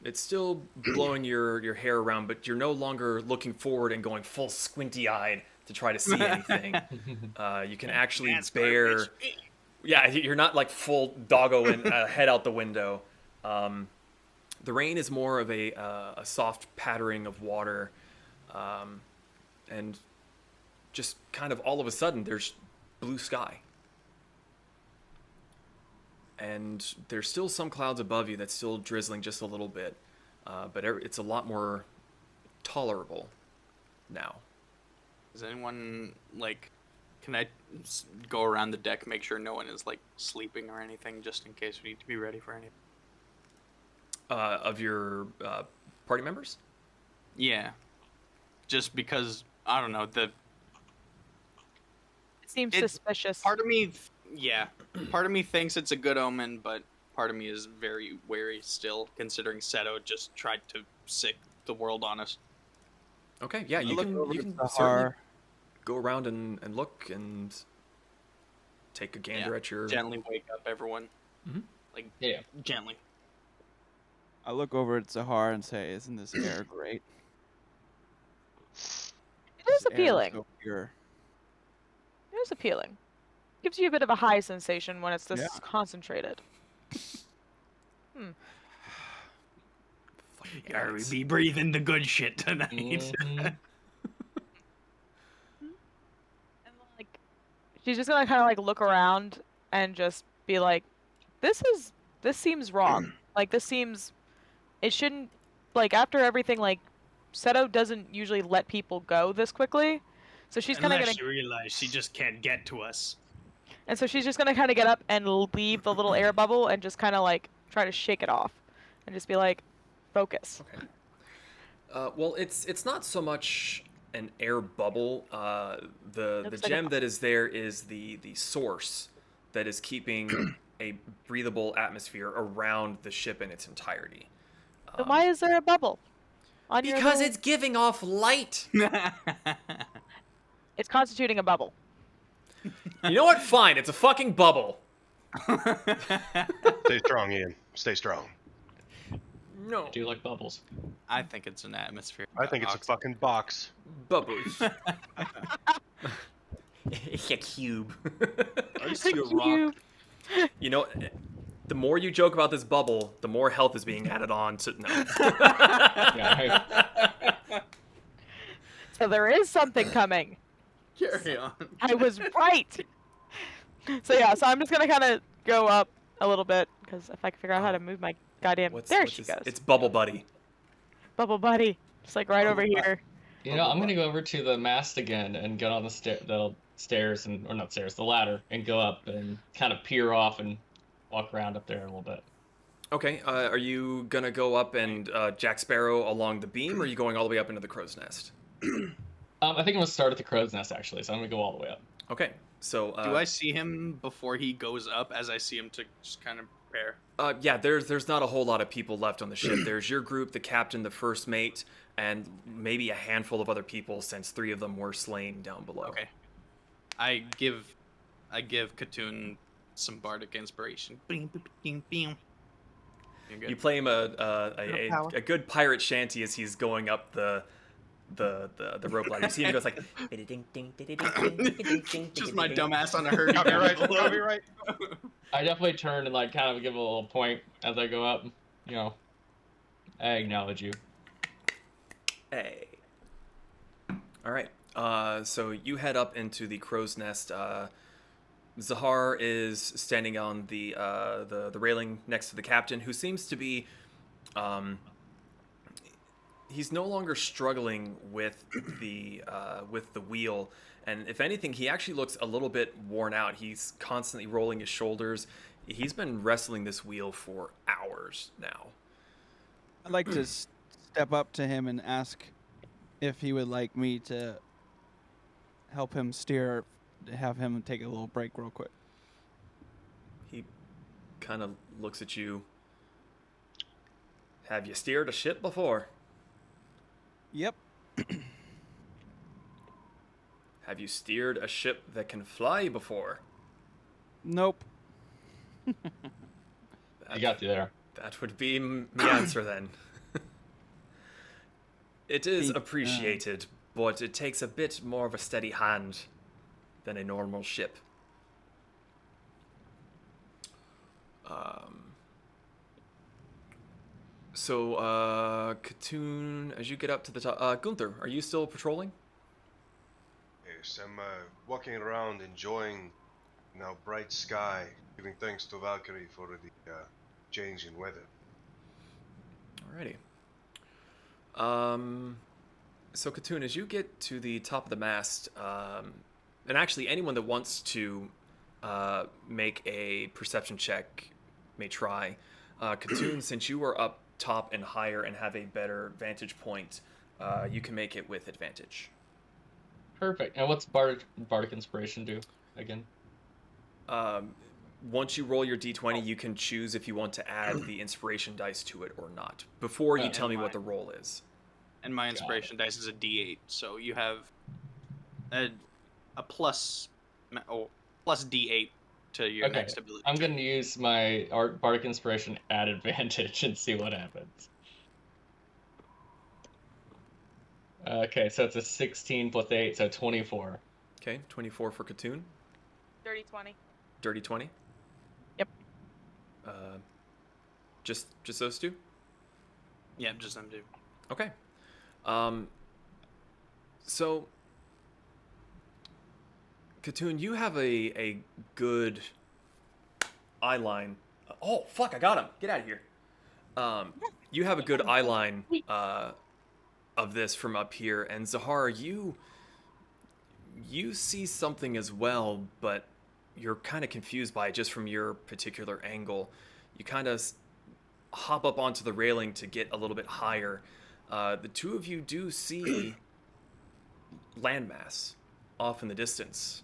It's still blowing your hair around, but you're no longer looking forward and going full squinty-eyed to try to see anything. You can actually bear... Yeah, you're not like full doggo and head out the window. The rain is more of a soft pattering of water, and just kind of all of a sudden there's blue sky. And there's still some clouds above you that's still drizzling just a little bit, but it's a lot more tolerable now. Is anyone, like, can I go around the deck, make sure no one is, like, sleeping or anything, just in case we need to be ready for anything? Of your party members? Yeah. Just because, I don't know, It seems suspicious. part of me, part of me thinks it's a good omen, but part of me is very wary still, considering Seto just tried to sick the world on us. Okay, yeah, you can certainly go around and look and take a gander at your... Gently wake up everyone. Mhm. Like, Yeah. gently. I look over at Zahar and say, "Isn't this air great?" It is This air appealing. so pure. It is appealing. Gives you a bit of a high sensation when it's this Yeah. concentrated. Are we be breathing the good shit tonight? Mhm. And like, she's just gonna kind of like look around and just be like, this seems wrong. Like, it shouldn't, like, after everything, like, Seto doesn't usually let people go this quickly. So she's kind of Unless gonna, she realized she just can't get to us. and so she's just gonna kind of get up and leave the little air bubble and just kind of like try to shake it off, and just be like, focus. Okay. Well, it's not so much an air bubble. The Looks like gem that is there is the source that is keeping a breathable atmosphere around the ship in its entirety. Then why is there a bubble? On your Because little- it's giving off light. it's constituting a bubble. You know what? Fine. It's a fucking bubble. Stay strong, Ian. Stay strong. No. I do like bubbles. I think it's an atmosphere. I think it's a fucking box. Bubbles. It's a cube. I see a rock. You know, the more you joke about this bubble, the more health is being added on to... No. Yeah, So there is something coming. Carry on. I was right. So yeah, so I'm just gonna kind of go up a little bit, because if I can figure out how to move my goddamn, What's she this? goes. It's Bubble Buddy. Bubble Buddy, just like right over here. You know, I'm gonna go over to the mast again and get on the stairs and, or not stairs, the ladder, and go up and kind of peer off and walk around up there a little bit. Okay, are you gonna go up and Jack Sparrow along the beam, or are you going all the way up into the crow's nest? I think I'm gonna start at the crow's nest actually, so I'm gonna go all the way up. Okay, so Do I see him before he goes up as I see him to just kind of prepare? yeah, there's not a whole lot of people left on the ship. There's your group, the captain, the first mate, and maybe a handful of other people, since 3 of them were slain down below. Okay. I give Katoon some bardic inspiration. You're good. You play him a good pirate shanty as he's going up the rope ladder. You see him goes like Just my dumbass on a hurdy. Copyright. I definitely turn and like kind of give a little point as I go up. You know, I acknowledge you. Hey. All right. So you head up into the crow's nest. Zahar is standing on the railing next to the captain, who seems to be he's no longer struggling with the wheel, and if anything, he actually looks a little bit worn out. He's constantly rolling his shoulders. He's been wrestling this wheel for hours now. I'd like to step up to him and ask if he would like me to help him steer, have him take a little break real quick. He kind of looks at you. Have you steered a ship before? Yep. Have you steered a ship that can fly before? Nope. I got you there. That would be the answer then. It is Be- appreciated, but it takes a bit more of a steady hand than a normal ship. So, Katoon, as you get up to the top, Gunther, are you still patrolling? Yes, I'm walking around enjoying now bright sky, giving thanks to Valkyrie for the change in weather. Alrighty. So Katoon, as you get to the top of the mast, and actually anyone that wants to make a perception check may try. Katoon, since you are up top and higher and have a better vantage point, you can make it with advantage. Perfect. And what's bardic inspiration do again? Once you roll your d20, you can choose if you want to add the inspiration dice to it or not, before you tell me what the roll is. And my inspiration dice is a D8, so you have a plus D8 to your next ability. I'm going to use my bardic inspiration at advantage and see what happens. Okay, so it's a 16 plus 8, so 24. Okay, 24 for Katoon. Dirty 20. Dirty 20. Yep. Just those two? Yeah, just them two. Okay. So, Katoon, you have a good eye line. Oh, fuck, I got him. Get out of here. You have a good eye line of this from up here, and Zahar, you see something as well, but you're kind of confused by it just from your particular angle. You kind of hop up onto the railing to get a little bit higher. The two of you do see landmass off in the distance,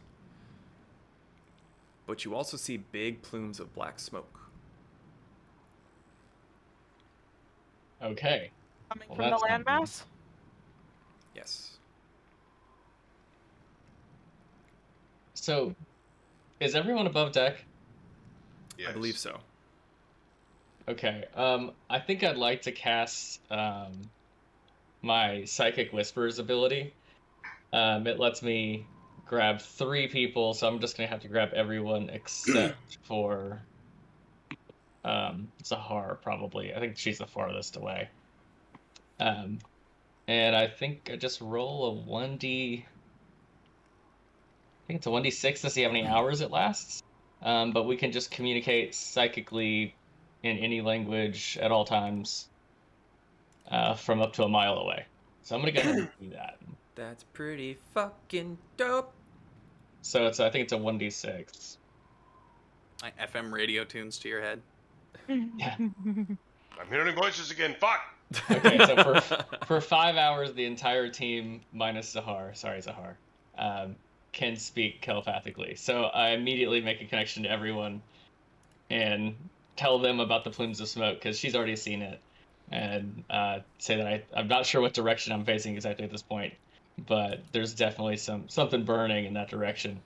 but you also see big plumes of black smoke. Okay. Coming Well, from the that's not good. landmass? Yes. So, is everyone above deck? Yes. I believe so. Okay. I think I'd like to cast my Psychic Whispers ability. It lets me grab 3 people, so I'm just gonna have to grab everyone except for Zahar, probably. I think she's the farthest away. And I think I just roll a 1d. I think it's a 1d6 to see how many hours it lasts. But we can just communicate psychically in any language at all times from up to a mile away. So I'm gonna go ahead and do that. That's pretty fucking dope. So I think it's a 1d6. My FM radio tunes to your head. Yeah. I'm hearing voices again. Fuck! Okay, so for 5 hours, the entire team minus Zahar. Sorry, Zahar. can speak telepathically. So I immediately make a connection to everyone and tell them about the plumes of smoke because she's already seen it, and say that I'm not sure what direction I'm facing exactly at this point, but there's definitely something burning in that direction.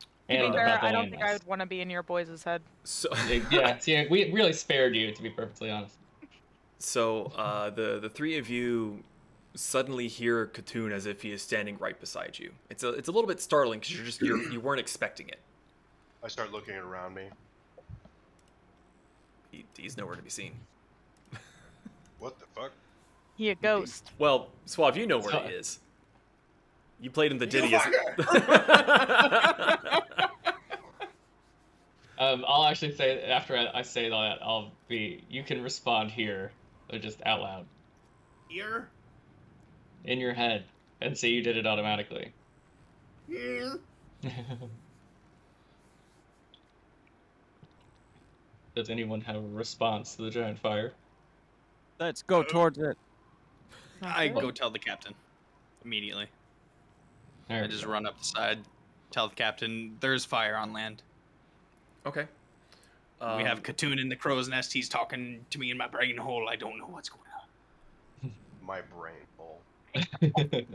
To be And fair, about the I don't think I landmass. would want to be in your boys' head. So Yeah, see, we really spared you, to be perfectly honest. So the three of you suddenly hear Katoon as if he is standing right beside you. It's a little bit startling because you weren't expecting it. I start looking around me. He's nowhere to be seen. What the fuck? He a ghost. Well, Suave, you know where he is. You played him the ditty. I'll actually say, after I say that, you can respond here, or just out loud. Here? In your head, and say you did it automatically. Here? Does anyone have a response to the giant fire? Let's go towards it. I go tell the captain immediately. I just run up the side, tell the captain there's fire on land. Okay. We have Katoon in the crow's nest. He's talking to me in my brain hole. I don't know what's going on. My brain hole.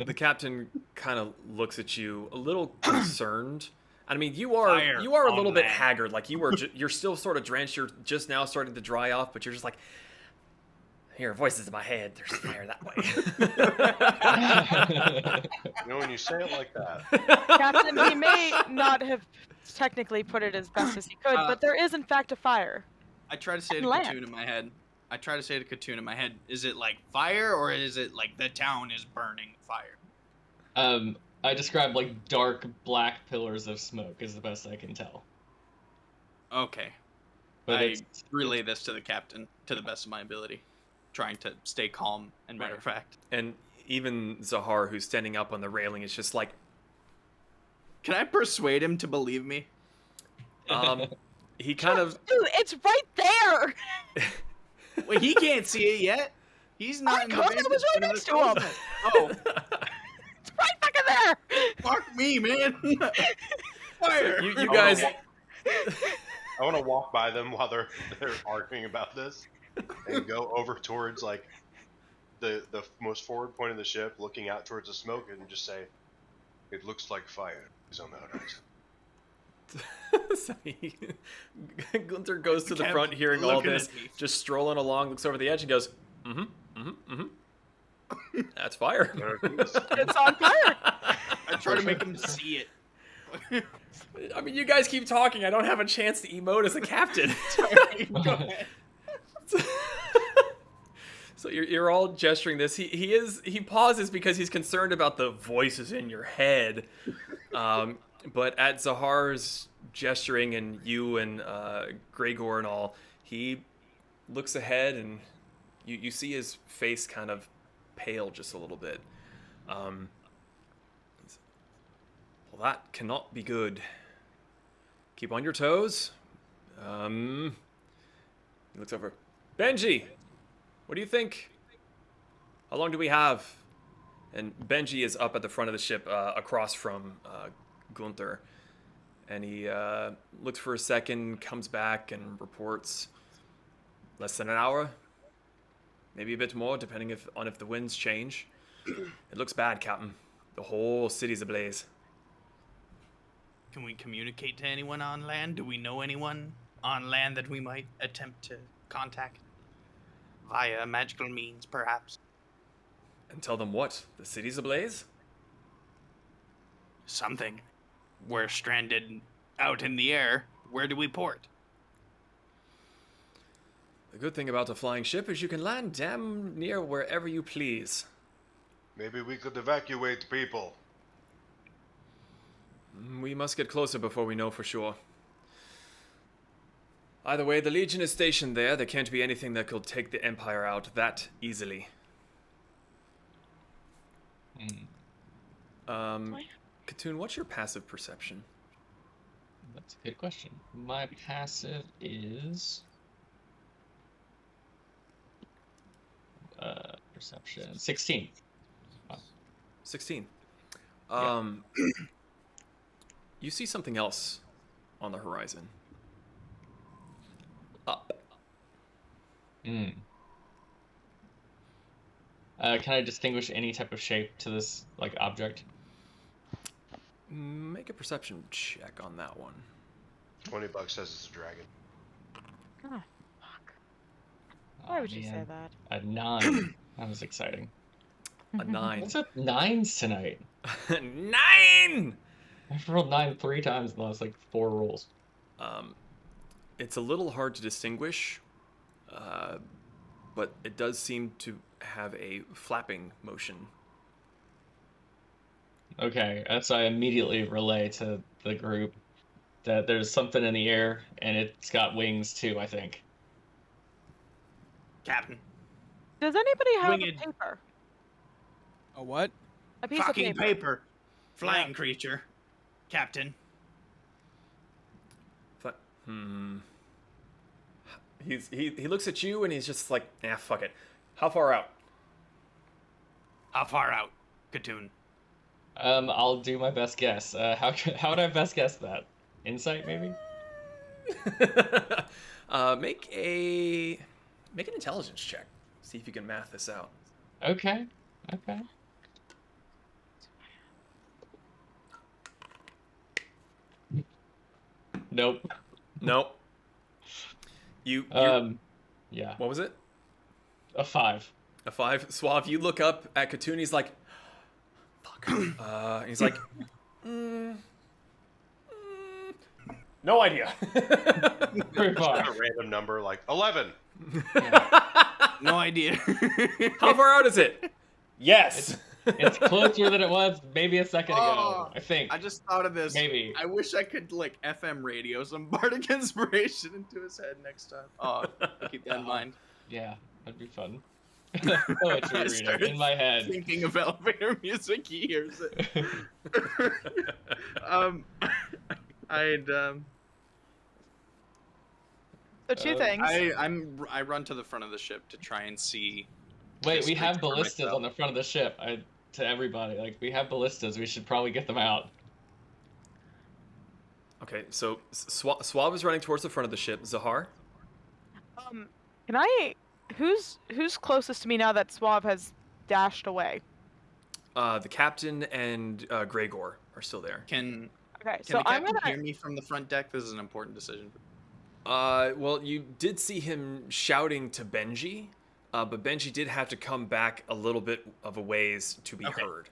The captain kind of looks at you a little concerned. I mean, you are Fire a little on bit land. haggard. Like you're still sort of drenched. You're just now starting to dry off, but you're just like, I hear voices in my head. There's fire that way. You know, when you say it like that, Captain, he may not have technically put it as best as he could, but there is in fact a fire. I try to say to Land. Katoon in my head. Is it like fire or is it like the town is burning fire? I describe like dark black pillars of smoke is the best I can tell. Okay. But I it's relay this to the captain to the best of my ability, trying to stay calm and matter of fact. And even Zahar, who's standing up on the railing, is just like, Can I persuade him to believe me? he kind of. Dude, it's right there! Wait, he can't see it yet. He's not in the I basement. was right in the next to crow's him. nest. Oh, It's right back in there! fuck me, man. Fire. You guys. I want to walk by them while they're arguing about this, and go over towards like the most forward point of the ship, looking out towards the smoke, and just say, "It looks like fire is on the horizon." So Gunther goes to the Kept front, hearing all looking this, at me. just strolling along, looks over the edge, and goes, That's fire. It's on fire! I try to make him see it. I mean, you guys keep talking. I don't have a chance to emote as a captain. Go ahead. So you're all gesturing this. He pauses because he's concerned about the voices in your head. But at Zahar's gesturing and you and Gregor and all, he looks ahead and you see his face kind of pale just a little bit. Well, that cannot be good. Keep on your toes. He looks over. Benji, what do you think? How long do we have? And Benji is up at the front of the ship, across from Gunther. And he looks for a second, comes back and reports less than an hour. Maybe a bit more, depending if the winds change. It looks bad, Captain. The whole city's ablaze. Can we communicate to anyone on land? Do we know anyone on land that we might attempt to contact? Via magical means, perhaps? And tell them what? The city's ablaze? Something. We're stranded out in the air. Where do we port? The good thing about a flying ship is you can land damn near wherever you please. Maybe we could evacuate people. We must get closer before we know for sure. Either way, the Legion is stationed there. There can't be anything that could take the Empire out that easily. Katoon, what's your passive perception? That's a good question. My passive is perception 16. 16. Yeah. you see something else on the horizon. Up. Hmm. Can I distinguish any type of shape to this like object? Make a perception check on that one. $20 says it's a dragon. Oh, fuck. Why would you say Man. that? A 9. That was exciting. A 9. What's up 9s tonight? 9! I've rolled 9 3 times in the last like 4 rolls. It's a little hard to distinguish, but it does seem to have a flapping motion. Okay, so I immediately relay to the group that there's something in the air and it's got wings too, I think. Captain. Does anybody have Winged. a paper? A what? A piece Fucking of paper. Flying creature. Captain. He looks at you and he's just like, nah, fuck it. How far out? How far out, Katoon? I'll do my best guess. How would I best guess that? Insight, maybe? Make an intelligence check. See if you can math this out. Okay. Nope. Nope. You Yeah. what was it? A 5. A 5. Suave, you look up at Katoon, he's like, fuck. He's like, no idea. Pretty far. A random number like 11. No idea. How far out is it? Yes. It's closer than it was maybe a second ago, I think. I just thought of this. Maybe. I wish I could like FM radio some bardic inspiration into his head next time. Oh, keep that in mind. Yeah, that'd be fun. Poetry I reading started in my head. Thinking of elevator music, he hears it. So two things. I run to the front of the ship to try and see. Wait, this we have creature for ballistas myself. on the front of the ship. To everybody, like we have ballistas. We should probably get them out. Okay, so Suave is running towards the front of the ship. Zahar? Can I? Who's closest to me now that Suave has dashed away? The captain and Gregor are still there. Can Okay, the so I'm captain gonna. hear me from the front deck? This is an important decision. Well, you did see him shouting to Benji, but Benji did have to come back a little bit of a ways to be heard.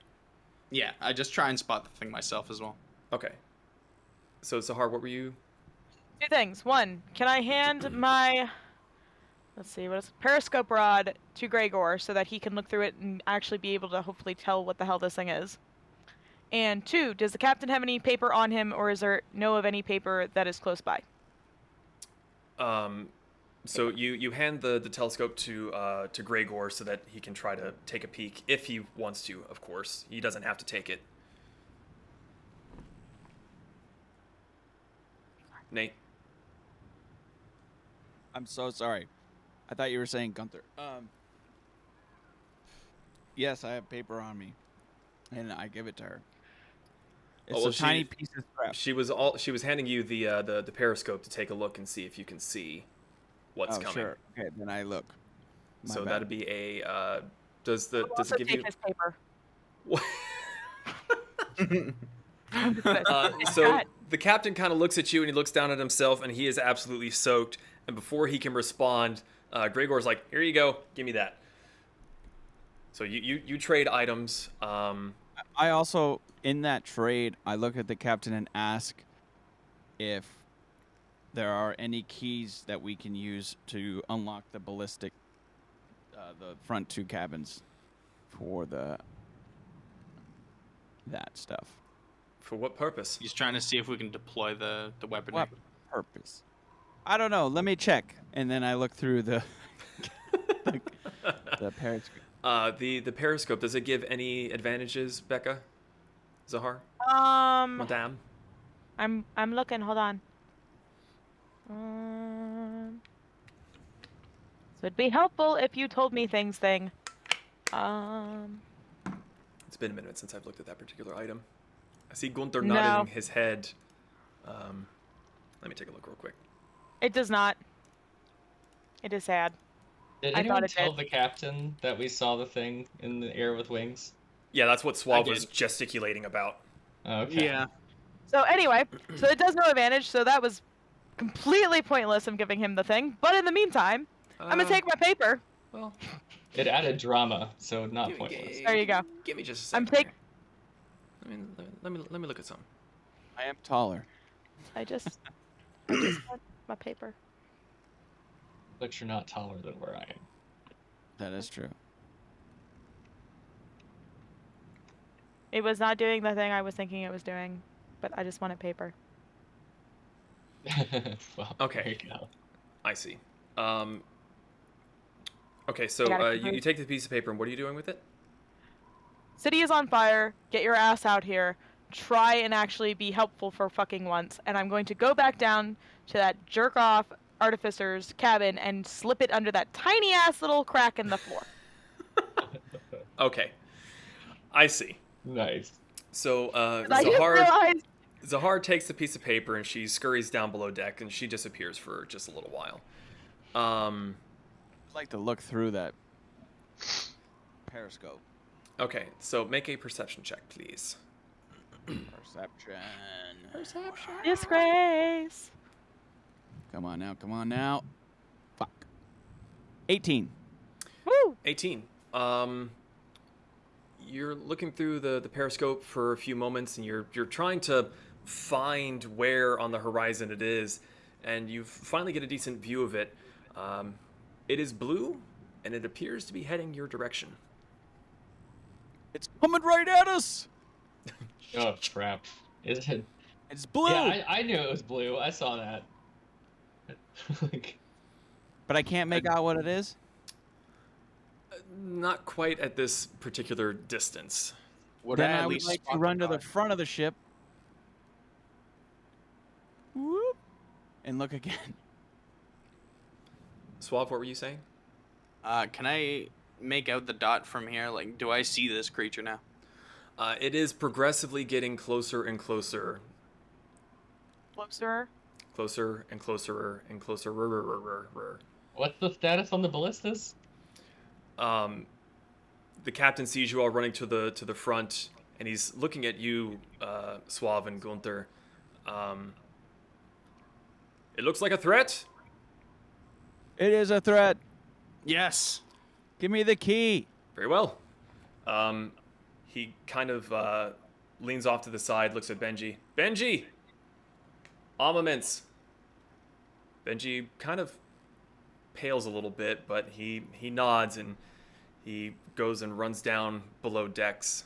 Yeah, I just try and spot the thing myself as well. Okay. So, Zahar, what were you? Two things. One, can I hand my, let's see, what is it? Periscope rod to Gregor so that he can look through it and actually be able to hopefully tell what the hell this thing is? And two, does the captain have any paper on him, or is there know of any paper that is close by? So you hand the telescope to Gregor so that he can try to take a peek if he wants to. Of course, he doesn't have to take it. Nate. I'm so sorry. I thought you were saying Gunther. Yes, I have paper on me, and I give it to her. It's well, a tiny piece of scrap. She was handing you the periscope to take a look and see if you can see what's coming. Sure. Okay, then I look. My So bad. that'd be a does I'll it also give take you his paper. so God. the captain kind of looks at you and he looks down at himself and he is absolutely soaked, and before he can respond, Gregor's like, here you go, give me that. So you trade items. I also, in that trade, I look at the captain and ask if there are any keys that we can use to unlock the ballistic, the front two cabins for that stuff. For what purpose? He's trying to see if we can deploy the weaponry. What purpose? I don't know. Let me check. And then I look through the periscope. The periscope, does it give any advantages, Becca? Zahar? Madame? I'm looking. Hold on. So it'd be helpful if you told me things. Thing. It's been a minute since I've looked at that particular item. I see Gunther No. nodding his head. Let me take a look real quick. It does not. It is sad. Did I anyone thought it tell did. the captain that we saw the thing in the air with wings? Yeah, that's what Suave I was did. gesticulating about. Okay. Yeah. So anyway, so it does no advantage, so that was completely pointless of giving him the thing. But in the meantime, I'm gonna take my paper. Well, It added drama, so not pointless. There you go. Give me just a I'm second. take. here. Let me look at something. I am taller. I just want my paper. But you're not taller than where I am. That is true. It was not doing the thing I was thinking it was doing, but I just wanted paper. Well, Okay. there you go. I see. Okay, so I gotta you take the piece of paper, and what are you doing with it? City is on fire. Get your ass out here. Try and actually be helpful for fucking once. And I'm going to go back down to that jerk off artificer's cabin and slip it under that tiny ass little crack in the floor. Okay, I see. Nice. So I just Zahar realized. takes the piece of paper and she scurries down below deck and she disappears for just a little while. I'd like to look through that periscope. Okay, so make a perception check, please. Perception. Disgrace. Come on now, come on now. Fuck. 18. Woo. 18. You're looking through the periscope for a few moments, and you're trying to find where on the horizon it is, and you finally get a decent view of it. It is blue, and it appears to be heading your direction. It's coming right at us. Oh, crap. Is it? It's blue. Yeah, I knew it was blue. I saw that. Like, But I can't make out what it is. Not quite at this particular distance. Would Then I I at would least like spot to the run to the dot? front of the ship. Whoop. And look again. Suave, what were you saying? Can I make out the dot from here? Like, do I see this creature now? It is progressively getting closer and closer. Closer. Closer and closer and closer. what's the status on the ballistas? The captain sees you all running to the front, and he's looking at you, Suave and Gunther. It looks like a threat. It is a threat. Yes. Give me the key. Very well. He kind of leans off to the side, looks at Benji. Benji! Armaments. Benji kind of pales a little bit, but he nods and he goes and runs down below decks.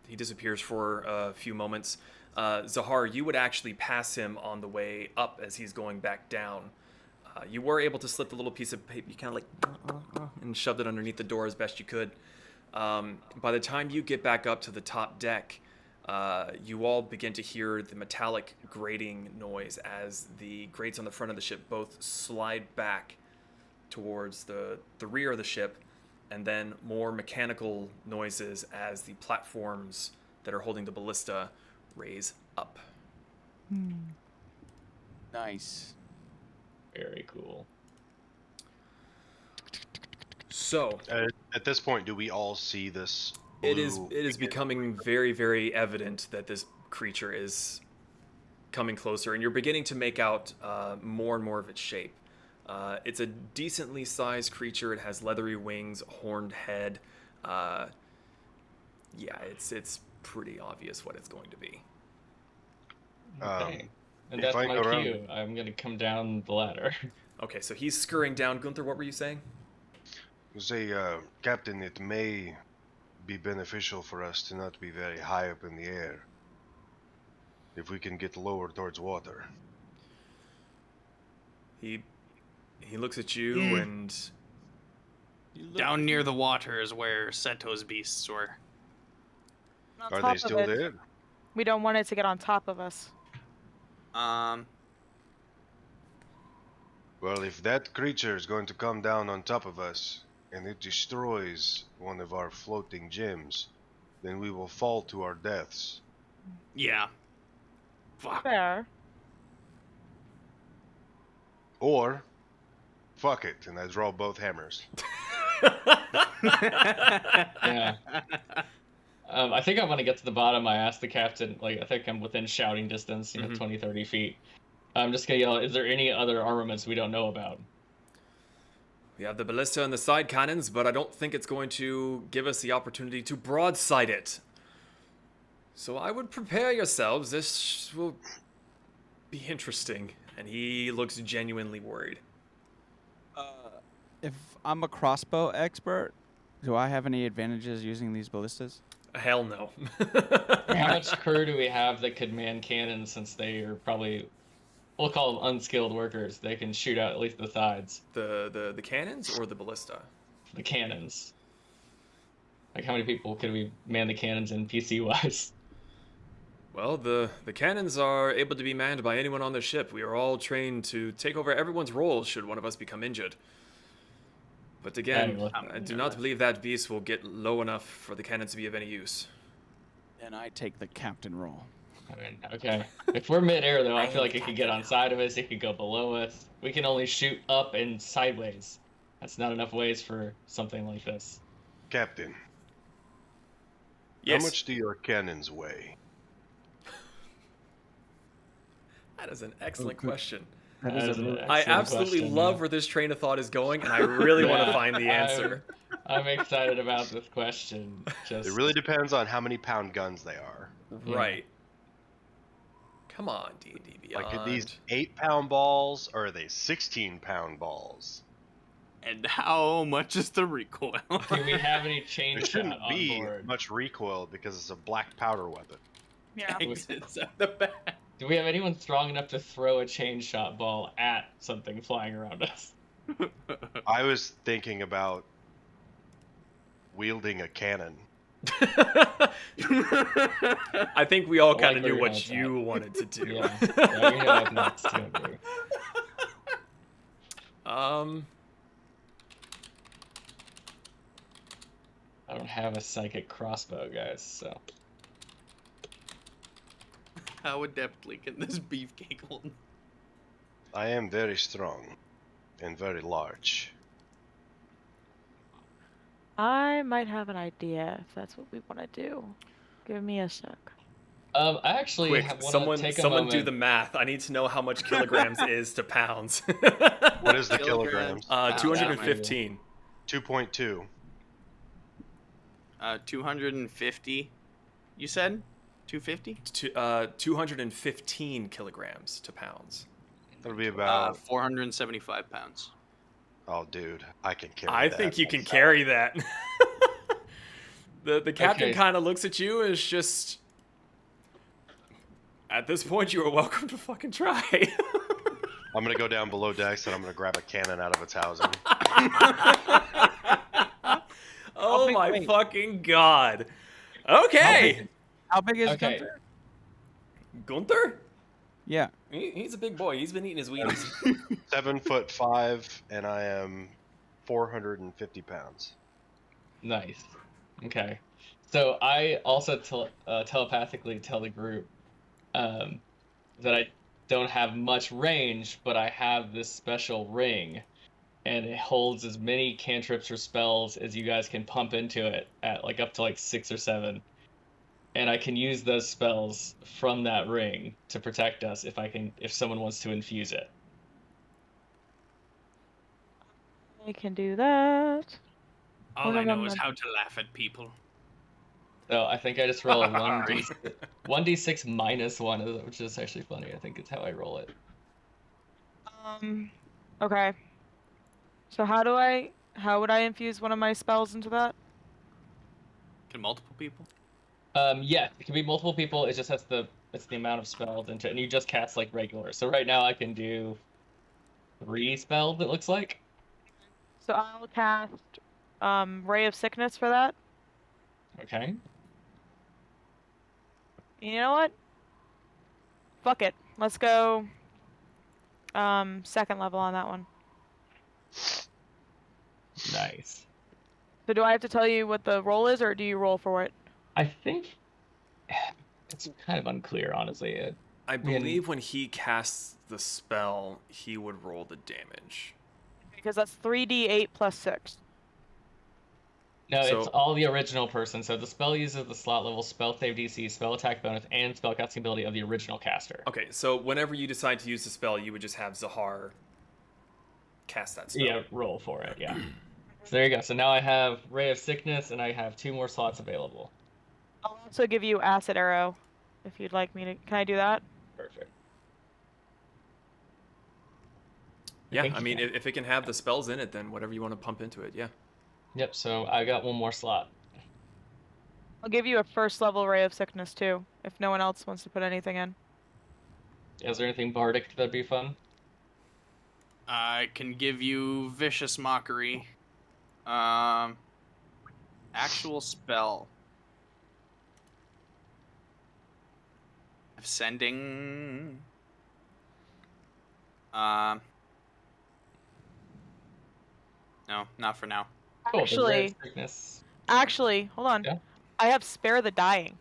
He disappears for a few moments. Zahar, you would actually pass him on the way up as he's going back down. You were able to slip the little piece of paper, you kind of like, and shoved it underneath the door as best you could. By the time you get back up to the top deck, you all begin to hear the metallic grating noise as the grates on the front of the ship both slide back towards the rear of the ship, and then more mechanical noises as the platforms that are holding the ballista raise up. Nice. Very cool. So At this point, do we all see this? it is blue becoming very, very evident that this creature is coming closer, and you're beginning to make out more and more of its shape. It's a decently sized creature. It has leathery wings, horned head. Yeah, it's pretty obvious what it's going to be. Okay. And if that's I my go around- cue. I'm gonna come down the ladder. Okay, so he's scurrying down. Gunther, what were you saying? Say, Captain, it may be beneficial for us to not be very high up in the air. If we can get lower towards water. He looks at you and Down near the water is where Seto's beasts were. On Are top they of still it, there? We don't want it to get on top of us. Well, if that creature is going to come down on top of us, and it destroys one of our floating gems, then we will fall to our deaths. Yeah. Fuck. Fair. Or, fuck it, and I draw both hammers. Yeah. I think I want to get to the bottom. I asked the captain, like, I think I'm within shouting distance, 20, 30 feet. I'm just going to yell, is there any other armaments we don't know about? We have the ballista and the side cannons, but I don't think it's going to give us the opportunity to broadside it. So I would prepare yourselves. This will be interesting. And he looks genuinely worried. If I'm a crossbow expert, do I have any advantages using these ballistas? Hell no. How much crew do we have that could man cannons, since they are probably, we'll call them unskilled workers. They can shoot out at least the sides. The cannons or the ballista? The cannons. Like, how many people could we man the cannons in PC-wise? Well, the cannons are able to be manned by anyone on the ship. We are all trained to take over everyone's roles should one of us become injured. But again, I do not believe that beast will get low enough for the cannons to be of any use. Then I take the captain role. I mean, okay. If we're mid-air, though, I feel like it could get on side of us, it could go below us. We can only shoot up and sideways. That's not enough ways for something like this. Captain, Yes. how much do your cannons weigh? That is an excellent good. question. That is an I excellent absolutely question, love yeah. where this train of thought is going, and I really want to Yeah, find the answer. I'm excited about this question. Just It really depends on how many pound guns they are. Right. Come on, D&D Beyond. Like, are these 8-pound balls or are they 16-pound balls? And how much is the recoil? do we have any chain There shot shouldn't on be board? much recoil because it's a black powder weapon. Yeah. Exits out the back. Do we have anyone strong enough to throw a chain shot ball at something flying around us? I was thinking about wielding a cannon. I think we all I kind like of knew where what your head's you wanted to do. Yeah, yeah, we know what next to do. I don't have a psychic crossbow, guys, so. How adeptly can this beefcake hold? I am very strong and very large. I might have an idea if that's what we want to do. Give me a sec. I actually Quick, want to someone take a do moment. the math. I need to know how much kilograms is to pounds. What is the Kilograms. kilograms? 215. 2.2. 250. You said 250? 215 kilograms to pounds. That'll be about. 475 pounds. Oh, dude, I can carry I that. think you can carry that. The captain Okay. kind of looks at you as just. At this point, you are welcome to fucking try. I'm gonna go down below decks and I'm gonna grab a cannon out of its housing. Oh big- my wait. fucking god. Okay. How big is Okay. Gunther? Gunther? Yeah. He's a big boy. He's been eating his Wheaties. 7'5", and I am 450 pounds. Nice. Okay. So I also telepathically tell the group that I don't have much range, but I have this special ring, and it holds as many cantrips or spells as you guys can pump into it at like up to like 6 or 7. And I can use those spells from that ring to protect us if someone wants to infuse it. I can do that. All Hold I on, know is I'm- how to laugh at people. So I think I just roll a Sorry. 1d6 minus 1, which is actually funny. I think it's how I roll it. Okay. So how would I infuse one of my spells into that? Can multiple people? Yeah, it can be multiple people. It just has it's the amount of spells into it, and you just cast like regular. So right now I can do 3 spells. It looks like. So I'll cast Ray of Sickness for that. Okay. You know what? Fuck it. Let's go 2nd level on that one. Nice. So do I have to tell you what the roll is, or do you roll for it? I think It's kind of unclear, honestly. I believe when he casts the spell, he would roll the damage. Because that's 3d8 plus 6. No, So- it's all the original person. So the spell uses the slot level, spell save DC, spell attack bonus, and spell casting ability of the original caster. Okay, so whenever you decide to use the spell, you would just have Zahar cast that spell. Yeah, roll for it, yeah. So there you go. So now I have Ray of Sickness, and I have 2 more slots available. I'll also give you Acid Arrow, if you'd like me to. Can I do that? Perfect. Yeah, think I you mean, can. if it can have the spells in it, then whatever you want to pump into it, yeah. Yep, so I got 1 more slot. I'll give you a first level Ray of Sickness too, if no one else wants to put anything in. Is there anything bardic that'd be fun? I can give you Vicious Mockery. Actual spell. Sending. No, not for now. Cool, the Ray of Actually, Sickness. hold on. Yeah? I have Spare the Dying,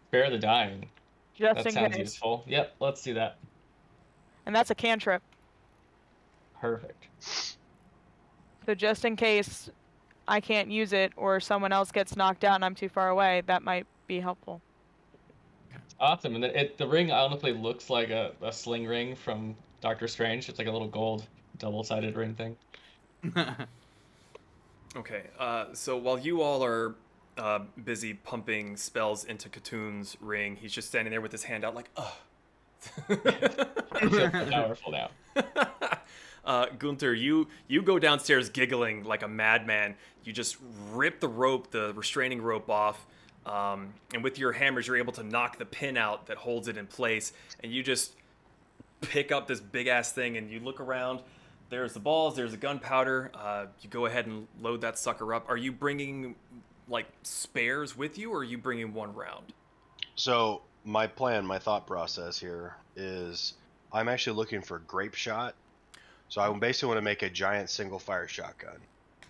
Spare the Dying. just That in sounds case. useful. Yep, let's do that. And that's a cantrip. Perfect. So just in case I can't use it or someone else gets knocked out and I'm too far away, that might be helpful. Awesome. And the ring honestly looks like a sling ring from Doctor Strange. It's like a little gold double-sided ring thing. Okay, so while you all are busy pumping spells into Katoon's ring, he's just standing there with his hand out like, ugh. I feel powerful now. Gunther, you go downstairs giggling like a madman. You just rip the restraining rope off, and with your hammers, you're able to knock the pin out that holds it in place, and you just pick up this big-ass thing, and you look around. There's the balls, there's the gunpowder. You go ahead and load that sucker up. Are you bringing, like, spares with you, or are you bringing 1 round? So my plan, my thought process here is I'm actually looking for grape shot. So I basically want to make a giant single fire shotgun.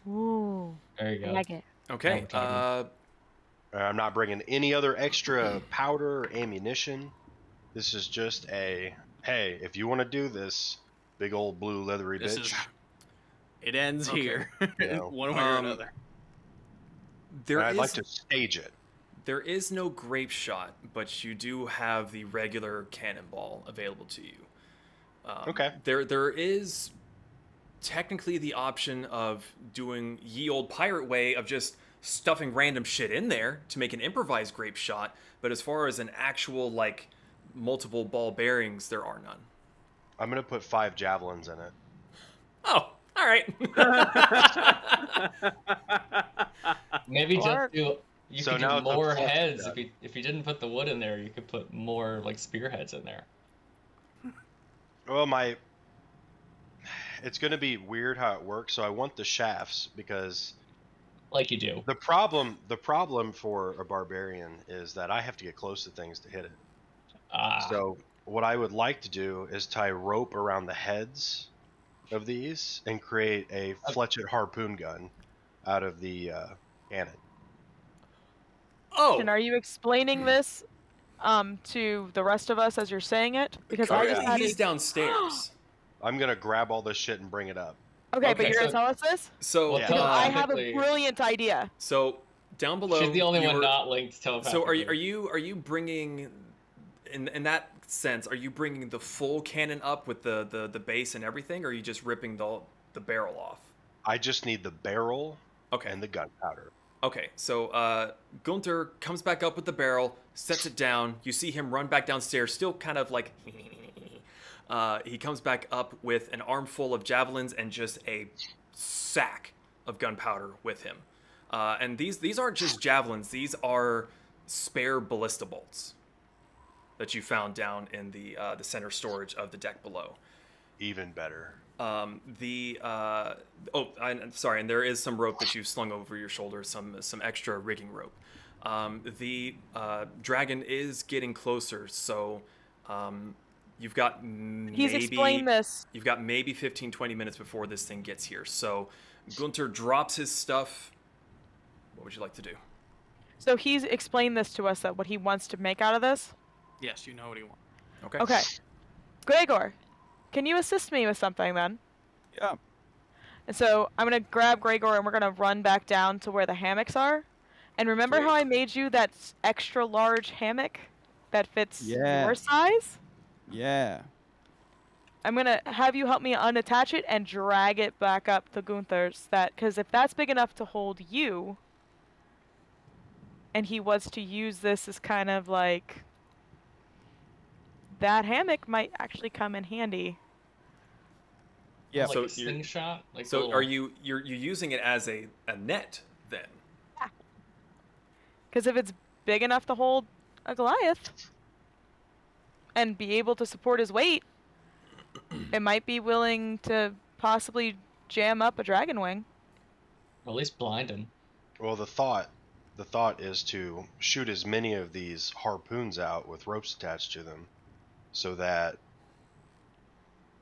Ooh, There you I go. like it. Okay, I'm not bringing any other extra powder or ammunition. This is just a, hey, if you want to do this, big old blue leathery This bitch. is. It ends Okay. here, You know, one way or another. there I'd is like to stage it. there is no grape shot, but you do have the regular cannonball available to you. Okay. There is technically the option of doing ye old pirate way of just stuffing random shit in there to make an improvised grape shot, but as far as an actual, like, multiple ball bearings, there are none. I'm going to put 5 javelins in it. Oh, all right. Maybe just Clark. do. You So could now do it's a more plus heads. shot. If you didn't put the wood in there, you could put more like spearheads in there. Well, it's going to be weird how it works. So I want the shafts because Like you do. the problem for a barbarian is that I have to get close to things to hit it. So what I would like to do is tie rope around the heads of these and create a fletched harpoon gun out of the cannon. Oh, And are you explaining this to the rest of us as you're saying it? Because I just had he's downstairs. I'm going to grab all this shit and bring it up. Okay, Okay, but you're so- gonna tell us this? So, Well, Yeah. Because I have a telepathically- brilliant idea. so down below. She's the only you one were- not linked telepathically. So are you bringing, in that sense, are you bringing the full cannon up with the base and everything, or are you just ripping the barrel off? I just need the barrel Okay. and the gunpowder. Okay, so Gunther comes back up with the barrel, sets it down. You see him run back downstairs, still kind of like. He comes back up with an armful of javelins and just a sack of gunpowder with him. And these aren't just javelins; these are spare ballista bolts that you found down in the center storage of the deck below. Even better. I'm sorry, and there is some rope that you've slung over your shoulder, some extra rigging rope. The dragon is getting closer, so you've got He's explained this. You've got maybe 15, 20 minutes before this thing gets here. So Gunther drops his stuff. What would you like to do? So he's explained this to us, that what he wants to make out of this. Yes, you know what he wants. Okay. Okay. Gregor, can you assist me with something then? Yeah. And so I'm gonna grab Gregor and we're gonna run back down to where the hammocks are. And remember how I made you that extra large hammock that fits your size? Yeah. I'm gonna have you help me unattach it and drag it back up to Gunther's. Because if that's big enough to hold you, and he was to use this as kind of like, that hammock might actually come in handy. Yeah. Like So a slingshot. Like So little... are you're using it as a net then? Because if it's big enough to hold a Goliath and be able to support his weight, it might be willing to possibly jam up a dragon wing. Or at least blind him. Well, the thought is to shoot as many of these harpoons out with ropes attached to them, so that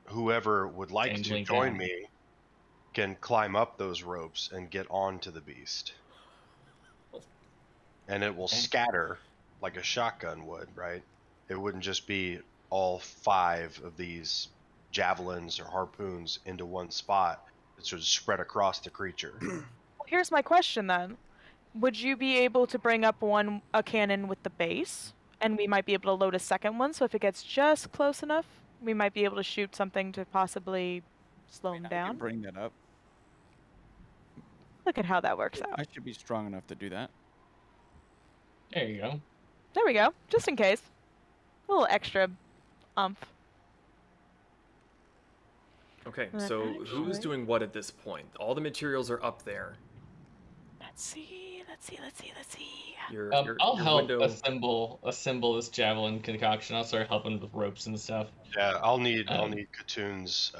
whoever would like to Dangling join down. me can climb up those ropes and get onto the beast. And it will scatter like a shotgun would, right? It wouldn't just be all 5 of these javelins or harpoons into one spot. It should spread across the creature. Well, here's my question then. Would you be able to bring up a cannon with the base? And we might be able to load a second one, so if it gets just close enough, we might be able to shoot something to possibly slow him I can down. bring that up. Look at how that works out. I should be strong enough to do that. There you go. There we go, just in case. A little extra umph. Okay, Well, so who's actually- doing what at this point? All the materials are up there. Let's see. I'll your help window... assemble this javelin concoction. I'll start helping with ropes and stuff. Yeah, I'll need Katoon's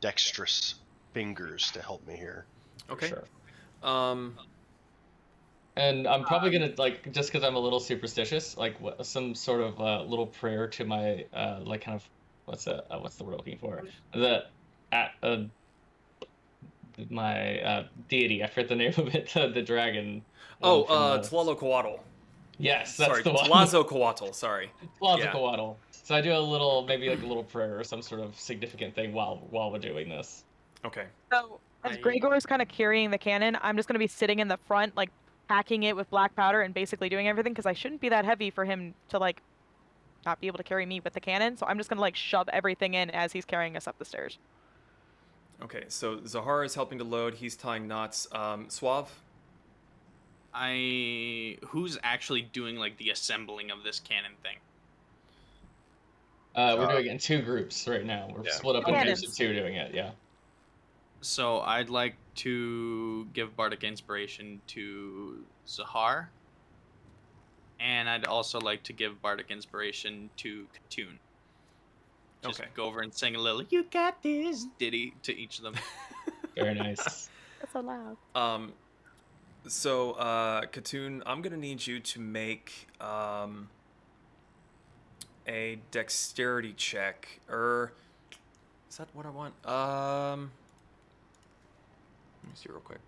dexterous fingers to help me here. For Okay. Sure. Um, And I'm probably gonna just because I'm a little superstitious, some sort of little prayer to my like kind of what's the word I'm looking for? My deity. I forget the name of it. The dragon. one from, Tlalocoatl. Yes, that's Sorry, the one. Tlazocoatl, sorry. Tlazocoatl. So I do a little, maybe like a little prayer or some sort of significant thing while we're doing this. Okay. So, as Gregor is kind of carrying the cannon, I'm just going to be sitting in the front, like, packing it with black powder and basically doing everything, because I shouldn't be that heavy for him to, like, not be able to carry me with the cannon. So I'm just going to, like, shove everything in as he's carrying us up the stairs. Okay, so Zahara is helping to load. He's tying knots. Suave? Who's actually doing like the assembling of this cannon thing? We're doing it in 2 groups right now. We're split up in groups of 2 doing it, yeah. So I'd like to give Bardic Inspiration to Zahar. And I'd also like to give Bardic Inspiration to Katoon. Just go over and sing a little "You got this" ditty to each of them. Very nice. That's so loud. So, Katoon, I'm gonna need you to make a dexterity check. Is that what I want? Let me see real quick.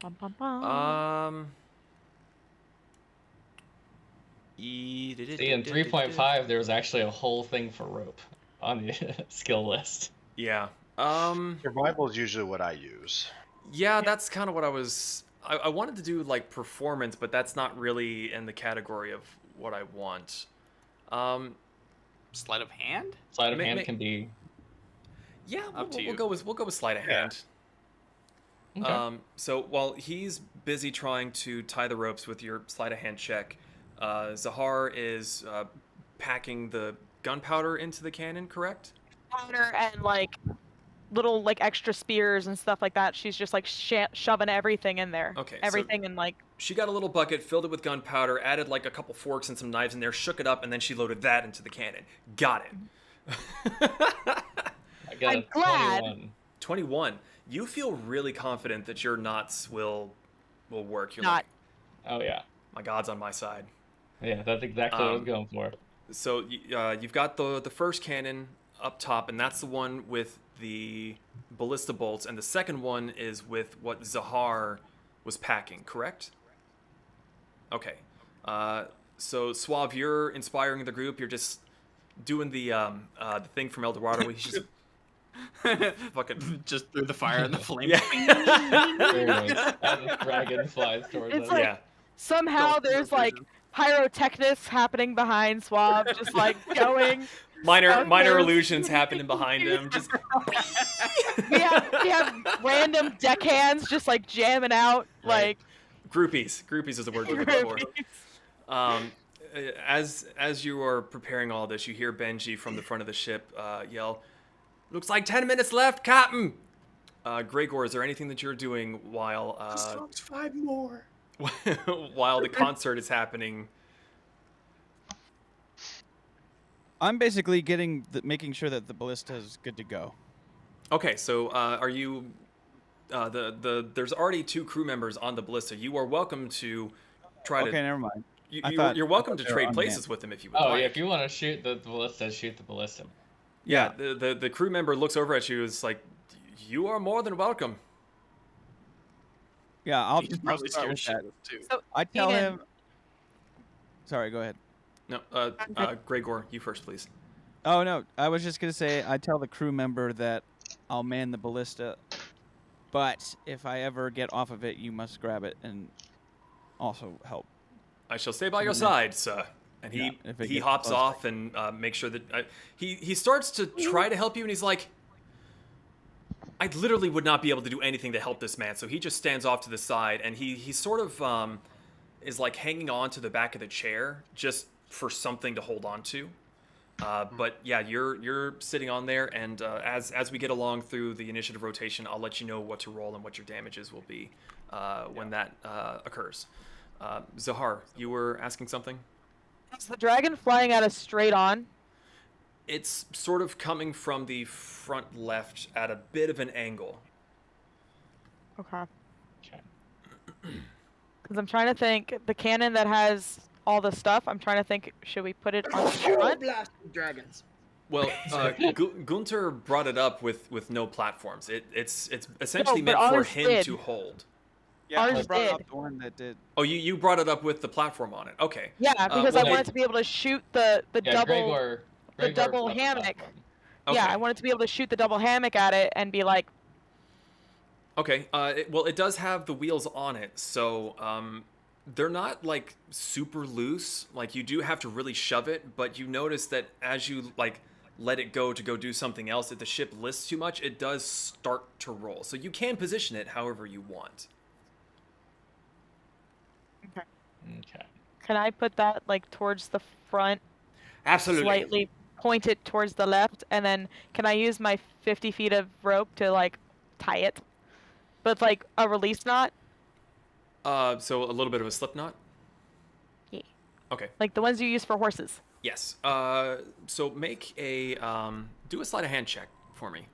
Bum, bum, bum, bum. See, in 3.5, there was actually a whole thing for rope on the skill list. Yeah. Survival is usually what I use. Yeah, that's kind of what I was... I wanted to do, like, performance, but that's not really in the category of what I want. Sleight of hand? Sleight of hand can be... Yeah, Up to we'll you. go with sleight of hand. Okay. So while he's busy trying to tie the ropes with your sleight of hand check, Zahar is packing the gunpowder into the cannon, correct? Powder and like little like extra spears and stuff like that. She's just like shoving everything in there. Okay, so- Everything in like. She got a little bucket, filled it with gunpowder, added like a couple forks and some knives in there, shook it up, and then she loaded that into the cannon. Got it. I got I'm a glad. 21. 21. You feel really confident that your knots will work. You're Not. like, Oh, yeah. my God's on my side. Yeah, that's exactly what I was going for. So you've got the first cannon up top, and that's the one with the ballista bolts, and the second one is with what Zahar was packing, correct? Okay. So Suave, you're inspiring the group. You're just doing the thing from El Dorado. Where he's just fucking Just through the fire and the flame. yeah. Very nice. As the dragon flies towards It's us. like- Yeah. Somehow Don't there's feel like vision. pyrotechnics happening behind Swab, just like going. Minor Okay. illusions happening behind him. Just We have random deckhands just like jamming out, Right. like groupies. Groupies is the word you're looking for. As you are preparing all this, you hear Benji from the front of the ship yell, "Looks like 10 minutes left, Captain!" Gregor, is there anything that you're doing while 5 more. while the concert is happening? I'm basically making sure that the ballista is good to go. Okay, so are you? There's already 2 crew members on the ballista. You are welcome to try Okay, to. never mind. You're welcome to they were trade unmanned. places with them if you would Oh like. yeah, if you want to shoot the ballista, shoot the ballista. Yeah, the crew member looks over at you. Is like, you are more than welcome. Yeah, I'll He's just probably start scared with that. shitless too. so. I tell Ian, him. Sorry, go ahead. No, Gregor, you first, please. Oh no, I was just gonna say I tell the crew member that I'll man the ballista, but if I ever get off of it, you must grab it and also help. I shall stay by your side, sir. And Yeah, if it he gets hops close. off and makes sure that he starts to try to help you, and he's like, I literally would not be able to do anything to help this man. So he just stands off to the side, and he sort of is like hanging on to the back of the chair just for something to hold on to. But yeah, you're sitting on there, and as we get along through the initiative rotation, I'll let you know what to roll and what your damages will be when that occurs. Zahar, you were asking something? Is the dragon flying at us straight on? It's sort of coming from the front left at a bit of an angle. Okay. Okay. Because I'm trying to think, the cannon that has all the stuff, I'm trying to think, should we put it on the front? dragons. Well, Gunter brought it up with no platforms. It's essentially No, but meant for ours him did. to hold. Yeah, I Ours brought did. up the one that did. Oh, you brought it up with the platform on it. Okay. Yeah, because well, I wanted to be able to shoot the Yeah, double. Gregor double brought the hammock. platform. Okay. Yeah, I wanted to be able to shoot the double hammock at it and be like, Okay. Well, it does have the wheels on it, so they're not like super loose. Like you do have to really shove it, but you notice that as you like let it go to go do something else, if the ship lifts too much, it does start to roll. So you can position it however you want. Okay. can I put that like towards the front, Absolutely. slightly point it towards the left, and then can I use my 50 feet of rope to like tie it, but like a release knot, So a little bit of a slip knot. Yeah. Okay. like the ones you use for horses? Yes. So make a do a sleight of hand check for me.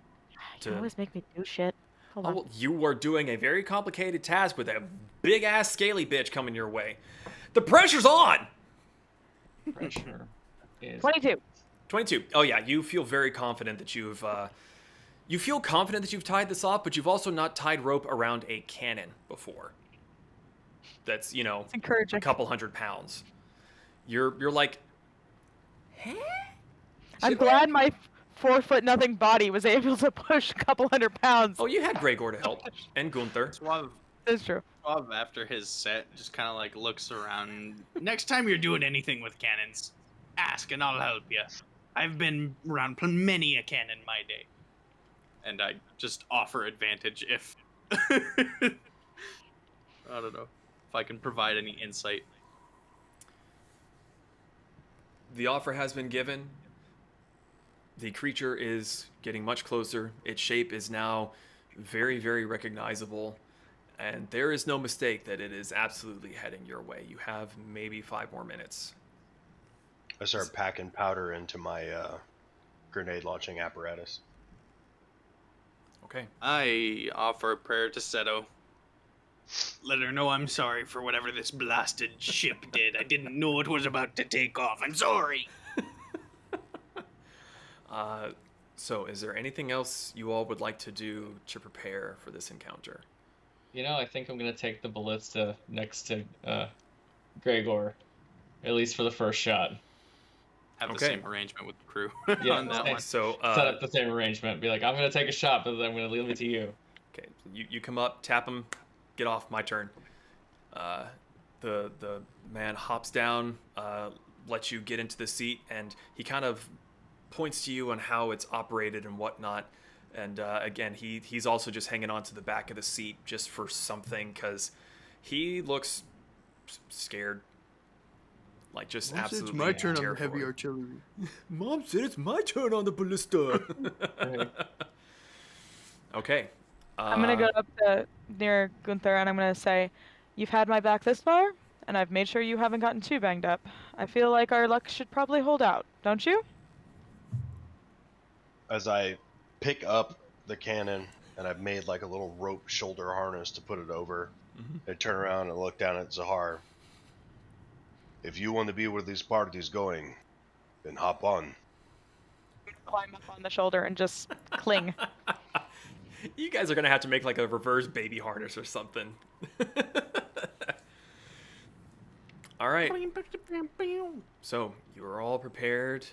You always make me do shit. Hold Oh, on. well, you were doing a very complicated task with a big ass scaly bitch coming your way. The pressure's on. Pressure is 22. 22. Oh yeah, you feel very confident that you've tied this off, but you've also not tied rope around a cannon before. That's, you know, It's encouraging. a couple 100 pounds. You're like, I'm glad my 4'0" body was able to push a couple 100 pounds. oh, you had Gregor to help and Gunther. Suave, That's true. Suave after his set just kind of like looks around. Next time you're doing anything with cannons, ask and I'll help you. I've been around many a cannon my day. And I just offer advantage if I don't know if I can provide any insight. The offer has been given. The creature is getting much closer. Its shape is now very, very recognizable. And there is no mistake that it is absolutely heading your way. You have maybe 5 more minutes. I start packing powder into my grenade launching apparatus. Okay. I offer a prayer to Seto. Let her know I'm sorry for whatever this blasted ship did. I didn't know it was about to take off. I'm sorry. So is there anything else you all would like to do to prepare for this encounter? You know, I think I'm gonna take the ballista next to Gregor, at least for the first shot. Have the Okay. same arrangement with the crew Yeah, on that one. So Set up the same arrangement. Be like, I'm gonna take a shot, but then I'm gonna leave it to you. okay, you come up, tap him, get off. My turn. The man hops down, lets you get into the seat, and he kind of points to you on how it's operated and whatnot. And again, he's also just hanging on to the back of the seat just for something, because he looks scared. Like, just absolutely It's my turn on the terrified. heavy artillery. Mom said it's my turn on the ballista. Okay. I'm gonna go up to near Gunther and I'm gonna say, "You've had my back this far, and I've made sure you haven't gotten too banged up. I feel like our luck should probably hold out, don't you?" As I pick up the cannon and I've made like a little rope shoulder harness to put it over, I turn around and look down at Zahar. If you want to be where this party's going, then hop on. Climb up on the shoulder and just cling. You guys are gonna have to make like a reverse baby harness or something. All right. So you are all prepared.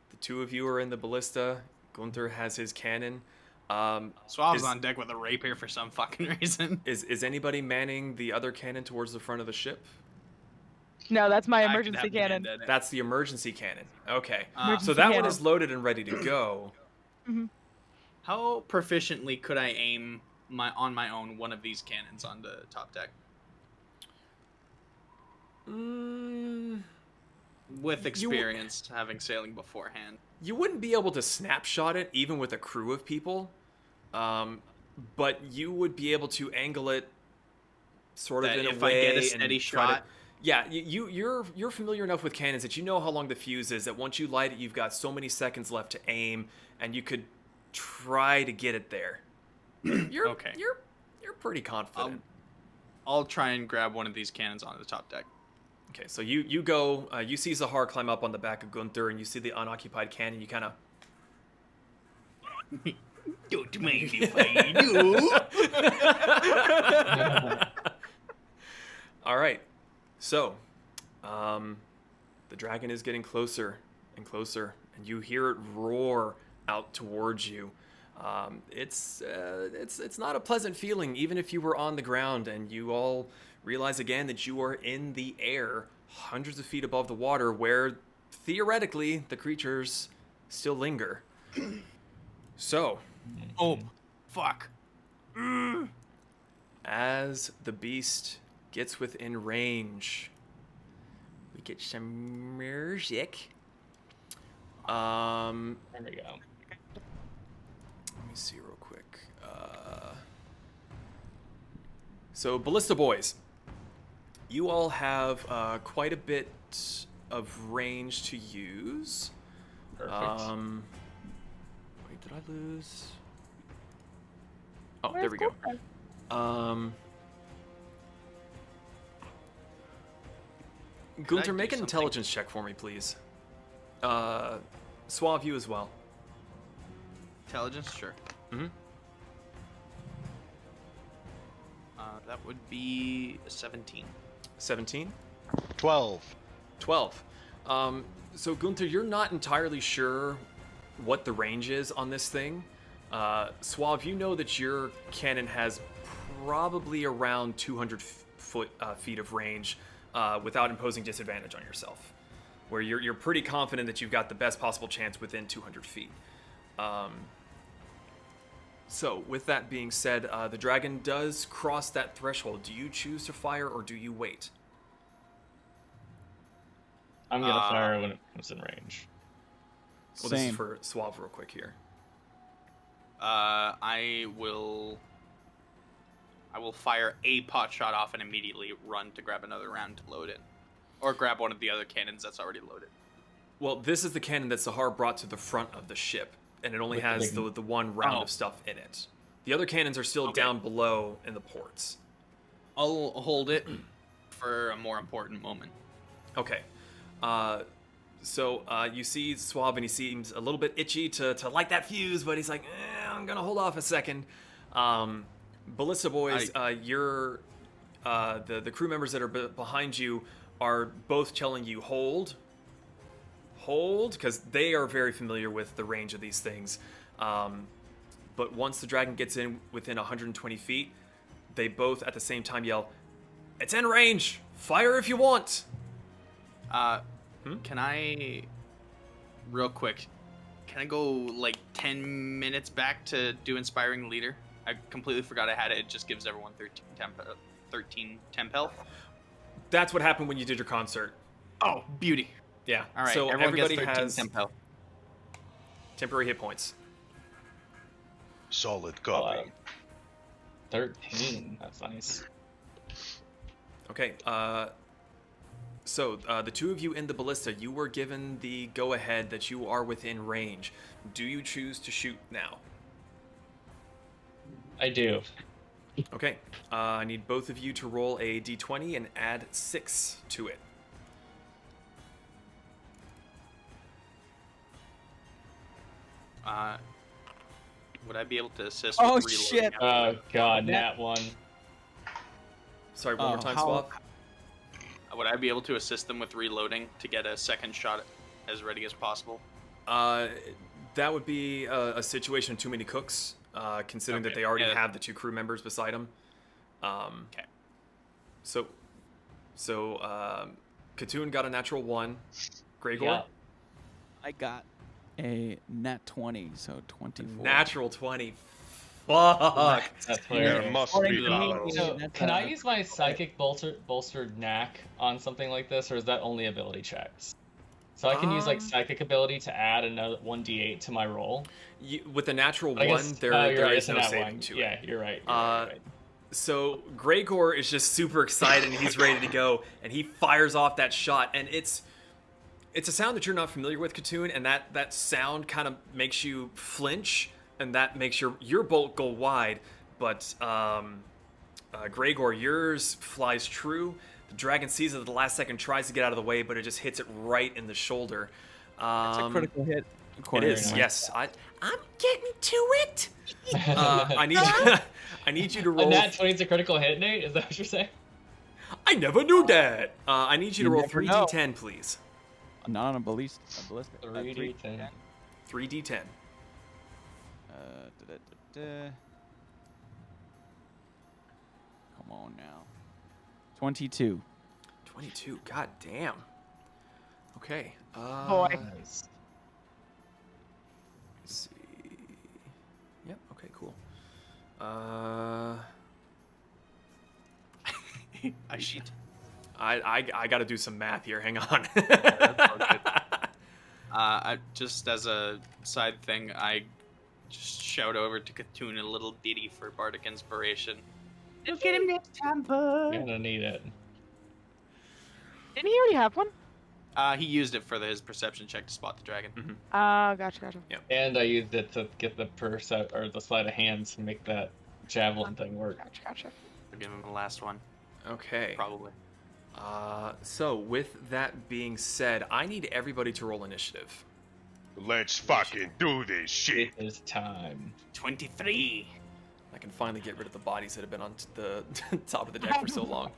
The two of you are in the ballista. Gunther has his cannon. Suave's Is- on deck with a rapier for some fucking reason. Is anybody manning the other cannon towards the front of the ship? No, that's my I could emergency have cannon. been dead. That's the emergency cannon. Okay. Emergency So that one cannon. is loaded and ready to go. How proficiently could I aim on my own one of these cannons on the top deck with experience, having sailing beforehand? You wouldn't be able to snapshot it even with a crew of people, but you would be able to angle it sort of That in a if way. I get a and steady try to- shot? Yeah, you're familiar enough with cannons that you know how long the fuse is. That once you light it, you've got so many seconds left to aim, and you could try to get it there. You're Okay. You're pretty confident. I'll try and grab one of these cannons onto the top deck. Okay, so you go. You see Zahar climb up on the back of Gunther, and you see the unoccupied cannon. You kind of. Don't mind if I do. All right. So, the dragon is getting closer and closer, and you hear it roar out towards you. It's not a pleasant feeling, even if you were on the ground, and you all realize again that you are in the air, hundreds of feet above the water, where theoretically the creatures still linger. So, Oh, fuck. as the beast gets within range, we get some music. There we go. Let me see real quick. So, Ballista Boys, you all have quite a bit of range to use. Perfect. Wait, did I lose? Oh, Where's there we go. Gunther? Gunther, do make an something? intelligence check for me, please. Suave, you as well. Intelligence, sure. Mhm. That would be 17. 17? 12. 12. So Gunther, you're not entirely sure what the range is on this thing. Suave, you know that your cannon has probably around 200 feet of range without imposing disadvantage on yourself, where you're pretty confident that you've got the best possible chance within 200 feet. So, with that being said, the dragon does cross that threshold. Do you choose to fire or do you wait? I'm gonna fire when it comes in range. Well, this is Same. for Suave real quick here. I will fire a pot shot off and immediately run to grab another round to load it, or grab one of the other cannons that's already loaded. Well, this is the cannon that Sahar brought to the front of the ship, and it only With has the- the one round Oh. of stuff in it. The other cannons are still Okay. down below in the ports. I'll hold it for a more important moment. Okay. So you see Suave, and he seems a little bit itchy to light that fuse, but he's like, I'm going to hold off a second. Ballista Boys, you're the crew members that are behind you are both telling you hold, because they are very familiar with the range of these things. But once the dragon gets in within 120 feet, they both at the same time yell, "It's in range! Fire if you want!" Can I, real quick, can I go like 10 minutes back to do Inspiring Leader? I completely forgot I had it. It just gives everyone 13 temp health. That's what happened when you did your concert. Oh, beauty. Yeah. All right, So everyone everybody gets 13 has temp health. temporary hit points. Solid copy. 13. That's nice. Okay. So the two of you in the ballista, you were given the go-ahead that you are within range. Do you choose to shoot now? I do. Okay. I need both of you to roll a d20 and add 6 to it. Would I be able to assist Oh, with reloading? shit. Oh god, nat 1. Sorry, one more time, how- Swap. Would I be able to assist them with reloading to get a second shot as ready as possible? That would be a situation of too many cooks, considering that Okay, they already yeah. have the 2 crew members beside them. Okay. So, Katoon got a natural 1. Gregor, Yeah. I got a nat 20, so 24. natural 20. Fuck. That's There hilarious. must According be to me, levels. So, That's can I a- use my psychic bolstered knack on something like this, or is that only ability checks? So I can use like psychic ability to add another 1d8 to my roll. With the natural But I 1, guess, there you're there right, is it's a no nat saving one. to Yeah, it. you're right. You're right. So Gregor is just super excited and he's ready to go, and he fires off that shot, and it's a sound that you're not familiar with, Katoon, and that sound kind of makes you flinch, and that makes your bolt go wide. But Gregor, yours flies true. The dragon sees it at the last second, tries to get out of the way, but it just hits it right in the shoulder. It's a critical hit. It according is, to my- yes. I'm getting to it. I need you to A roll. nat 20 is a critical hit, Nate? Is that what you're saying? I never knew that. I need you to You roll never 3d10, please. Not on a ballista. 3d10. 3d10. Da-da-da-da. Come on now. 22. 22. God damn. Okay. Boy. Nice. Let's see. Yep. Okay. Cool. I sheet. I got to do some math here. Hang on. I just as a side thing, I just shout over to Katoon a little ditty for bardic inspiration. You'll get him next time, bud. You're gonna need it. Didn't he already have one? He used it for his perception check to spot the dragon. Gotcha. And I used it to get the or the sleight of hand to make that javelin thing work. Gotcha. I'll give him the last one, Okay. probably. So with that being said, I need everybody to roll initiative. Let's fucking do this shit. It is time. 23. I can finally get rid of the bodies that have been on the top of the deck for so long.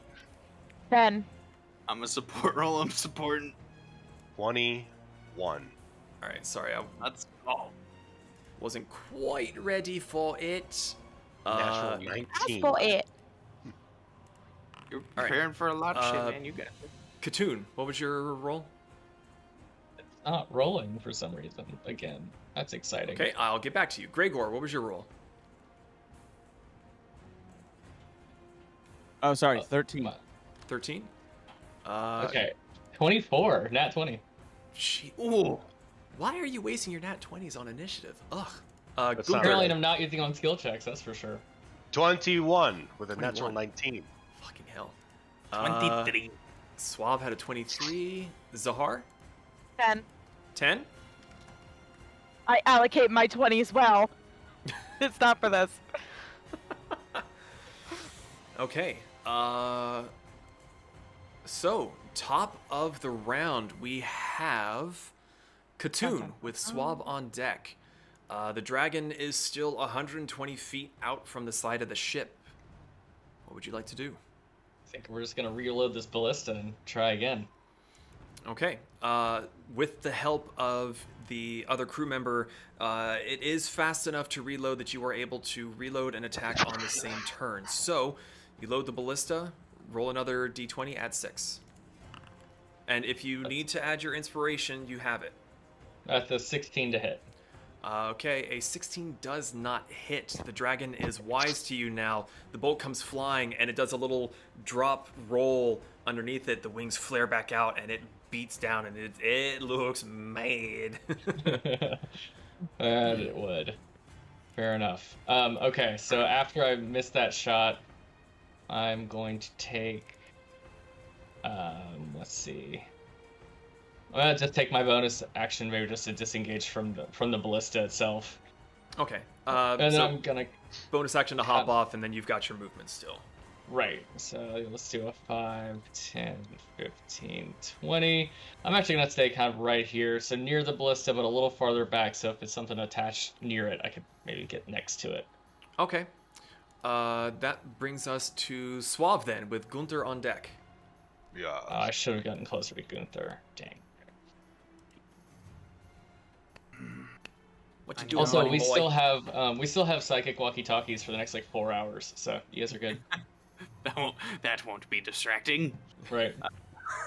10. I'm a support roll. I'm supporting. 21. All right. Sorry, I Let's go. wasn't quite ready for it. Natural That's 19. for it. You're All right. preparing for a lot of Uh, shit, man. You got it. Katoon, what was your roll? Not rolling for some reason. Again, that's exciting. Okay, I'll get back to you. Gregor, what was your roll? Oh, sorry, Oh, 13. come on. 13. Okay. 24. Nat 20. Ooh. Why are you wasting your nat 20s on initiative? Ugh. That's Gunther, not Apparently, right. I'm not using on skill checks. That's for sure. 21 with a 21. natural 19. Fucking hell. 23. Suave had a 23. Zahar? 10. 10? I allocate my 20 as well. It's not for this. Okay. So, top of the round, we have Katoon with Swab on deck. The dragon is still 120 feet out from the side of the ship. What would you like to do? think we're just gonna reload this ballista and try again. Okay. With the help of the other crew member, it is fast enough to reload that you are able to reload and attack on the same turn. So, you load the ballista, roll another d20, add 6. And if you need to add your inspiration, you have it. That's a 16 to hit. Okay, a 16 does not hit. The dragon is wise to you now. The bolt comes flying, and it does a little drop roll underneath it. The wings flare back out, and it beats down, and it looks mad. And it would. Fair enough. Okay, so after I missed that shot, I'm going to take... let's see... I'm gonna just take my bonus action, maybe just to disengage from the ballista itself. Okay. And so I'm gonna bonus action to hop off, and then you've got your movement still. right. So let's do a 5, 10, 15, 20. I'm actually gonna stay kind of right here, so near the ballista, but a little farther back. So if it's something attached near it, I could maybe get next to it. Okay. That brings us to Suave then, with Gunther on deck. Yeah. I should have gotten closer to Gunther. Dang. What you doing, Also, buddy we boy? still have psychic walkie-talkies for the next like 4 hours, so you guys are good. That won't be distracting. Right.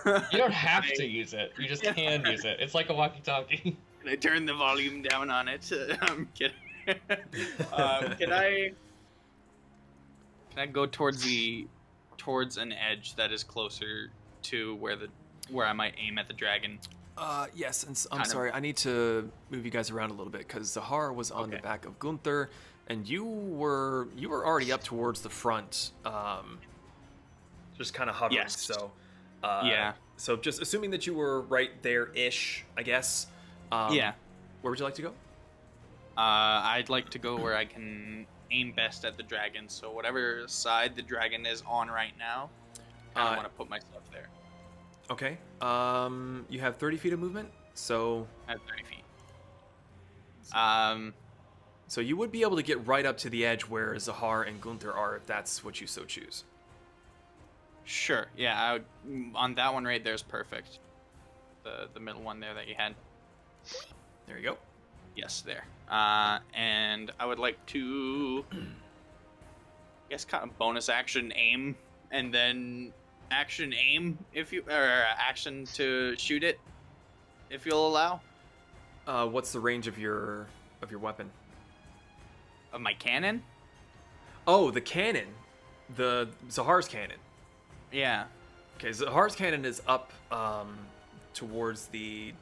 You don't have to use it. You just can use it. It's like a walkie-talkie. Can I turn the volume down on it? I'm kidding. Can I go towards an edge that is closer to where I might aim at the dragon? Yes, and I'm sorry, I need to move you guys around a little bit because Zahar was on the back of Gunther, and you were already up towards the front, just kind of hovering. Yes. So, Yeah. So just assuming that you were right there-ish, I guess. Yeah. Where would you like to go? I'd like to go where I can aim best at the dragon. So whatever side the dragon is on right now, I want to put myself there. Okay. You have 30 feet of movement, so... I have 30 feet. So you would be able to get right up to the edge where Zahar and Gunther are, if that's what you so choose. Sure. Yeah. On that one right there's perfect. The middle one there that you had. There you go. Yes, there. And I would like to, I guess, kind of bonus action aim, and then action aim or action to shoot it, if you'll allow. What's the range of your weapon? Of my cannon? Oh, the cannon. The Zahar's cannon. Yeah. Okay, Zahar's cannon is up towards the...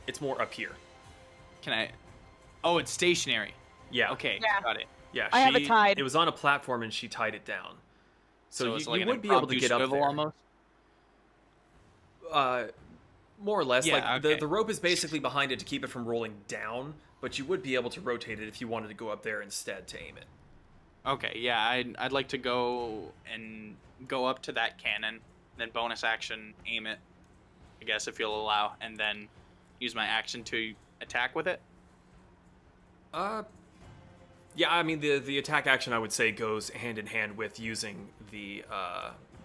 it's more up here. Can I... Oh, it's stationary. Yeah. Okay, Yeah. got it. Yeah, I have it tied. It was on a platform and she tied it down. So it's you, like you an would be able to impromptu get up swivel there. almost? More or less. Yeah, like okay. the rope is basically behind it to keep it from rolling down, but you would be able to rotate it if you wanted to go up there instead to aim it. Okay, yeah, I'd like to go up to that cannon, then bonus action aim it, I guess, if you'll allow, and then use my action to attack with it. Yeah, I mean the attack action I would say goes hand in hand with using the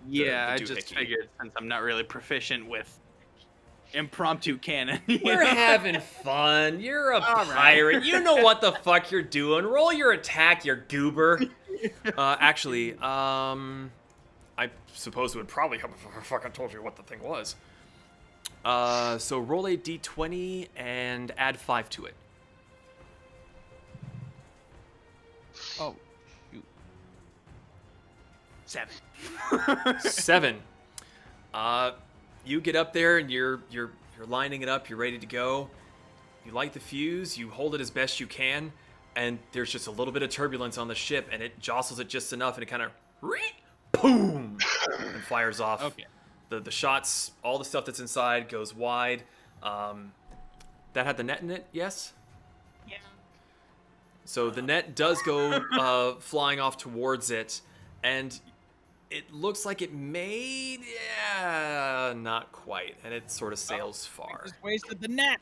Yeah, I doohickey. just figured since I'm not really proficient with impromptu cannon. We're having fun. You're a pirate. You know what the fuck you're doing. Roll your attack, you goober. Actually, I suppose it would probably help if I fucking told you what the thing was. So roll a d20 and add 5 to it. Oh, shoot. 7. 7. You get up there and you're lining it up. You're ready to go. You light the fuse. You hold it as best you can, and there's just a little bit of turbulence on the ship, and it jostles it just enough, and it kind of boom and fires off. Okay. The shots, all the stuff that's inside goes wide. That had the net in it, yes? Yeah. So the net does go flying off towards it, and it looks like it may, yeah, not quite, and it sort of sails far. Just wasted the net.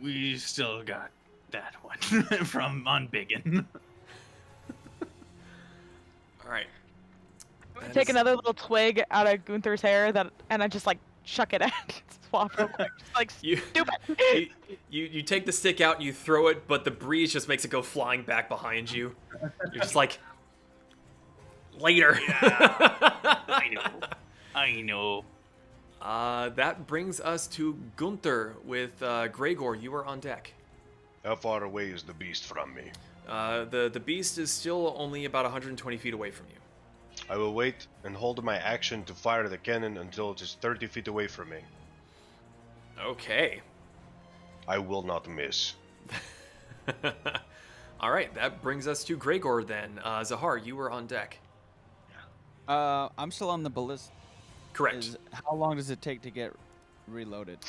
We still got that one from Unbiggin. All right. Take another little twig out of Gunther's hair and I just like chuck it at Swap real quick. Just like You- stupid. You take the stick out and you throw it, but the breeze just makes it go flying back behind you. You're just like, later. I know. That brings us to Gunther with Gregor. You are on deck. How far away is the beast from me? The beast is still only about 120 feet away from you. I will wait and hold my action to fire the cannon until it is 30 feet away from me. Okay. I will not miss. All right, that brings us to Gregor then. Zahar, you were on deck. I'm still on the ballista. Correct. How long does it take to get reloaded?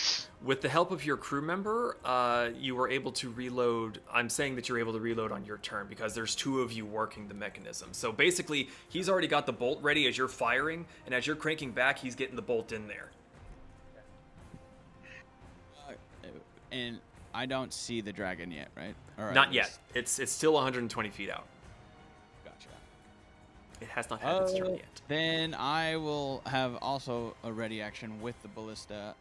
With the help of your crew member, you were able to reload. I'm saying that you're able to reload on your turn because there's two of you working the mechanism. So basically, he's already got the bolt ready as you're firing, and as you're cranking back, he's getting the bolt in there. And I don't see the dragon yet, right? Or at Not yet. least- It's still 120 feet out. Gotcha. It has not had its turn yet. Then I will have also a ready action with the ballista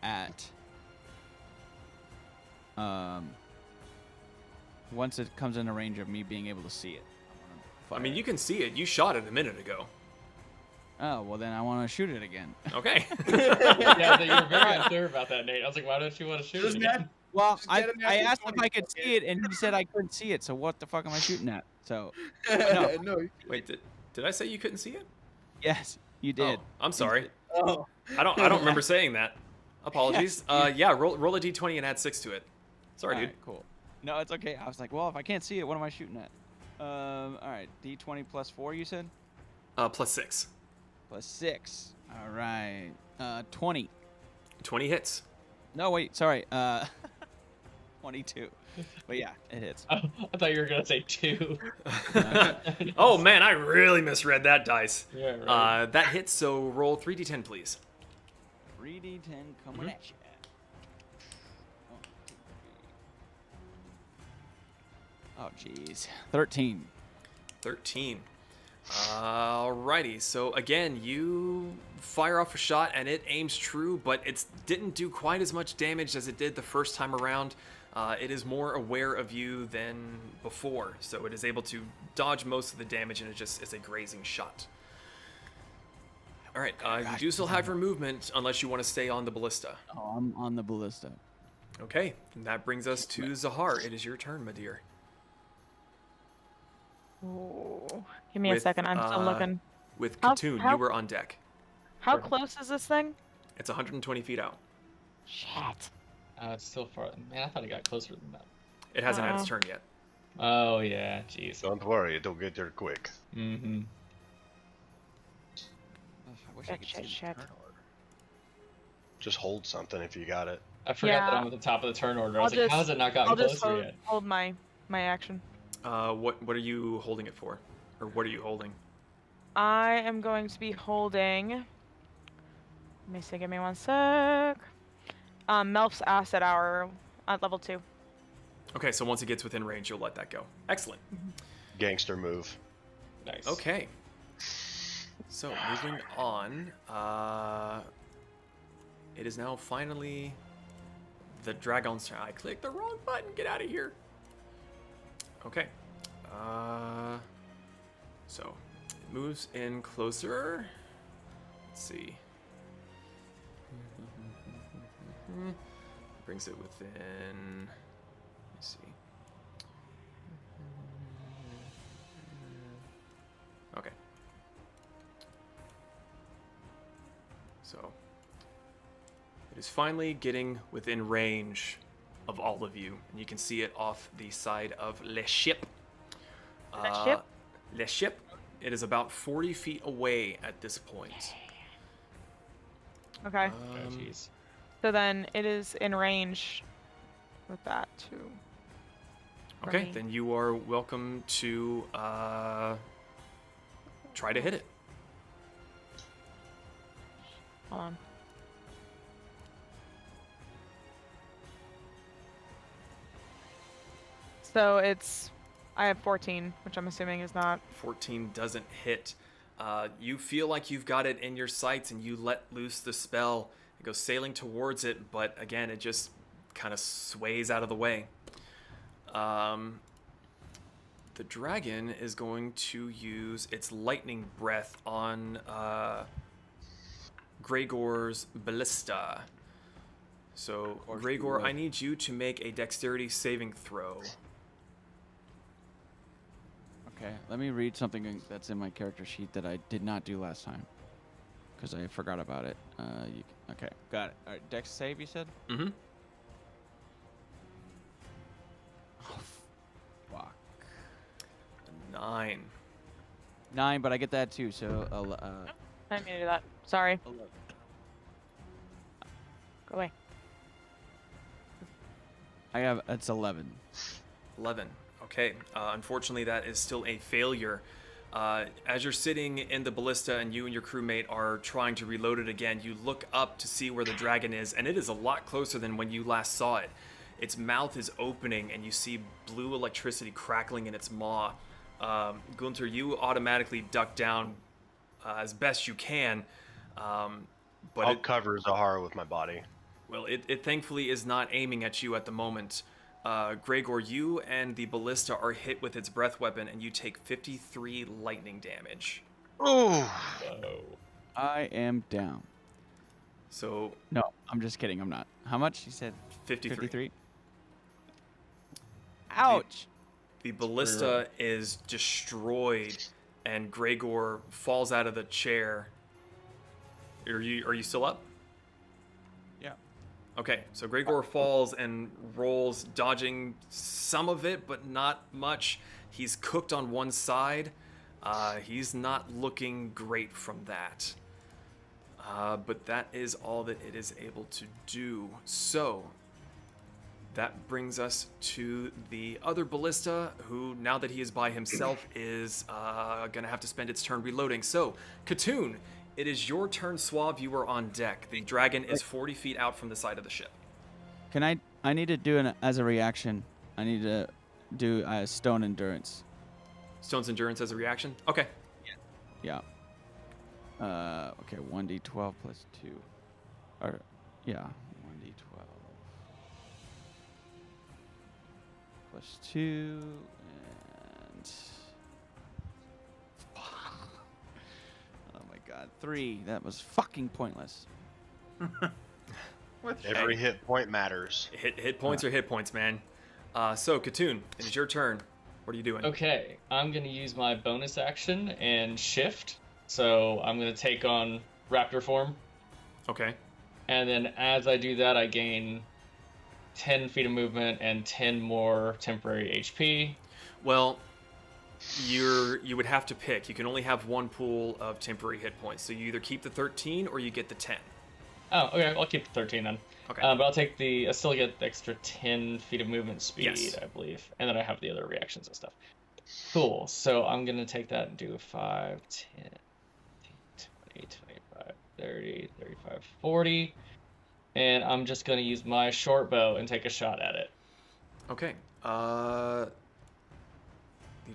at once it comes in the range of me being able to see it. I mean, you can see it. You shot it a minute ago. Oh, well then I want to shoot it again. Okay. Yeah, you were very unclear about that, Nate. I was like, why don't you want to shoot it Doesn't again? that- Well, Just I get a I natural asked if 20. I could see it, and he said I couldn't see it. So what the fuck am I shooting at? So no. Wait, did I say you couldn't see it? yes, you did. Oh, I'm sorry. Oh. I don't remember saying that. Apologies. Yeah, roll a d20 and add 6 to it. Sorry, dude. Alright, cool. No, it's okay. I was like, well, if I can't see it, what am I shooting at? All right, D20 plus 4, you said? Plus 6. Plus 6. All right. 20. 20 hits. No, wait, sorry. 22. But yeah, it hits. I thought you were gonna say 2. Oh man, I really misread that dice. Yeah, right. That hits, so roll 3d10, please. 3d10 coming at you. Oh, jeez. 13. 13. Alrighty, so again, you fire off a shot and it aims true, but it didn't do quite as much damage as it did the first time around. It is more aware of you than before, so it is able to dodge most of the damage, and it's a grazing shot. Alright, you do still have your movement unless you want to stay on the ballista. Oh, I'm on the ballista. Okay, and that brings us to Zahar. It is your turn, my dear. Ooh. Give me a With, second. I'm still looking. With How- Katoon, how- you were on deck. How close is this thing? It's 120 feet out. Shit. It's still far. Man, I thought it got closer than that. It hasn't had its Uh-oh. turn yet. Oh yeah, jeez. Don't worry, it'll get there quick. Mm-hmm. I wish I Shit, could shit, see the shit. turn order. Just hold something if you got it. I forgot that Yeah. I'm at the top of the turn order. I I'll was like, just- how has it not gotten I'll just closer yet? hold my action. What are you holding it for? Or what are you holding? I am going to be holding. Let me see. Give me one sec. Melf's Asset Hour at level 2. Okay, so once it gets within range, you'll let that go. Excellent. Gangster move. Nice. Okay. So moving on, it is now finally the dragon's turn. I clicked the wrong button. Get out of here. Okay. So it moves in closer. Let's see. Brings it within. Let's see. Okay. So it is finally getting within range of all of you, and you can see it off the side of Le Ship. Le Ship? Le Ship. It is about 40 feet away at this point. Okay. Oh, jeez. So then it is in range with that too. for Okay, me. then you are welcome to try to hit it. Hold on. So I have 14, which I'm assuming is not. 14 doesn't hit. You feel like you've got it in your sights, and you let loose the spell. It goes sailing towards it, but again, it just kind of sways out of the way. The dragon is going to use its lightning breath on Gregor's ballista. So, Gregor, I need you to make a dexterity saving throw. Okay, let me read something that's in my character sheet that I did not do last time. Because I forgot about it. Okay, got it. All right, dex save, you said? Mm-hmm. Oh, fuck. 9. 9, but I get that too, so... I didn't mean to do that. Sorry. 11. Go away. It's 11. 11. Okay. Unfortunately, that is still a failure. As you're sitting in the ballista and you and your crewmate are trying to reload it again, you look up to see where the dragon is, and it is a lot closer than when you last saw it. Its mouth is opening, and you see blue electricity crackling in its maw. Gunther, you automatically duck down as best you can. But I'll cover Zahara with my body. Well, it thankfully is not aiming at you at the moment. Gregor, you and the ballista are hit with its breath weapon, and you take 53 lightning damage. Oh, Whoa. I am down. So, No, I'm just kidding. I'm not. How much? You said 53. 53? Ouch! The ballista is destroyed, and Gregor falls out of the chair. Are you still up? Yeah. Okay, so Gregor falls and rolls, dodging some of it, but not much. He's cooked on one side. He's not looking great from that. But that is all that it is able to do. So, that brings us to the other ballista, who, now that he is by himself, is going to have to spend its turn reloading. So, Katoon, it is your turn, Suave. You are on deck. The dragon is 40 feet out from the side of the ship. Can I need to do as a reaction. I need to do stone endurance. Stone's endurance as a reaction? Okay. Yeah. Okay, 1d12 plus 2. Or, yeah, 1d12 plus 2, and... Oh my god, 3. That was fucking pointless. Every hit point matters. Hit points are hit points, man. So, Katoon, it is your turn. What are you doing? Okay, I'm going to use my bonus action and shift. So I'm going to take on raptor form. Okay. And then as I do that, I gain 10 feet of movement and 10 more temporary HP. Well, you would have to pick. You can only have one pool of temporary hit points. So you either keep the 13 or you get the 10. Oh, okay, I'll keep the 13 then. Okay. But I'll take I still get the extra 10 feet of movement speed, Yes. I believe. And then I have the other reactions and stuff. Cool, so I'm going to take that and do 5, 10, 20, 25, 30, 35, 40. And I'm just going to use my short bow and take a shot at it. Okay. The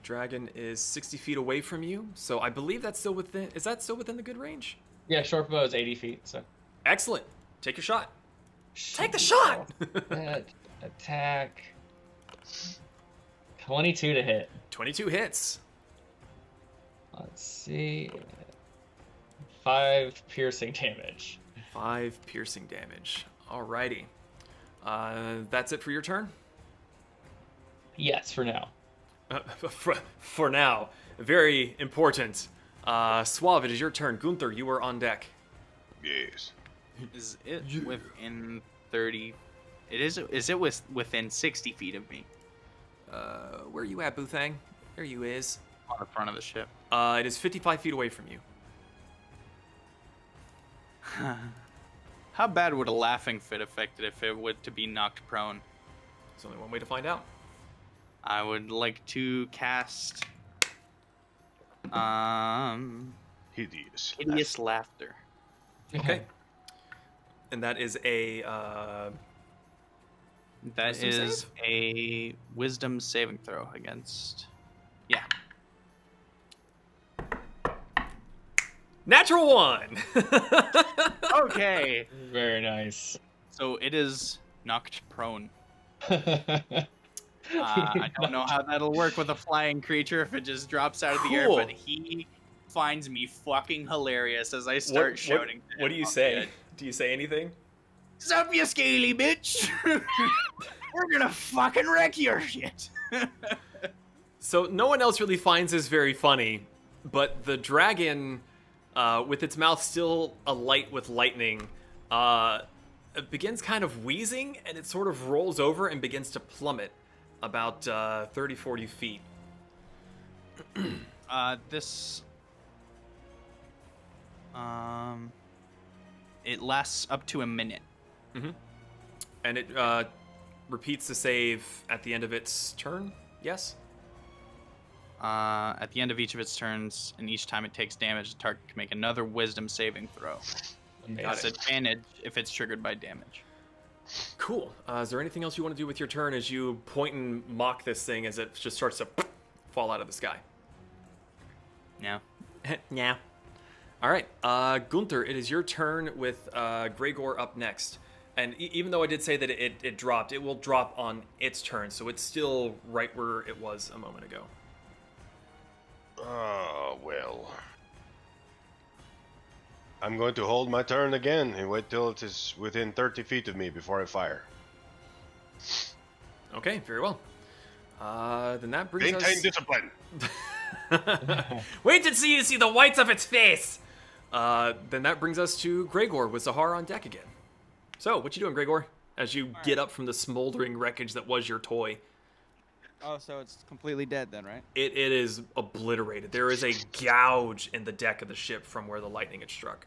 dragon is 60 feet away from you, so I believe that's still within... Is that still within the good range? Yeah, short bow is 80 feet, so... Excellent. Take your shot. Take the Shot! shot! Attack. 22 to hit. 22 hits. Let's see. 5 piercing damage. 5 piercing damage. Alrighty. That's it for your turn? Yes, for now. For now. Very important. Suave, it is your turn. Gunther, you are on deck. yes. Is it within 30? Is it within 60 feet of me Where are you at, Buthang? There you is. on the front of the ship? It is 55 feet away from you. How bad would a laughing fit affect it if it were to be knocked prone? There's only one way to find out. I would like to cast Hideous. hideous laughter. Okay. And that is a That Wisdom is save? a wisdom saving throw against. Yeah. Natural 1. Okay. Very nice. So it is knocked prone. I don't know how that'll work with a flying creature if it just drops out of the air, Cool. but he finds me fucking hilarious as I start shouting. What do you say? Do you say anything? Sup, you scaly bitch! We're gonna fucking wreck your shit! So no one else really finds this very funny, but the dragon, with its mouth still alight with lightning, it begins kind of wheezing, and it sort of rolls over and begins to plummet about 30, 40 feet. This... It lasts up to a minute. Mm-hmm. And it repeats the save at the end of its turn, yes? At the end of each of its turns, and each time it takes damage, the target can make another wisdom saving throw. That's advantage if it's triggered by damage. Cool. Is there anything else you want to do with your turn as you point and mock this thing as it just starts to fall out of the sky? No. Yeah. All right. Gunther, it is your turn with Gregor up next. And even though I did say that it dropped, it will drop on its turn, so it's still right where it was a moment ago. Oh, well. I'm going to hold my turn again and wait till it is within 30 feet of me before I fire. Okay, very well. Then that brings Maintain us... discipline! Wait until you see the whites of its face! Then that brings us to Gregor with Zahar on deck again. So, what you doing, Gregor? As you get up from the smoldering wreckage that was your toy. Oh, so it's completely dead then, right? It is obliterated. There is a gouge in the deck of the ship from where the lightning had struck.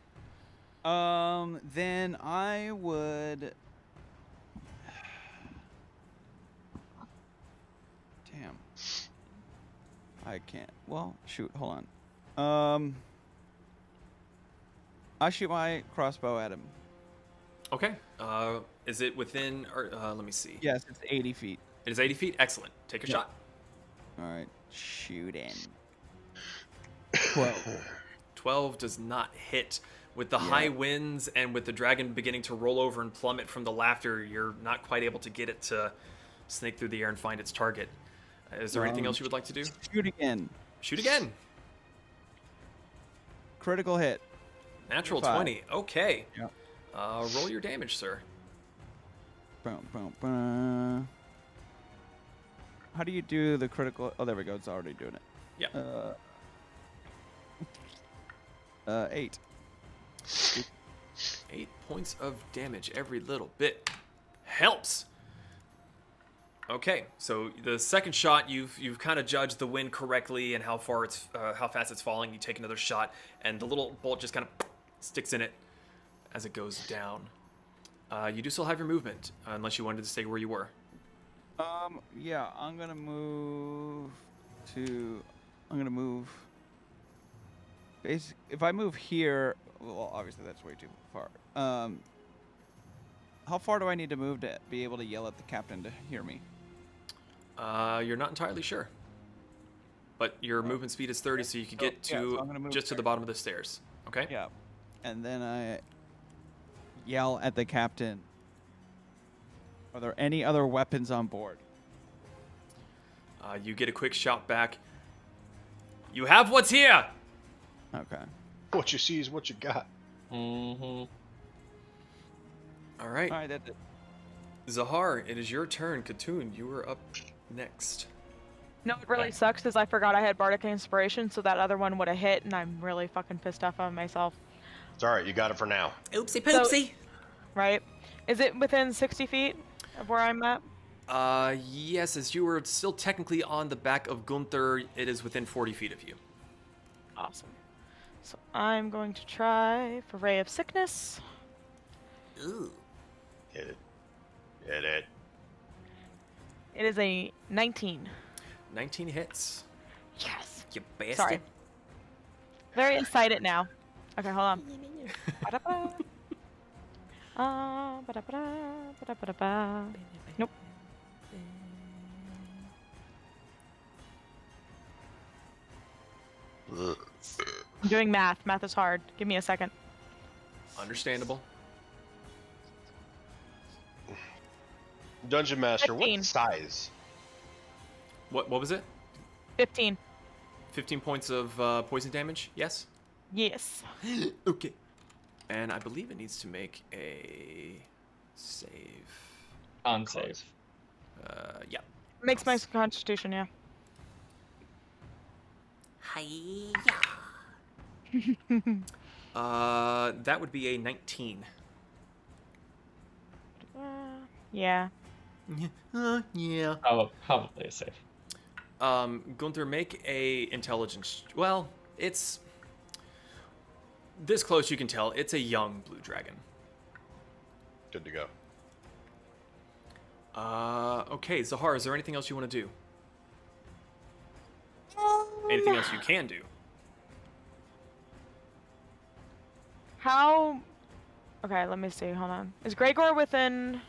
Then I would... Damn. I can't. Well, shoot, hold on. I shoot my crossbow at him. Okay. Is it within... Or, let me see. Yes, it's 80 feet. It is 80 feet. Excellent. Take a shot. Alright, shooting. 12. 12 does not hit. With the high winds and with the dragon beginning to roll over and plummet from the laughter, you're not quite able to get it to snake through the air and find its target. Is there anything else you would like to do? Shoot again. Shoot again. Critical hit. Natural 5. 20. Okay. Yep. Roll your damage, sir. Boom, boom, boom. How do you do the critical? Oh, there we go. It's already doing it. Yeah. 8. 8 points of damage. Every little bit helps. Okay, so the second shot, you've kind of judged the wind correctly and how fast it's falling. You take another shot, and the little bolt just kind of sticks in it as it goes down. You do still have your movement, unless you wanted to stay where you were. Yeah, I'm gonna move. If I move here, well, obviously that's way too far. How far do I need to move to be able to yell at the captain to hear me? You're not entirely sure. But your movement speed is 30, so you could get so I'm gonna move just to there. the bottom of the stairs. Okay? Yeah. And then I yell at the captain. Are there any other weapons on board? You get a quick shout back. You have what's here! Okay. What you see is what you got. Mm-hmm. All right. All right, that's it. Zahar, it is your turn. Katoon, you are up next. No, it really sucks is I forgot I had Bardic Inspiration, so that other one would have hit, and I'm really fucking pissed off on myself. It's alright, you got it for now. Oopsie poopsie. Right? Is it within 60 feet of where I'm at? Yes, as you were still technically on the back of Gunther, it is within 40 feet of you. Awesome. So I'm going to try for Ray of Sickness. Ooh. Hit it. Hit it. It is a 19. 19 hits. Yes. You bastard. Sorry. Very excited now. Okay, hold on. Ba-da-ba. Ba-da-ba-da, ba-da-ba-da-ba. Nope. I'm doing math. Math is hard. Give me a second. Understandable. Dungeon Master, 15. what size? What was it? 15. 15 points of poison damage? Yes? Yes. Okay. And I believe it needs to make a save. On save. Yeah. Makes my constitution, yeah. That would be a 19. Yeah. Yeah. Probably a save. Gunther, make a intelligence. Well, it's this close. You can tell it's a young blue dragon. Good to go. Okay, Zahar, is there anything else you want to do? Anything else you can do? How... Okay, let me see. Hold on. Is Gregor within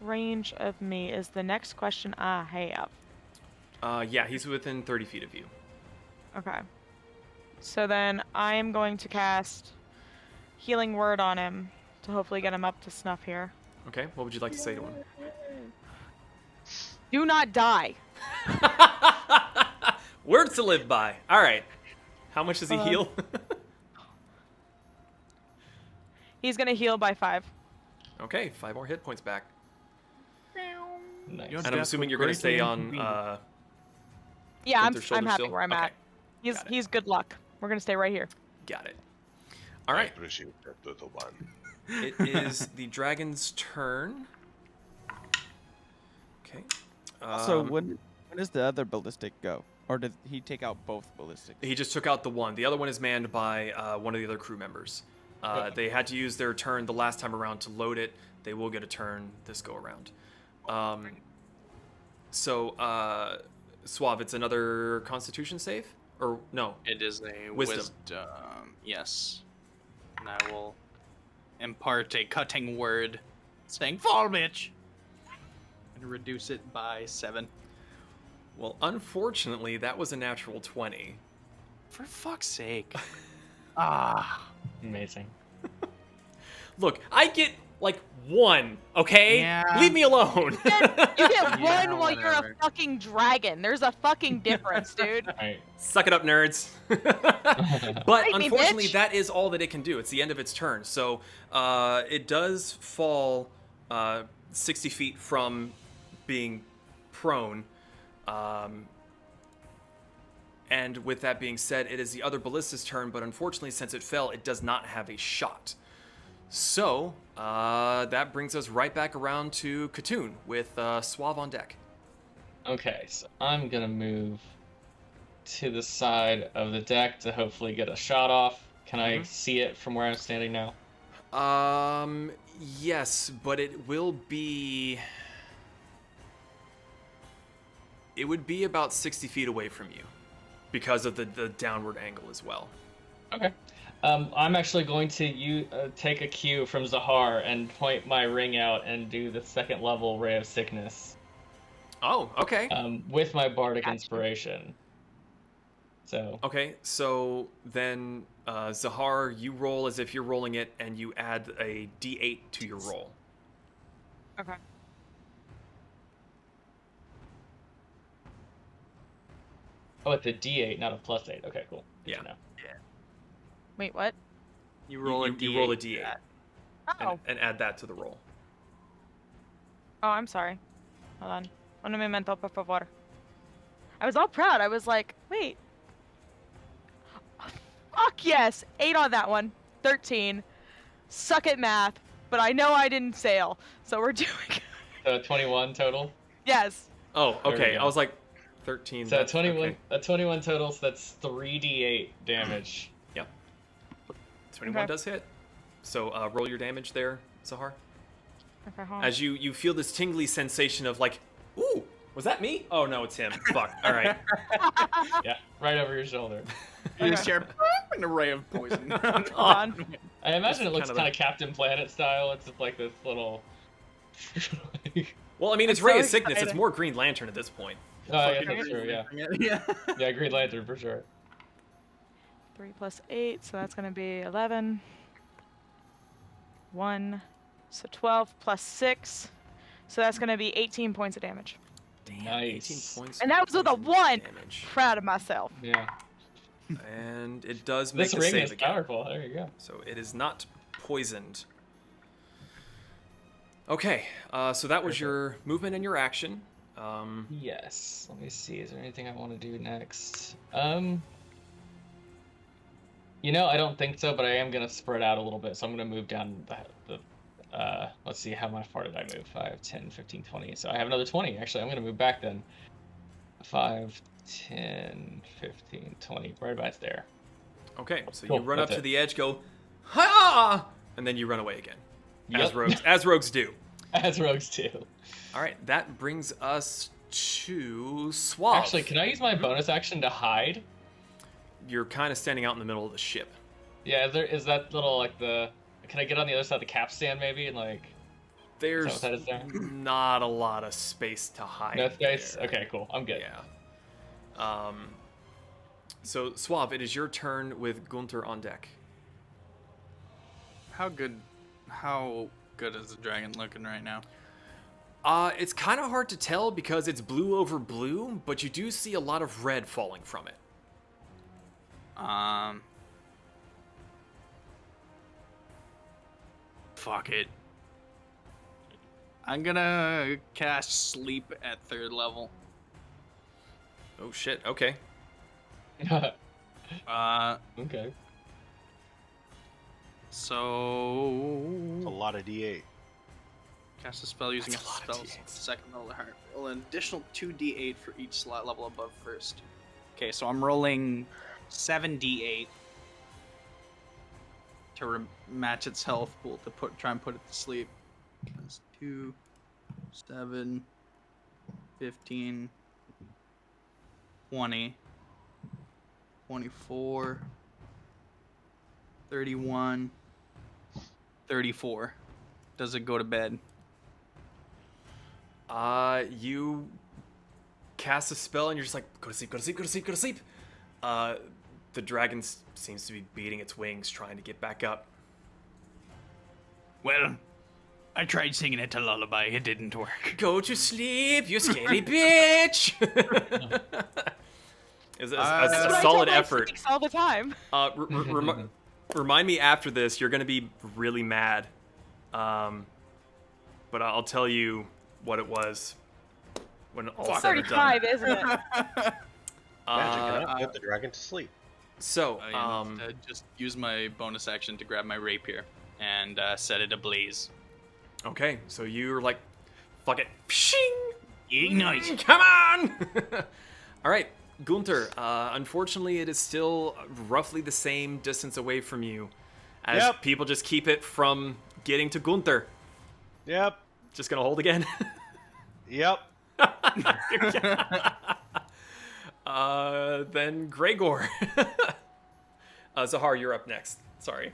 range of me is the next question I have. Yeah, he's within 30 feet of you. Okay. So then I am going to cast Healing Word on him to hopefully get him up to snuff here. Okay, what would you like to say to him? Do not die. Words to live by. All right. How much does he heal? He's going to heal by 5. Okay, 5 more hit points back. Nice. Your And I'm death assuming was you're going to stay greatly on. inconvenient. Yeah, Gunther's I'm shoulder happy still? where I'm Okay. at. Got it. He's good luck. We're going to stay right here. Got it. All right. I appreciate that, little one. It is the dragon's turn. Okay. So when does the other ballistic go? Or did he take out both ballistics? He just took out the one. The other one is manned by one of the other crew members. They had to use their turn the last time around to load it. They will get a turn this go around. Suave, it's another Constitution save? Or no? It is a Wisdom. Yes. And I will impart a cutting word saying, fall, bitch! And reduce it by 7. Well, unfortunately, that was a natural 20. For fuck's sake. Amazing. Look, I get, like, 1, okay? Yeah. Leave me alone. You get Yeah, one while you're a whatever. fucking dragon. There's a fucking difference, dude. Alright. Suck it up, nerds. But Fight me, unfortunately, bitch. that is all that it can do. It's the end of its turn. So it does fall 60 feet from being prone. And with that being said, it is the other ballista's turn, but unfortunately, since it fell, it does not have a shot. So that brings us right back around to Katoon with Suave on deck. Okay, so I'm gonna move to the side of the deck to hopefully get a shot off. Can I see it from where I'm standing now? Yes, but it will be... It would be about 60 feet away from you because of the downward angle as well. Okay. I'm actually going to take a cue from Zahar and point my ring out and do the second level Ray of Sickness. Oh, okay. With my Bardic Gotcha. Inspiration. So. Okay, so then Zahar, you roll as if you're rolling it, and you add a d8 to your roll. Okay. Oh, it's a D8, not a +8. Okay, cool. Good Yeah. to know. Wait, what? You roll a D8. You roll a d8 Oh. and add that to the roll. Oh, I'm sorry. Hold on. Un momento, por favor. I was all proud. I was like, wait. Oh, fuck yes! 8 on that one. 13. Suck at math, but I know I didn't sail, so we're doing... So 21 total. Yes. Oh, There we okay. go. I was like 13. So that's- 21, okay. a 21 total, so that's 3d8 damage. Yep. 21 Okay. does hit. So roll your damage there, Zahar. Okay, hold on. As you feel this tingly sensation of like, ooh, was that me? Oh no, it's him. Fuck. All right. Yeah, right over your shoulder. You just hear an array of poison. Hold on. I imagine it looks kinda kind of Captain Planet style. It's just like this little. Well, I mean, it's I'm Ray so of Sickness. It's excited. more Green Lantern at this point. Oh, yeah, Fucking that's true. Yeah, yeah. yeah, Green Lantern for sure. 3 plus 8, so that's going to be 11. 1, so 12 plus 6, so that's going to be 18 points of damage. Damn, 18 Nice. points. And that was with a poison 1. Damage. Proud of myself. Yeah. And it does make This a ring save is again. powerful. There you go. So it is not poisoned. Okay, so that was your movement and your action. Yes. Let me see. Is there anything I want to do next? You know, I don't think so, but I am gonna spread out a little bit. So I'm gonna move down the let's see, how far did I move? 5, 10, 15, 20. So I have another 20. Actually, I'm gonna move back then. 5, 10, 15, 20. Right about there. Okay, so Cool, you run up that's to it. the edge, go, ha! And then you run away again. Yep. As rogues do. As rogues do. All right, that brings us to Suave. Actually, can I use my bonus action to hide? You're kind of standing out in the middle of the ship. Yeah, is that little, like, can I get on the other side of the capstan, maybe, and, like... There's Is that what that is there? not a lot of space to hide. No space? there. Okay, cool. I'm good. Yeah. So, Suave, it is your turn with Gunther on deck. How good is the dragon looking right now? It's kind of hard to tell because it's blue over blue, but you do see a lot of red falling from it. Fuck it. I'm gonna cast sleep at 3rd level. Oh shit, okay. Okay. So A lot of D8. cast a spell using a That's a lot of spell D8s. second level heart. Roll an additional 2d8 for each slot level above first. Okay, so I'm rolling 7d8 to match its health pool to try and put it to sleep. That's 2, 7, 15, 20, 24, 31, 34. Does it go to bed? You cast a spell and you're just like, go to sleep, go to sleep, go to sleep, go to sleep. The dragon seems to be beating its wings, trying to get back up. Well, I tried singing it a lullaby. It didn't work. Go to sleep, you scaly bitch! It's That's a what I solid tell my effort. freaks all the time. Remind me after this, you're going to be really mad. But I'll tell you what it was when all It's said and done. 35, isn't it? Magic enough, put the dragon to sleep. So, I just use my bonus action to grab my rapier and set it ablaze. okay, so you're like, fuck it. Pshing! Ignite! Come on! All right, Gunther, unfortunately, it is still roughly the same distance away from you as Yep. people just keep it from getting to Gunther. Yep. Just gonna hold again. Yep. Then Gregor. Zahar, you're up next. Sorry.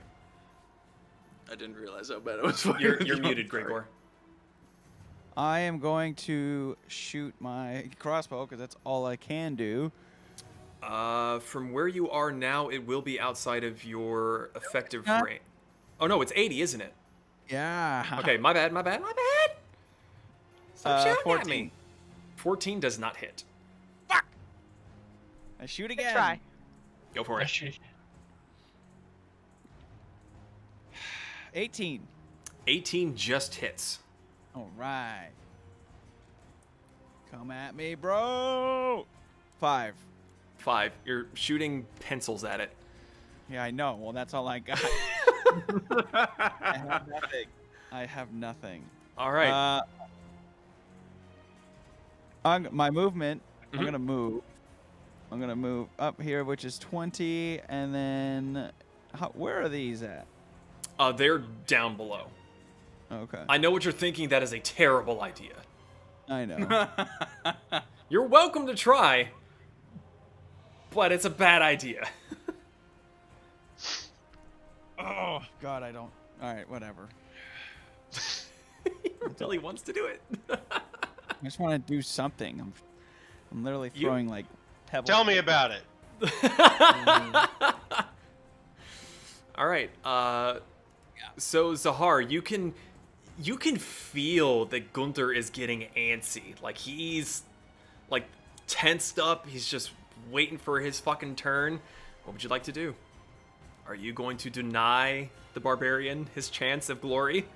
I didn't realize how bad it was. For You're you. muted, Gregor. I am going to shoot my crossbow because that's all I can do. From where you are now, it will be outside of your effective Huh? range. Oh no, it's 80, isn't it? Yeah. Okay, my bad. Stop shouting at 14. me. 14 does not hit. I shoot Good again. try. Go for it. 18. 18 just hits. All right. Come at me, bro. 5. 5. You're shooting pencils at it. Yeah, I know. Well, that's all I got. I have nothing. All right. My movement, Mhm. I'm going to move up here, which is 20, and then where are these at? They're down below. Okay. I know what you're thinking. That is a terrible idea. I know. You're welcome to try, but it's a bad idea. Oh, God, I don't. All right, whatever. Billy wants to do it. I just want to do something. I'm literally You- throwing like pebbles. Tell me about it. All right. So Zahar, you can feel that Gunther is getting antsy. Like he's like tensed up. He's just waiting for his fucking turn. What would you like to do? Are you going to deny the barbarian his chance of glory?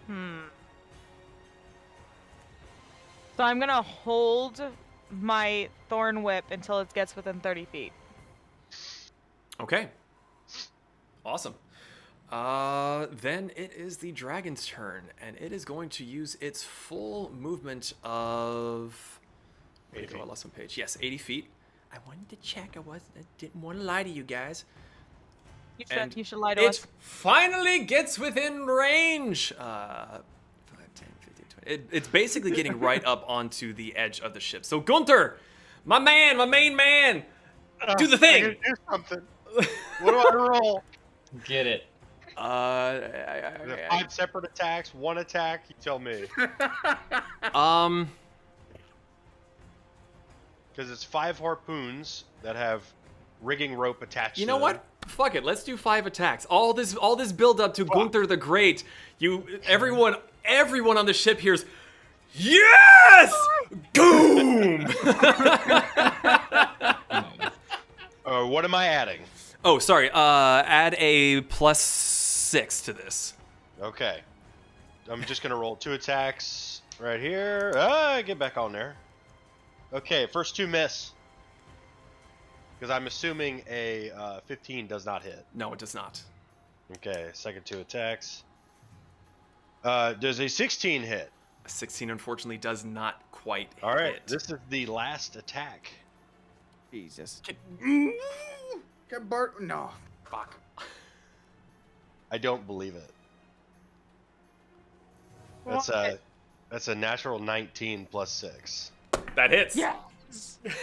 So I'm gonna hold my thorn whip until it gets within 30 feet. Okay. Awesome. Then it is the dragon's turn, and it is going to use its full movement of... Where did I go? I lost one page. Yes, 80 feet. I wanted to check. I didn't want to lie to you guys. You should lie to us. It finally gets within range. 5, 10, 15, 20. It's basically getting right up onto the edge of the ship. So Gunther, my main man, do the thing. I gotta do something. What do I roll? Get it. Is it 5 separate attacks, 1 attack? You tell me. Because it's 5 harpoons that have rigging rope attached. You to know them. what? Fuck it. Let's do 5 attacks. All this build up to Gunther the Great. Everyone on the ship hears, yes! Boom! What am I adding? Oh, sorry. Add a +6 to this. Okay. I'm just gonna roll 2 attacks right here. Get back on there. Okay, first 2 miss. Because I'm assuming a 15 does not hit. No, it does not. Okay, second 2 attacks. Does a 16 hit? A 16 unfortunately does not quite All right, hit. this is the last attack. Jesus. Get Bart. No. Fuck. I don't believe it. That's a natural 19 plus 6. That hits. Yes! It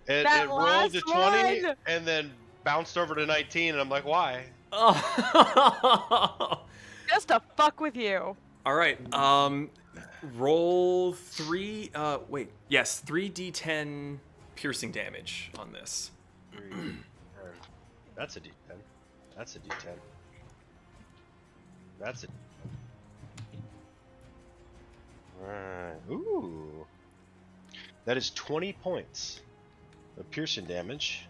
That rolled to last 20 one! and then bounced over to 19, and I'm like, why? Oh. Just to fuck with you. All right. Roll 3. Yes, 3d10 piercing damage on this. That's a D10. That's a D10. That's a. Alright. Ooh. That is 20 points of piercing damage.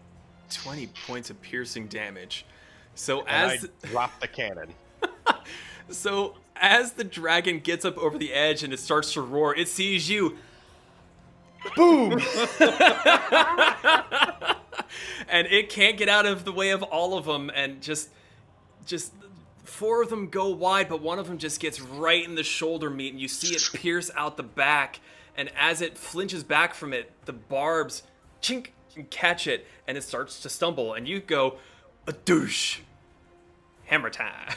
20 points of piercing damage. So And as I drop the cannon. So as the dragon gets up over the edge and it starts to roar, it sees you. Boom! And it can't get out of the way of all of them, and just 4 of them go wide, but one of them just gets right in the shoulder meat, and you see it pierce out the back. And as it flinches back from it, the barbs chink and catch it, and it starts to stumble, and you go, a douche. Hammer time.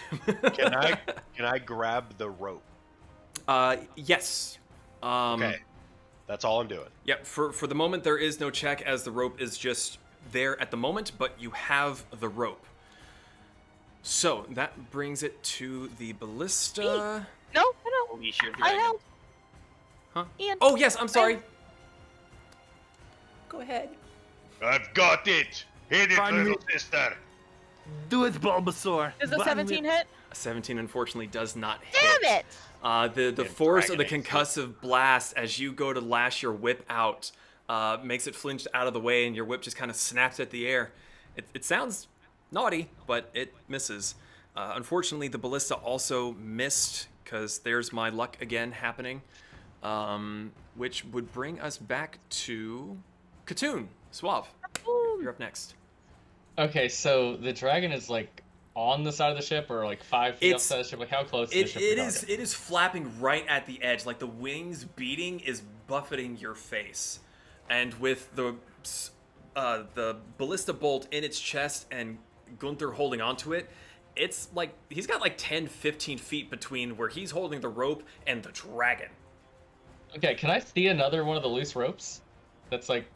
Can I grab the rope? Yes. Okay. That's all I'm doing. Yep, for the moment there is no check, as the rope is just there at the moment, but you have the rope. So that brings it to the ballista. No. Unleash your I dragon. helped. Huh? Ian. Oh yes, I'm sorry. Go ahead. I've got it. Hit it, Finally. little sister. Do it, Bulbasaur. Does the 17 hit? A 17 unfortunately does not hit. Damn it! The And force of the dragon concussive blast as you go to lash your whip out makes it flinch out of the way, and your whip just kind of snaps at the air. It sounds naughty, but it misses. Unfortunately, the ballista also missed, because there's my luck again happening, which would bring us back to Katoon. Suave, you're up next. Okay, so the dragon is like on the side of the ship, or like 5 feet It's- outside the ship. Like how close is the ship? It to is target? it is flapping right at the edge, like the wings beating is buffeting your face, and with the ballista bolt in its chest and Gunther holding onto it, it's like he's got like 10-15 feet between where he's holding the rope and the dragon. Okay, can I see another one of the loose ropes that's like,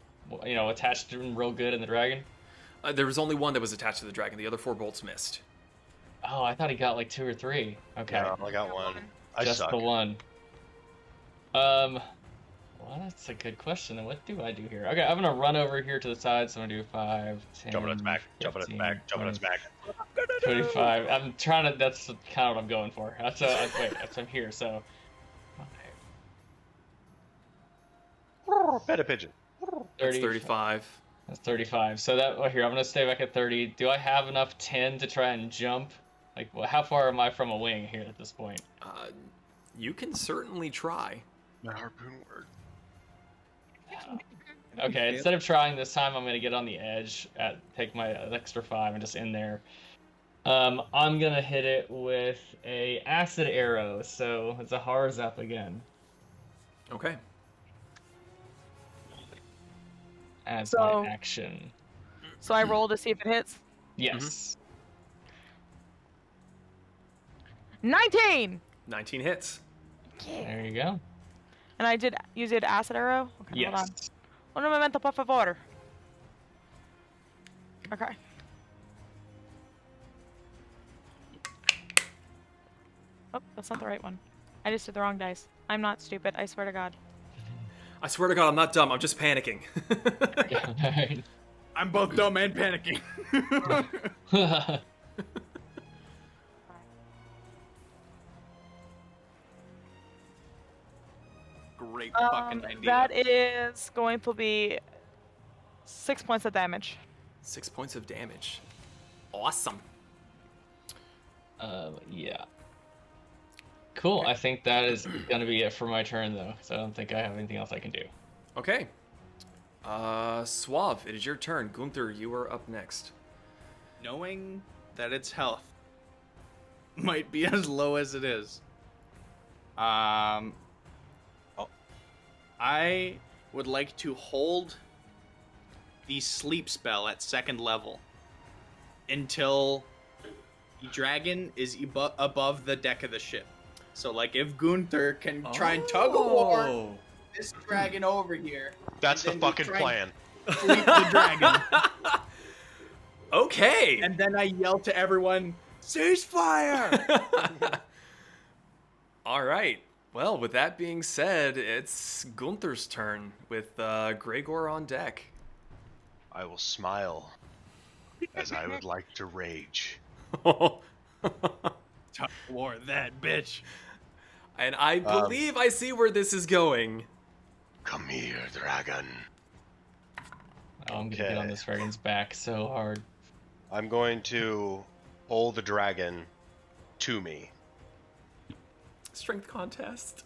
you know, attached to him real good in the dragon? There was only one that was attached to the dragon. The other 4 bolts missed. Oh, I thought he got like 2 or 3. Okay, Yeah, I got one. I just suck. the one. Well, that's a good question. And what do I do here? Okay, I'm gonna run over here to the side. So I'm gonna do 5, 10, Jump on its back. Jump on its 15, back. Jump on its 20, back. 25. I'm trying to. That's kind of what I'm going for. That's wait. That's I'm here. So. Pet a pigeon. That's 35. That's 35. So that here, I'm gonna stay back at 30. Do I have enough 10 to try and jump? Like, well, how far am I from a wing here at this point? You can certainly try. My harpoon worked. Okay, instead of trying this time, I'm gonna get on the edge. Take my extra 5 and just in there. I'm gonna hit it with a acid arrow. So Zahar's up again. Okay. As So- my action. So I roll to see if it hits. Yes. 19! 19 hits. There you go. And I did use it acid arrow? Okay, hold on. Yes. Un momento, por favor. Okay. Oh, that's not the right one. I just did the wrong dice. I'm not stupid, I swear to God. I swear to God, I'm not dumb. I'm just panicking. I'm both dumb and panicking. Great fucking idea. That is going to be 6 points of damage. 6 points of damage. Awesome. Yeah. Cool. I think that is gonna be it for my turn, though. So I don't think I have anything else I can do. Okay. Suave, it is your turn. Gunther, you are up next. Knowing that its health might be as low as it is, I would like to hold the sleep spell at 2nd level until the dragon is above the deck of the ship. So, like, if Gunther can try and tug a war this dragon over here. That's the and then we fucking try and plan. Sleep the dragon. Okay. And then I yell to everyone, ceasefire! All right. Well, with that being said, it's Gunther's turn with Gregor on deck. I will smile as I would like to rage. Tug war that bitch. And I believe I see where this is going. Come here, dragon. Oh, I'm gonna get on this dragon's back so hard. I'm going to pull the dragon to me. Strength contest.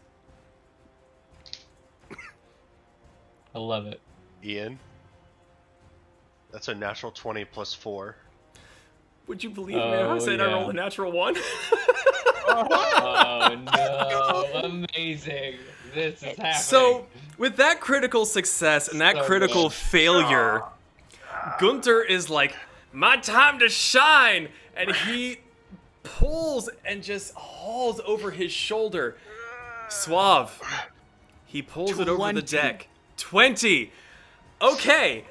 I love it. Ian, that's a natural 20 plus 4. Would you believe me? I said I rolled a natural 1. Oh no! Amazing! This is happening. So, with that critical success and that critical failure, Gunther is like, my time to shine! And he pulls and just hauls over his shoulder. Suave. He pulls it over the deck. 20. Okay.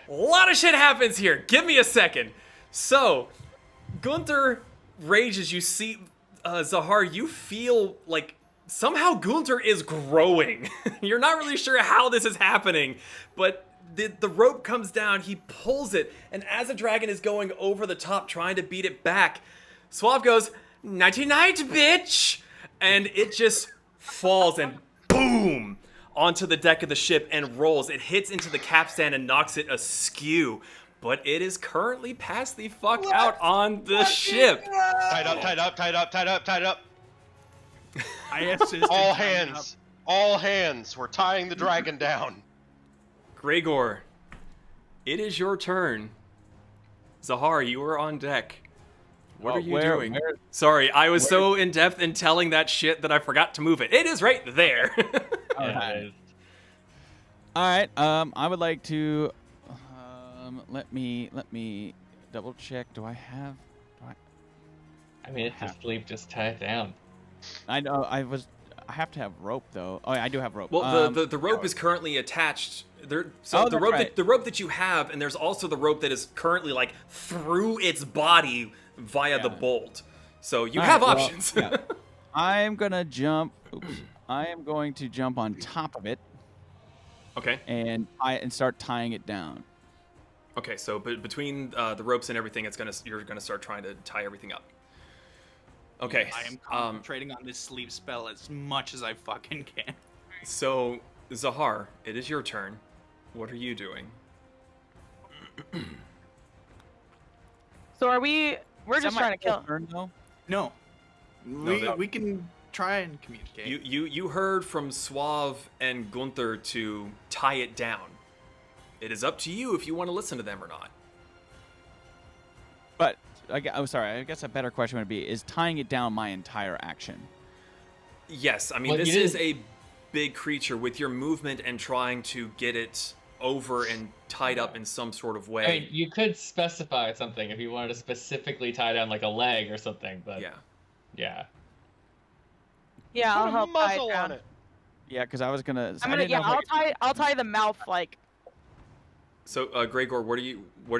A lot of shit happens here. Give me a second. So, Gunther rages. You see, Zahar, you feel like somehow Gunther is growing. You're not really sure how this is happening, but the rope comes down, he pulls it, and as the dragon is going over the top trying to beat it back, Suave goes, nighty-night, bitch! And it just falls and boom! Onto the deck of the ship and rolls. It hits into the capstan and knocks it askew. But it is currently passed the fuck out on the ship. Tied up, tied up, tied up, tied up, tied up. I assisted. All hands. All hands. We're tying the dragon down. Gregor, it is your turn. Zahar, you are on deck. What are you doing? Sorry, I was so in depth in telling that shit that I forgot to move it. It is right there. All right. I would like to. Let me double check. Do I have? I mean, it's asleep. Just tie it down. I know. I have to have rope though. Oh, yeah, I do have rope. Well, the rope is currently attached. The rope that you have, and there's also the rope that is currently like through its body via the bolt. So you have options. Yeah. I'm gonna jump. Oops. I am going to jump on top of it. Okay. and start tying it down. Okay, so between the ropes and everything, you're gonna start trying to tie everything up. Okay. I am concentrating on this sleep spell as much as I fucking can. So Zahar, it is your turn. What are you doing? So are we? We're Is that just my trying to full kill. turn, though? No. No, We can try and communicate. You heard from Suave and Gunther to tie it down. It is up to you if you want to listen to them or not. But I'm sorry. I guess a better question would be: is tying it down my entire action? Yes, I mean, Well, this you is didn't- a big creature with your movement and trying to get it over and tied up in some sort of way. I mean, you could specify something if you wanted to specifically tie down like a leg or something, but Yeah. yeah. Yeah, I'll Put a help tie muzzle it on down. it. Yeah, because I was gonna. I'm gonna. Yeah, I'll tie the mouth like. So, Gregor, what are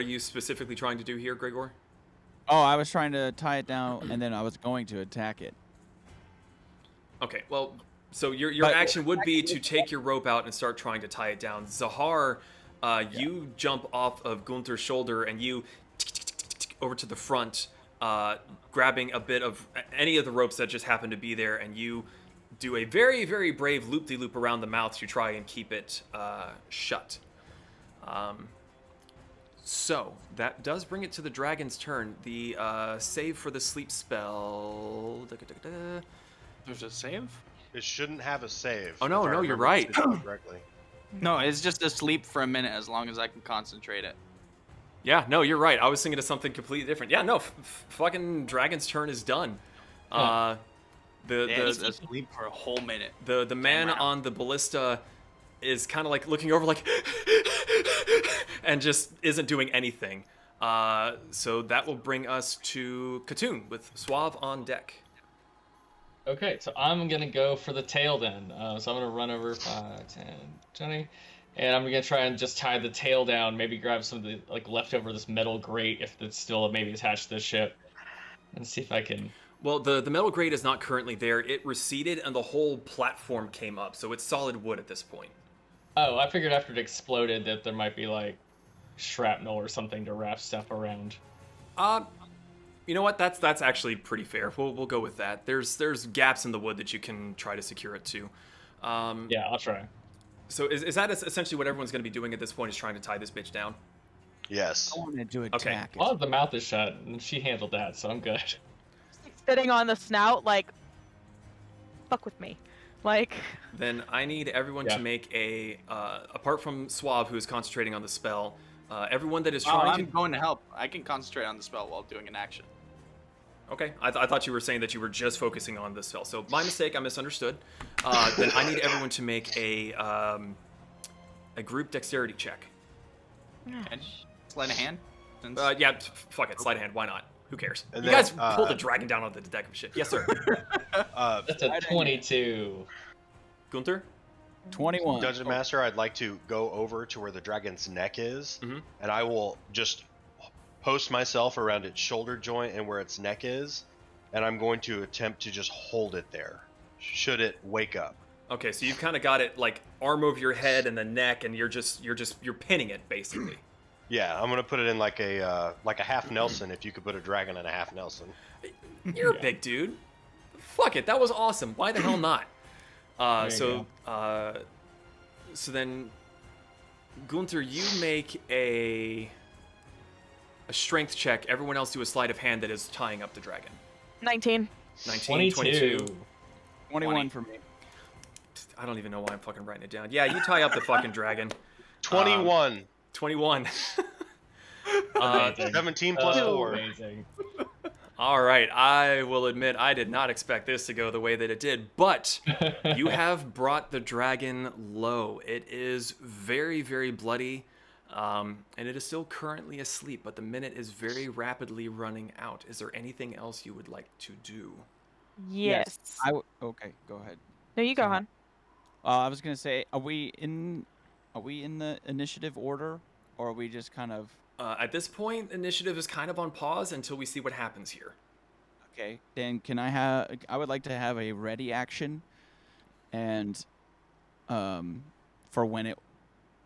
you specifically trying to do here, Gregor? Oh, I was trying to tie it down, and then I was going to attack it. Okay, well, so your But- action would be to take your rope out and start trying to tie it down. Zahar, you jump off of Gunther's shoulder and you over to the front, grabbing a bit of any of the ropes that just happen to be there, and you do a very, very brave loop-de-loop around the mouth to try and keep it shut. So that does bring it to the dragon's turn. The save for the sleep spell. There's a save? It shouldn't have a save. Oh, no, if I no, you're remember right. the system correctly. No, it's just a sleep for a minute as long as I can concentrate it. Yeah, no, you're right. I was thinking of something completely different. Yeah, no, fucking dragon's turn is done. Yeah, The sleep for a whole minute. the man round. on the ballista is kind of like looking over like and just isn't doing anything. So that will bring us to Katoon with Suave on deck. Okay, so I'm gonna go for the tail then. So I'm gonna run over 5, 10, 20, and I'm gonna try and just tie the tail down. Maybe grab some of the like leftover this metal grate if it's still maybe attached to the ship, and see if I can. Well, the metal grate is not currently there. It receded and the whole platform came up, so it's solid wood at this point. Oh, I figured after it exploded that there might be like shrapnel or something to wrap stuff around. You know what? That's actually pretty fair. We'll go with that. There's gaps in the wood that you can try to secure it to. Yeah, I'll try. So is that essentially what everyone's going to be doing at this point? Is trying to tie this bitch down? Yes. I wanted to attack it. Well, the mouth is shut, and she handled that, so I'm good. Sitting on the snout, like. Fuck with me, like. Then I need everyone to make a apart from Suave, who is concentrating on the spell. Everyone that is trying I'm to. going to help. I can concentrate on the spell while doing an action. Okay, I thought you were saying that you were just focusing on the spell. So my mistake, I misunderstood. Then I need everyone to make a group dexterity check. And sleight of hand? Since- Yeah, fuck it, sleight of hand. Why not? Who cares? And You then, guys pulled the dragon down on the deck of ship. Yes, sir. That's a 22. Gunther? 21. Dungeon Master, I'd like to go over to where the dragon's neck is, Mhm. and I will just post myself around its shoulder joint and where its neck is, and I'm going to attempt to just hold it there, should it wake up. Okay, so you've kind of got it like arm over your head and the neck, and you're pinning it basically. Yeah, I'm gonna put it in like a half Nelson. If you could put a dragon in a half Nelson. You're a big dude. Fuck it, that was awesome. Why the hell not? There you So then, Gunther, you make a strength check. Everyone else do a sleight of hand that is tying up the dragon. 19. 19, 22. 21 for me. I don't even know why I'm fucking writing it down. Yeah, you tie up the fucking dragon. 21. 21. Amazing. 17 plus 4. Amazing. All right, I will admit I did not expect this to go the way that it did, but you have brought the dragon low. It is very, very bloody, and it is still currently asleep, but the minute is very rapidly running out. Is there anything else you would like to do? Yes. Okay, go ahead. No, you go, hon. I was gonna say, are we in the initiative order, or are we just kind of? At this point, initiative is kind of on pause until we see what happens here. Okay, then I would like to have a ready action, and for when it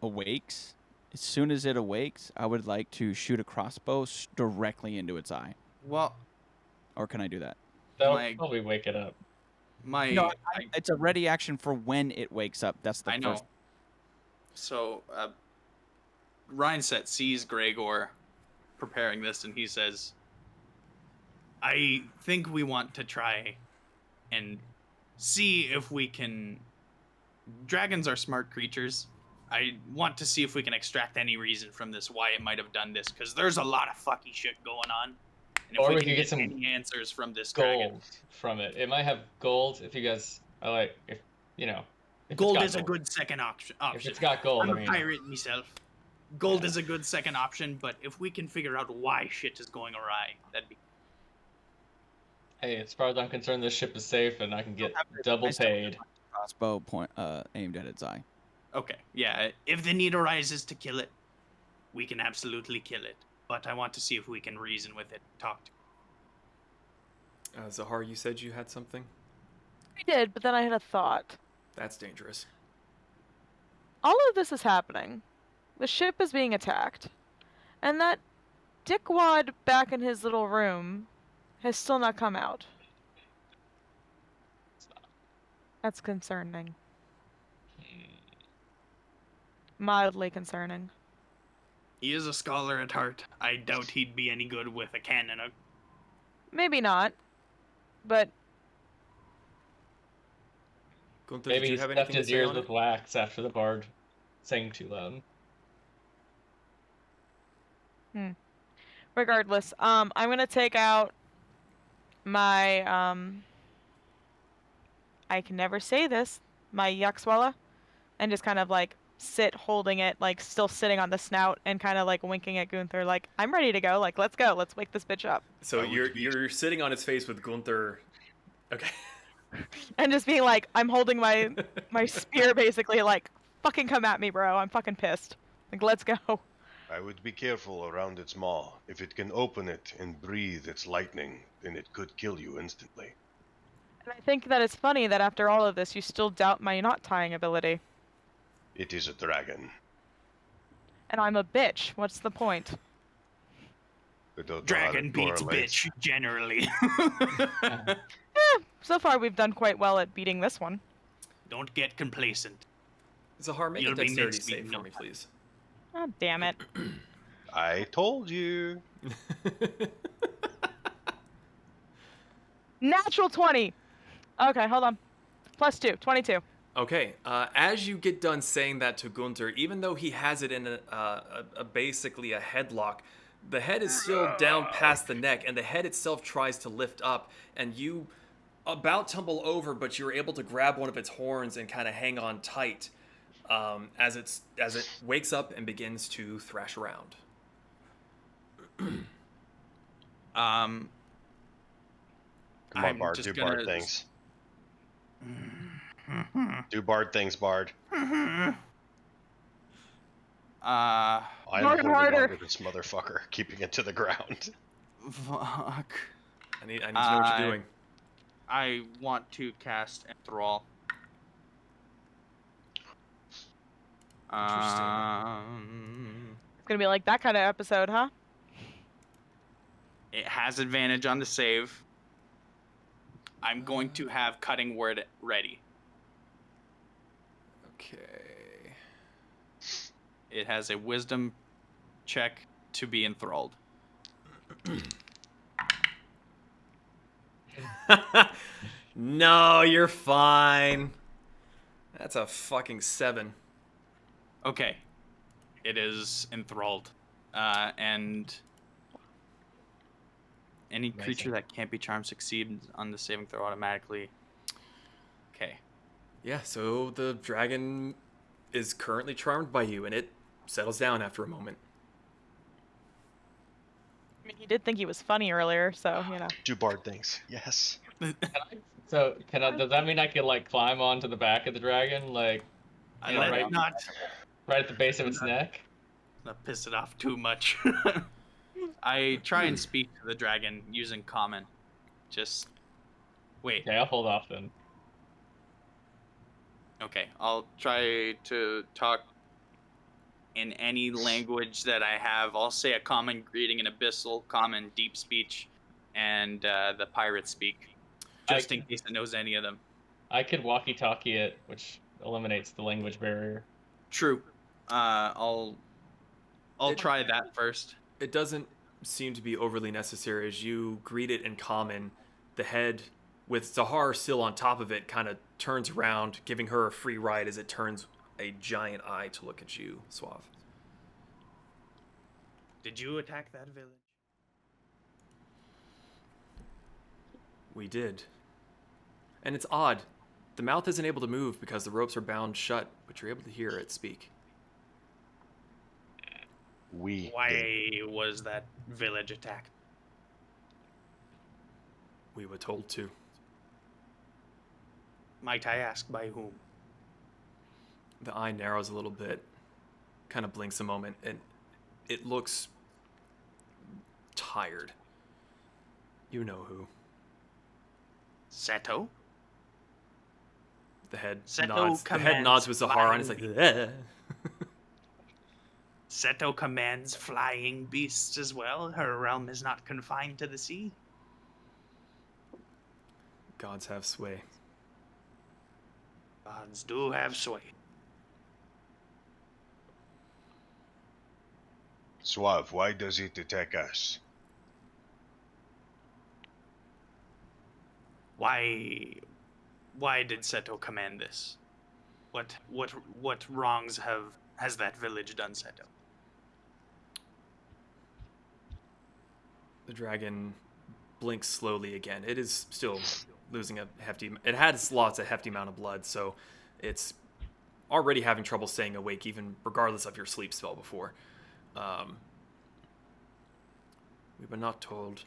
awakes, as soon as it awakes, I would like to shoot a crossbow directly into its eye. Well, Or can I do that? That'll My- probably wake it up. No, it's a ready action for when it wakes up. That's the I first. know. So, Rhineset sees Gregor preparing this, and he says, I think we want to try and see if we can... Dragons are smart creatures. I want to see if we can extract any reason from this, why it might have done this, because there's a lot of fucky shit going on. And if Or we we can could get get some any answers from this Gold dragon... from it. It might have gold if you guys are like, if you know. If it's Gold got is a good second option. If it's got gold, I'm I a mean. pirate myself. Gold is a good second option, but if we can figure out why shit is going awry, that'd be... Hey, as far as I'm concerned, this ship is safe and I can get I double still have paid. Crossbow aimed at its eye. Okay, yeah, if the need arises to kill it, we can absolutely kill it. But I want to see if we can reason with it, talk to it. Zahar, you said you had something? I did, but then I had a thought. That's dangerous. All of this is happening. The ship is being attacked. And that dickwad back in his little room has still not come out. That's concerning. Mildly concerning. He is a scholar at heart. I doubt he'd be any good with a cannon. Maybe not. But Gunther, Maybe did he you have stuffed anything to his say ears on with it? wax after the bard sang too loud. regardless, I'm gonna take out my I can never say this, my Yuxwella, and just kind of like sit holding it, like still sitting on the snout and kind of like winking at Gunther like, I'm ready to go, like let's go, let's wake this bitch up. So I would be- you're sitting on his face with Gunther. Okay. And just being like, I'm holding my spear basically like, fucking come at me, bro, I'm fucking pissed. Like, let's go. I would be careful around its maw. If it can open it and breathe its lightning, then it could kill you instantly. And I think that it's funny that after all of this, you still doubt my knot tying ability. It is a dragon. And I'm a bitch. What's the point? I don't know how Dragon that beats correlates. bitch, generally. So far, we've done quite well at beating this one. Don't get complacent. Zahar, make a You'll be dexterity mincemeat save no for me, time. please. Oh, damn it. I told you. Natural 20! Okay, hold on. Plus 2, 22. Okay, as you get done saying that to Gunther, even though he has it in basically a headlock, the head is still down past the neck, and the head itself tries to lift up, and you about tumble over, but you're able to grab one of its horns and kind of hang on tight as it wakes up and begins to thrash around. Come on, I'm Bard. just Do gonna- Bard things. Do Bard things, Bard. Uh, I'm Bard holding harder. on to this motherfucker, keeping it to the ground. fuck. I need to know what you're doing. I want to cast Enthrall. It's gonna be like that kind of episode, huh? It has advantage on the save. I'm going to have Cutting Word ready. Okay. It has a Wisdom check to be enthralled. No, you're fine. That's a fucking 7. Okay. It is enthralled. And any creature that can't be charmed succeeds on the saving throw automatically. Okay. Yeah, so the dragon is currently charmed by you, and it settles down after a moment. I mean, he did think he was funny earlier, so, you know. Do Bard things. Yes. So does that mean I can like climb onto the back of the dragon, like I Yeah, let right. it not right at the base of its neck? piss it off too much. I try and speak to the dragon using common. Just wait. Okay, I'll hold off then. Okay, I'll try to talk in any language that I have. I'll say a common greeting, an abyssal, common deep speech, and the pirate speak, just in case it knows any of them. I could walkie-talkie it, which eliminates the language barrier. True. I'll try that first. It doesn't seem to be overly necessary. As you greet it in common, the head, with Zahar still on top of it, kind of turns around, giving her a free ride as it turns a giant eye to look at you, Suave. Did you attack that village? We did. And it's odd. The mouth isn't able to move because the ropes are bound shut, but you're able to hear it speak. Why was that village attacked? We were told to. Might I ask by whom? The eye narrows a little bit, kind of blinks a moment, and it looks tired. You know who. Seto? The head Seto nods. The head nods with Zahara, and it's like, "Eh." Seto commands flying beasts as well. Her realm is not confined to the sea. Gods have sway. Gods do have sway. Suave, why does it attack us? Why did Seto command this? What wrongs has that village done, Seto? The dragon blinks slowly again. It is still losing a hefty... It has lost a hefty amount of blood, so it's already having trouble staying awake, even regardless of your sleep spell before. We were not told,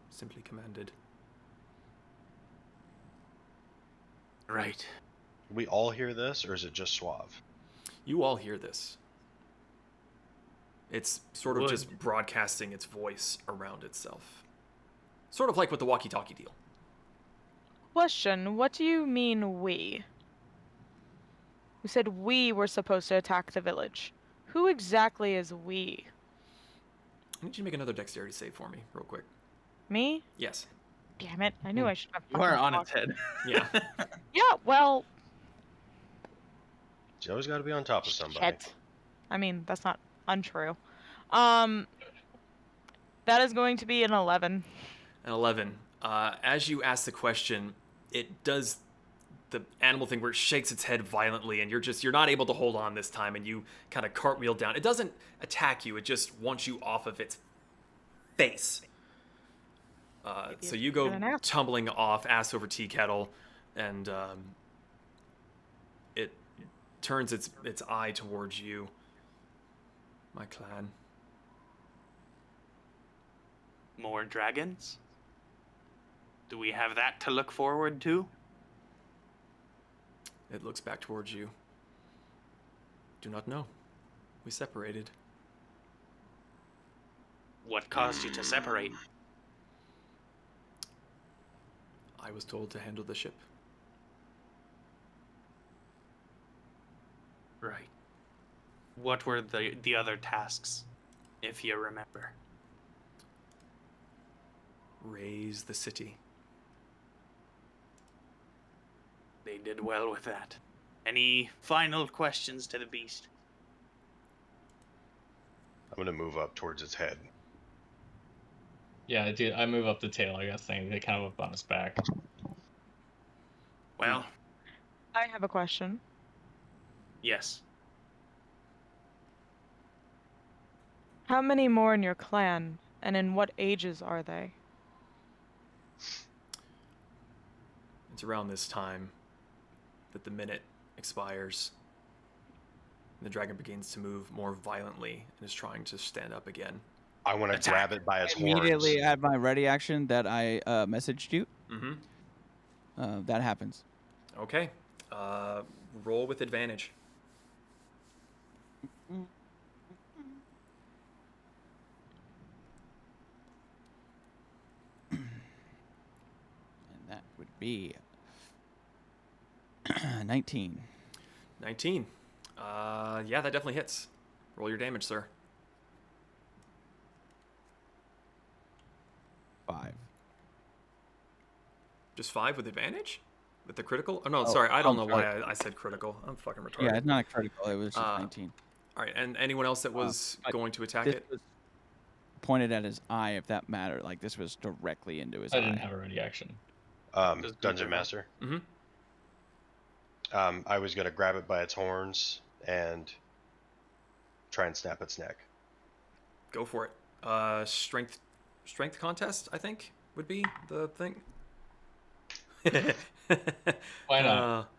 simply commanded. Right. We all hear this, or is it just Suave? You all hear this. It's sort of just broadcasting its voice around itself. Sort of like with the walkie-talkie deal. Question, what do you mean we? You said we were supposed to attack the village. Who exactly is we? I need you to make another dexterity save for me, real quick. Me? Yes. Damn it, I knew I should have You are fucking on its talked. head. Yeah. Yeah, well, You always got to be on top of somebody. shit. I mean, that's not untrue. That is going to be an 11. An 11. As you ask the question, it does the animal thing where it shakes its head violently, and you're not able to hold on this time, and you kind of cartwheel down. It doesn't attack you, it just wants you off of its face. So you go tumbling off, ass over tea kettle, and it turns its eye towards you. My clan. More dragons? Do we have that to look forward to? It looks back towards you. Do not know. We separated. What caused you to separate? I was told to handle the ship. Right. What were the other tasks, if you remember? Raise the city. They did well with that. Any final questions to the beast? I'm going to move up towards its head. Yeah, dude, I move up the tail, I guess, thing. They kind of up on its back. Well, I have a question. yes. How many more in your clan, and in what ages are they? It's around this time that the minute expires. The dragon begins to move more violently and is trying to stand up again. I want to grab it by its horns. Immediately add my ready action that I messaged you. Mm-hmm. That happens. Okay. Roll with advantage. And that would be 19. 19. Yeah, that definitely hits. Roll your damage, sir. 5. Just 5 with advantage? With the critical? Oh, no, Oh, sorry. I don't I'm know sorry. why I said critical. I'm fucking retarded. Yeah, it's not a critical. It was just 19. All right, and anyone else that was but going to attack This it? was pointed at his eye, if that mattered. Like, this was directly into his I eye. didn't have a ready action. Dungeon Gunther Master. Mm-hmm. I was gonna grab it by its horns and try and snap its neck. Go for it. Strength contest, I think, would be the thing. Why not?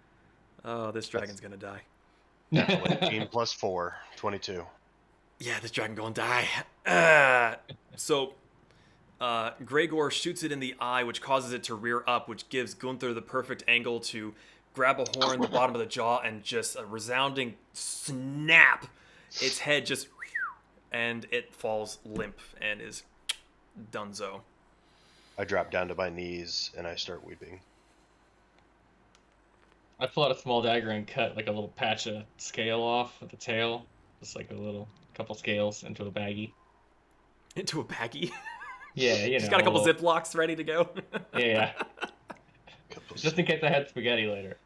Oh, this dragon's gonna die. 18 plus 4, 22. Yeah, this dragon gonna die. So, Gregor shoots it in the eye, which causes it to rear up, which gives Gunther the perfect angle to grab a horn, the bottom of the jaw, and just a resounding snap. Its head just, and it falls limp and is donezo. I drop down to my knees and I start weeping. I pull out a small dagger and cut like a little patch of scale off at the tail. Just like a little couple scales into a baggie. Into a baggie. Yeah, you know. He's got a couple little- Ziplocs ready to go. Yeah. Just in case I had spaghetti later.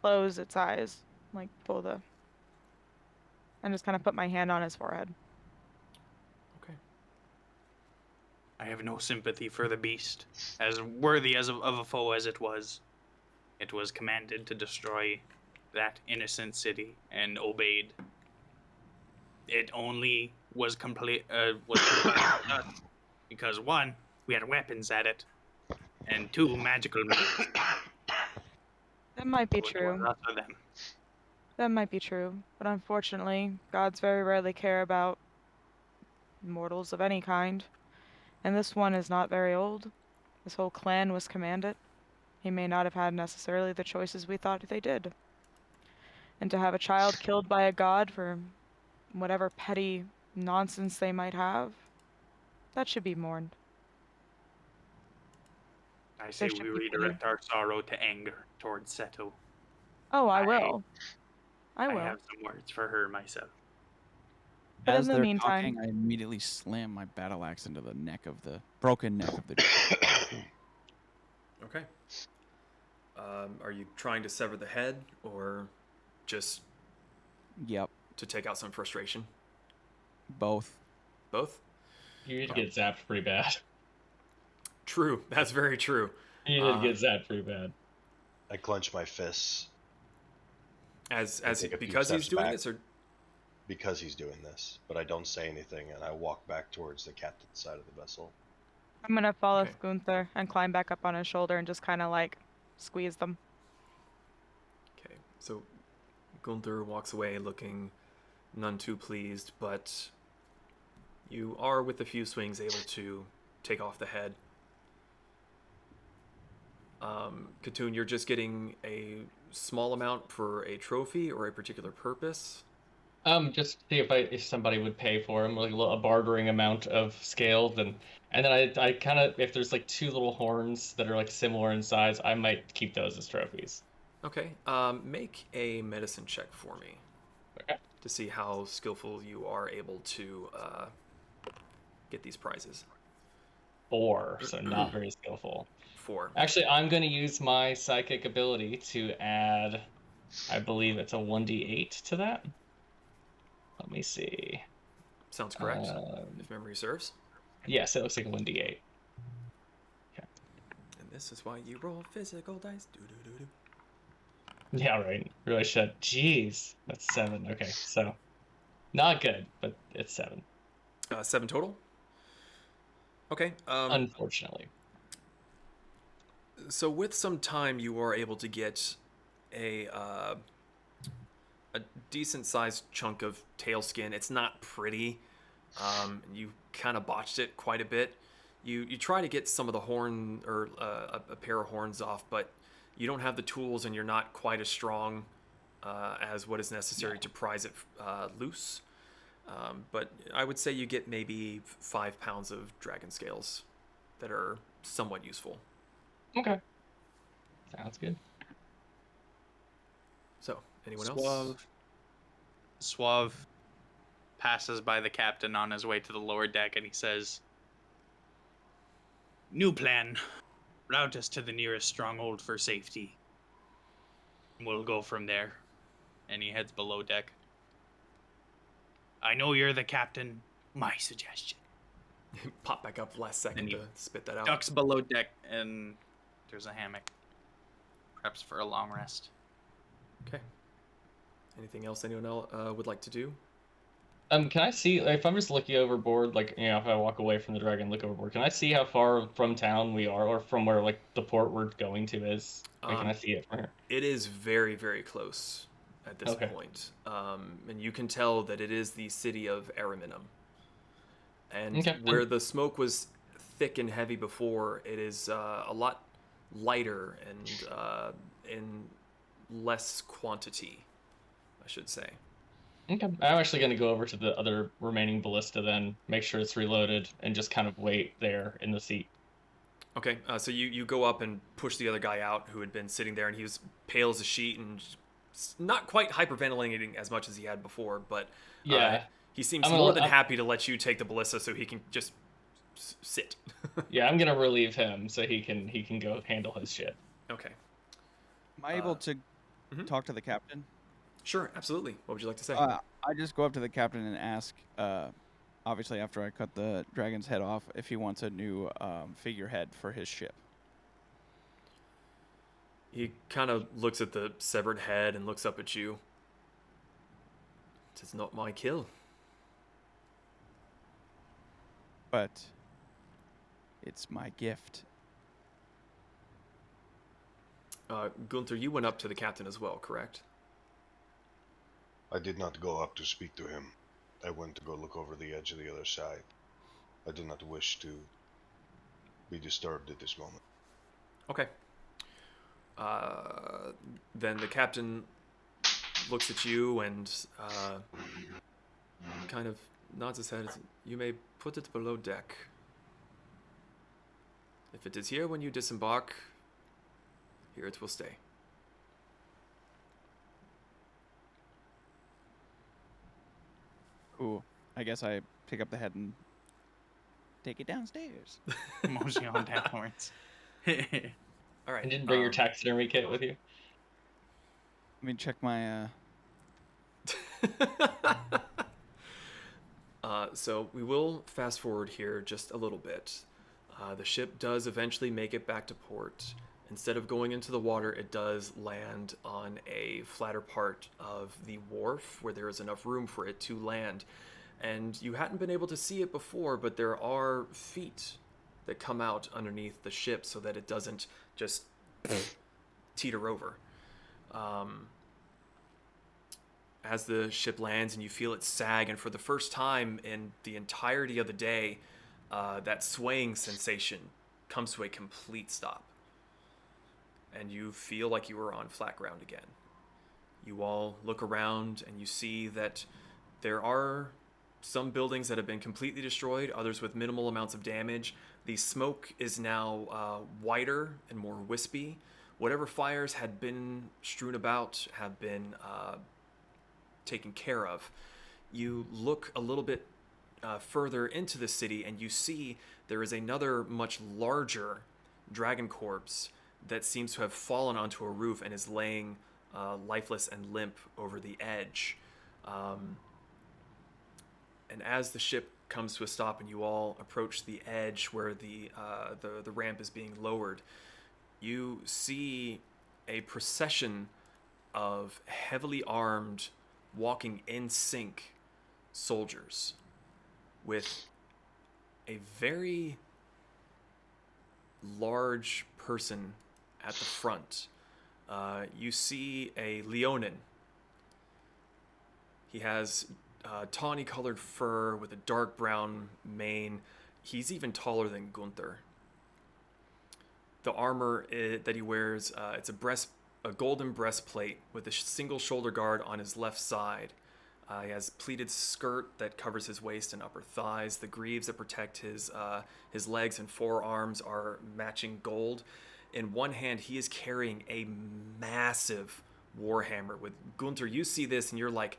Close its eyes, like pull the, and just kind of put my hand on his forehead. Okay. I have no sympathy for the beast. As worthy as of a foe as it was commanded to destroy that innocent city and obeyed. It only was complete because 1, we had weapons at it, and 2, magical means. That might be So it was true. us or them. That might be true, but unfortunately, gods very rarely care about mortals of any kind. And this one is not very old. This whole clan was commanded. He may not have had necessarily the choices we thought they did. And to have a child killed by a god for whatever petty nonsense they might have, that should be mourned. I say should we be redirect our sorrow to anger towards Seto. Oh, I I- will. I I will. have some words for her myself. But As in the they're meantime- talking, I immediately slam my battle axe into the broken neck of the. Okay. Are you trying to sever the head, or just Yep, to take out some frustration? both. Both? You did get zapped pretty bad. True. That's very true. You did get zapped pretty bad. I clench my fists As take a few because he's steps doing back. this, or because he's doing this, but I don't say anything and I walk back towards the captain's side of the vessel. I'm gonna follow Okay. Gunther and climb back up on his shoulder and just kind of like squeeze them. okay. So Gunther walks away looking none too pleased, but you are with a few swings able to take off the head. Katoon, you're just getting a small amount for a trophy or a particular purpose. Just see if somebody would pay for him, like a bartering amount of scales, and then I kind of, if there's like 2 little horns that are like similar in size, I might keep those as trophies. Okay. Make a medicine check for me. Okay. To see how skillful you are able to get these prizes. 4, so not very skillful. 4. Actually, I'm going to use my psychic ability to add, I believe it's a 1d8 to that. Let me see. Sounds correct, if memory serves. Yes, it looks like a 1d8. And this is why you roll physical dice. Doo-doo-doo-doo. Yeah, right. Really should. Jeez, that's 7. Okay, so not good, but it's 7. 7 total. Okay. Unfortunately. So with some time, you are able to get a decent sized chunk of tail skin. It's not pretty. You kind of botched it quite a bit. You try to get some of the horn or a pair of horns off, but you don't have the tools and you're not quite as strong as what is necessary to prise it loose. But I would say you get maybe 5 pounds of dragon scales that are somewhat useful. Okay. Sounds good. So, anyone else? Suave passes by the captain on his way to the lower deck, and he says, "New plan. Route us to the nearest stronghold for safety. We'll go from there." And he heads below deck. "I know you're the captain. My suggestion." Pop back up last second And he to spit that out. Ducks below deck, and there's a hammock. Preps for a long rest. Okay. Anything else anyone else would like to do? Can I see, like, if I'm just looking overboard, like, you know, if I walk away from the dragon, look overboard, can I see how far from town we are, or from where, like, the port we're going to is? Like, can I see it from here? It is very, very close at this point. And you can tell that it is the city of Ariminum. And where the smoke was thick and heavy before, it is a lot lighter and in less quantity, I should say. Okay. I'm actually going to go over to the other remaining ballista then, make sure it's reloaded, and just kind of wait there in the seat. Okay, so you go up and push the other guy out who had been sitting there, and he was pale as a sheet and not quite hyperventilating as much as he had before, but yeah, he seems more than happy to let you take the ballista so he can just sit. Yeah, I'm going to relieve him so he can go handle his shit. Okay. Am I able to talk to the captain? Sure, absolutely. What would you like to say? I just go up to the captain and ask, obviously after I cut the dragon's head off, if he wants a new figurehead for his ship. He kind of looks at the severed head and looks up at you. "'Tis not my kill." But it's my gift. Gunther, you went up to the captain as well, correct? I did not go up to speak to him. I went to go look over the edge of the other side. I do not wish to be disturbed at this moment. Okay. Then the captain looks at you and kind of nods his head. "You may put it below deck. If it is here when you disembark, here it will stay." Ooh, I guess I pick up the head and take it downstairs. Motion on downwards. All right. And didn't bring your taxidermy kit with you? Let me check my... So we will fast forward here just a little bit. The ship does eventually make it back to port. Instead of going into the water, it does land on a flatter part of the wharf where there is enough room for it to land. And you hadn't been able to see it before, but there are feet that come out underneath the ship so that it doesn't just teeter over. As the ship lands and you feel it sag, and for the first time in the entirety of the day, that swaying sensation comes to a complete stop. And you feel like you are on flat ground again. You all look around and you see that there are some buildings that have been completely destroyed, others with minimal amounts of damage. The smoke is now whiter and more wispy. Whatever fires had been strewn about have been taken care of. You look a little bit further into the city and you see there is another much larger dragon corpse that seems to have fallen onto a roof and is laying lifeless and limp over the edge. And as the ship comes to a stop and you all approach the edge where the ramp is being lowered, you see a procession of heavily armed, walking in sync soldiers with a very large person at the front. You see a Leonin. He has tawny colored fur with a dark brown mane. He's even taller than Gunther. The armor that he wears, it's a golden breastplate with a single shoulder guard on his left side. He has pleated skirt that covers his waist and upper thighs. The greaves that protect his legs and forearms are matching gold. In one hand, he is carrying a massive warhammer. With Gunther, you see this and you're like,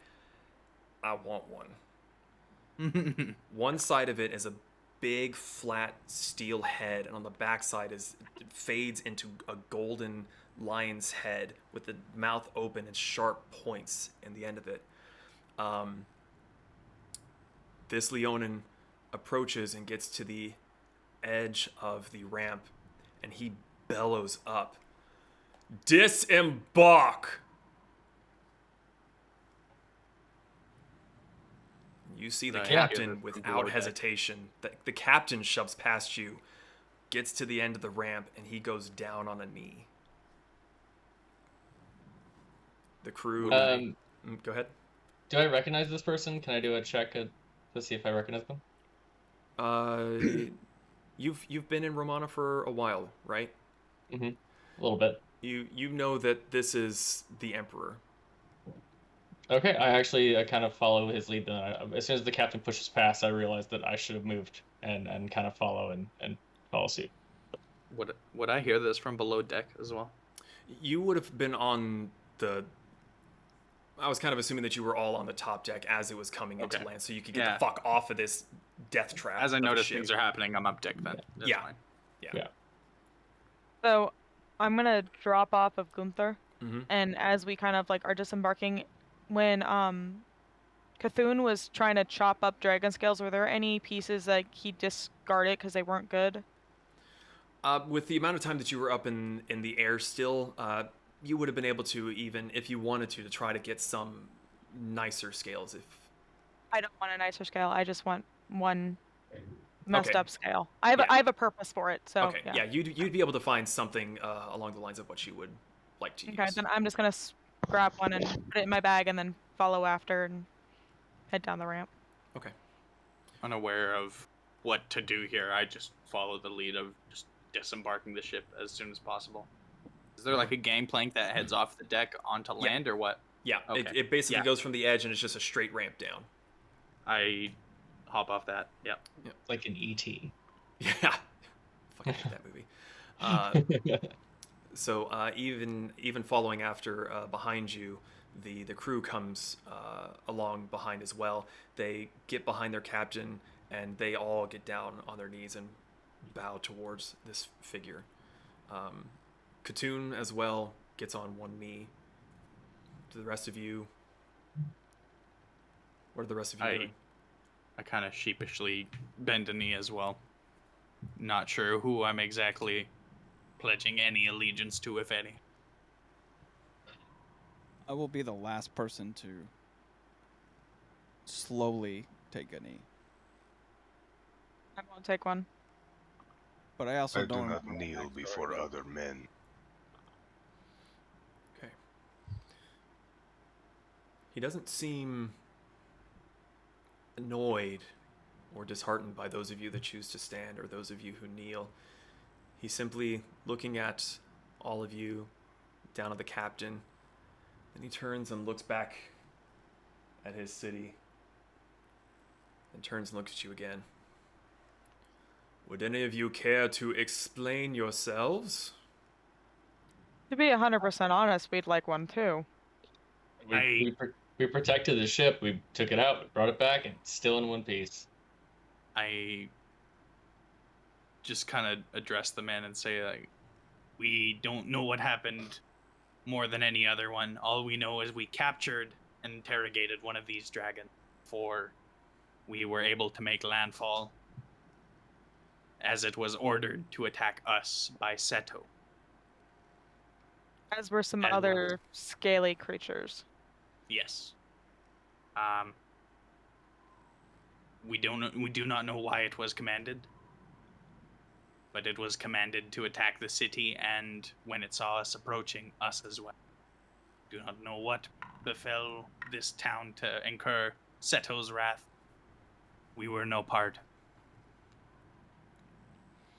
I want one. One side of it is a big flat steel head, and on the back side it fades into a golden lion's head with the mouth open and sharp points in the end of it. This Leonin approaches and gets to the edge of the ramp, and he bellows up, "Disembark!" You see the captain without hesitation. The captain shoves past you, gets to the end of the ramp, and he goes down on a knee. The crew... go ahead. Do I recognize this person? Can I do a check to see if I recognize them? You've been in Romana for a while, right? Mm-hmm. A little bit. You know that this is the Emperor. Okay, I actually kind of follow his lead. Then as soon as the captain pushes past, I realize that I should have moved and kind of follow and follow suit. Would I hear this from below deck as well? You would have been on the... I was kind of assuming that you were all on the top deck as it was coming into land, so you could get the fuck off of this death trap. As I notice things are happening, I'm up deck then. That's fine. Yeah. So I'm gonna drop off of Gunther, Mm-hmm. and as we kind of like are disembarking, when Cthulhu was trying to chop up dragon scales, were there any pieces like he discarded because they weren't good? With the amount of time that you were up in the air still, you would have been able to, even if you wanted to try to get some nicer scales. If I don't want a nicer scale. I just want one messed up scale. I have a purpose for it. So okay, yeah, you'd be able to find something along the lines of what you would like to use. Okay, then I'm just gonna grab one and put it in my bag and then follow after and head down the ramp. Okay. Unaware of what to do here, I just follow the lead of just disembarking the ship as soon as possible. Is there like a gangplank that heads off the deck onto land or what? Yeah, Okay. it basically goes from the edge and it's just a straight ramp down. I hop off that. Yep. Like an E.T. Yeah. Fucking hate that movie. So even following after behind you, the crew comes along behind as well. They get behind their captain and they all get down on their knees and bow towards this figure. Katoon as well gets on one knee. To the rest of you, what are the rest of you doing? I kind of sheepishly bend a knee as well. Not sure who I'm exactly pledging any allegiance to, if any. I will be the last person to slowly take a knee. I won't take one. But I also I do don't not kneel before other men. Okay. He doesn't seem annoyed or disheartened by those of you that choose to stand or those of you who kneel. He's simply looking at all of you, down at the captain, and he turns and looks back at his city and turns and looks at you again. Would any of you care to explain yourselves? To be 100% honest, we'd like one too. We protected the ship. We took it out, we brought it back, and it's still in one piece. I just kind of address the man and say, like, we don't know what happened more than any other one. All we know is we captured and interrogated one of these dragons before we were able to make landfall, as it was ordered to attack us by Seto. As were some And other scaly creatures. Yes. We do not know why it was commanded, but it was commanded to attack the city, and when it saw us approaching, us as well. Do not know what befell this town to incur Seto's wrath. We were no part.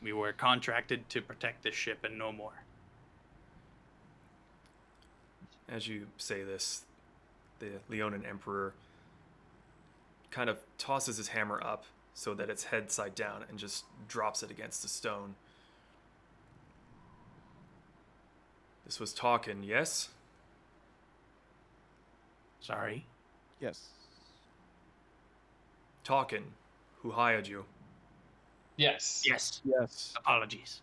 We were contracted to protect this ship and no more. As you say this, the Leonin Emperor kind of tosses his hammer up so that it's head side down and just drops it against the stone. This was Tarquin, yes? Sorry. Yes. Tarquin, who hired you. Yes. Yes. Yes. Apologies.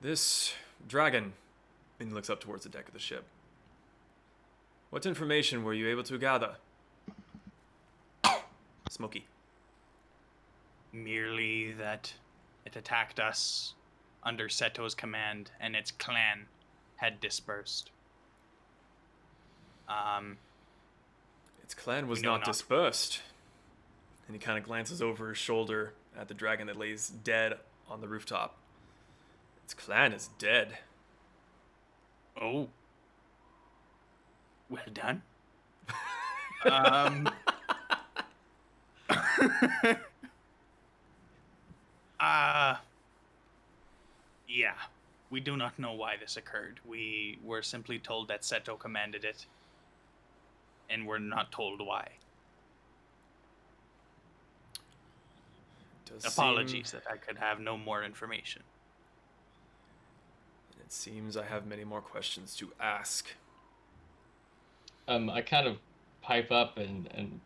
This dragon, and he looks up towards the deck of the ship. What information were you able to gather? Smoky. Merely that it attacked us under Seto's command and its clan had dispersed. Its clan was We know not not. dispersed. And he kind of glances over his shoulder at the dragon that lays dead on the rooftop. Its clan is dead. Oh. Well done. um. Yeah. We do not know why this occurred. We were simply told that Seto commanded it, and we're not told why. Does Apologies that I could have no more information. It seems I have many more questions to ask. I kind of pipe up and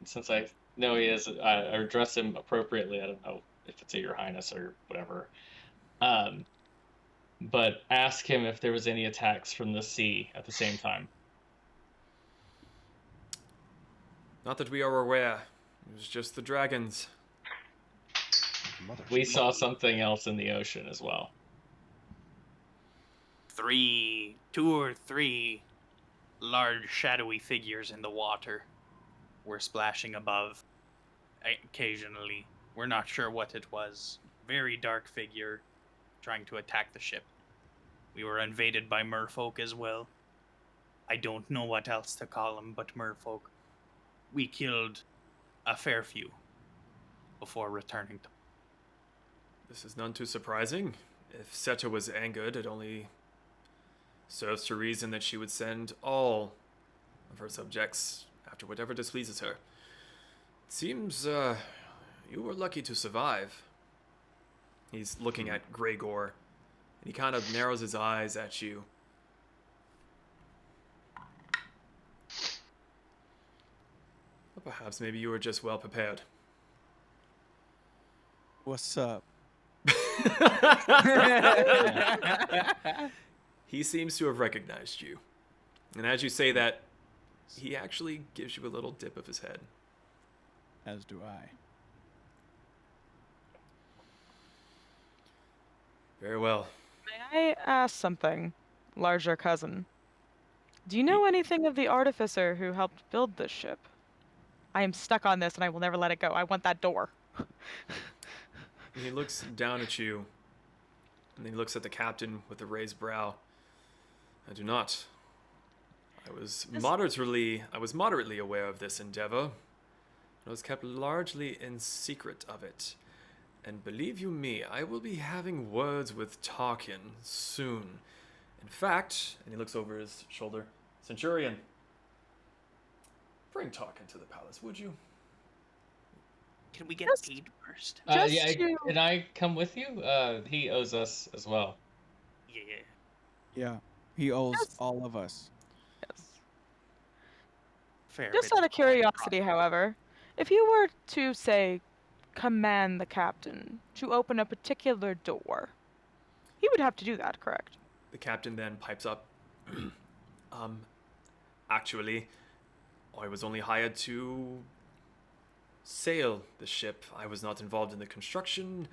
since I know he is, I address him appropriately. I don't know if it's a Your Highness or whatever. But ask him if there was any attacks from the sea at the same time. Not that we are aware. It was just the dragons. We saw something else in the ocean as well. 2 or 3 large shadowy figures in the water were splashing above occasionally. We're not sure what it was. Very dark figure trying to attack the ship. We were invaded by merfolk as well. I don't know what else to call them but merfolk. We killed a fair few before returning to... This is none too surprising. If Seta was angered, it only serves to reason that she would send all of her subjects after whatever displeases her. It seems you were lucky to survive. He's looking at Gregor, and he kind of narrows his eyes at you. Or perhaps maybe you were just well prepared. What's up? He seems to have recognized you. And as you say that, he actually gives you a little dip of his head. As do I. Very well. May I ask something, larger cousin? Do you know anything of the artificer who helped build this ship? I am stuck on this and I will never let it go. I want that door. And he looks down at you, and then he looks at the captain with a raised brow. I do not. I was moderately aware of this endeavor. I was kept largely in secret of it. And believe you me, I will be having words with Tarquin soon. In fact, and he looks over his shoulder, Centurion, bring Tarquin to the palace, would you? Can we get Just- paid first? Yeah, Just to- can I come with you? He owes us as well. Yeah. Yeah. He owes Yes. all of us. Yes. Fair. Just bit out of curiosity, however, if you were to, say, command the captain to open a particular door, he would have to do that, correct? The captain then pipes up. Actually, I was only hired to sail the ship. I was not involved in the construction.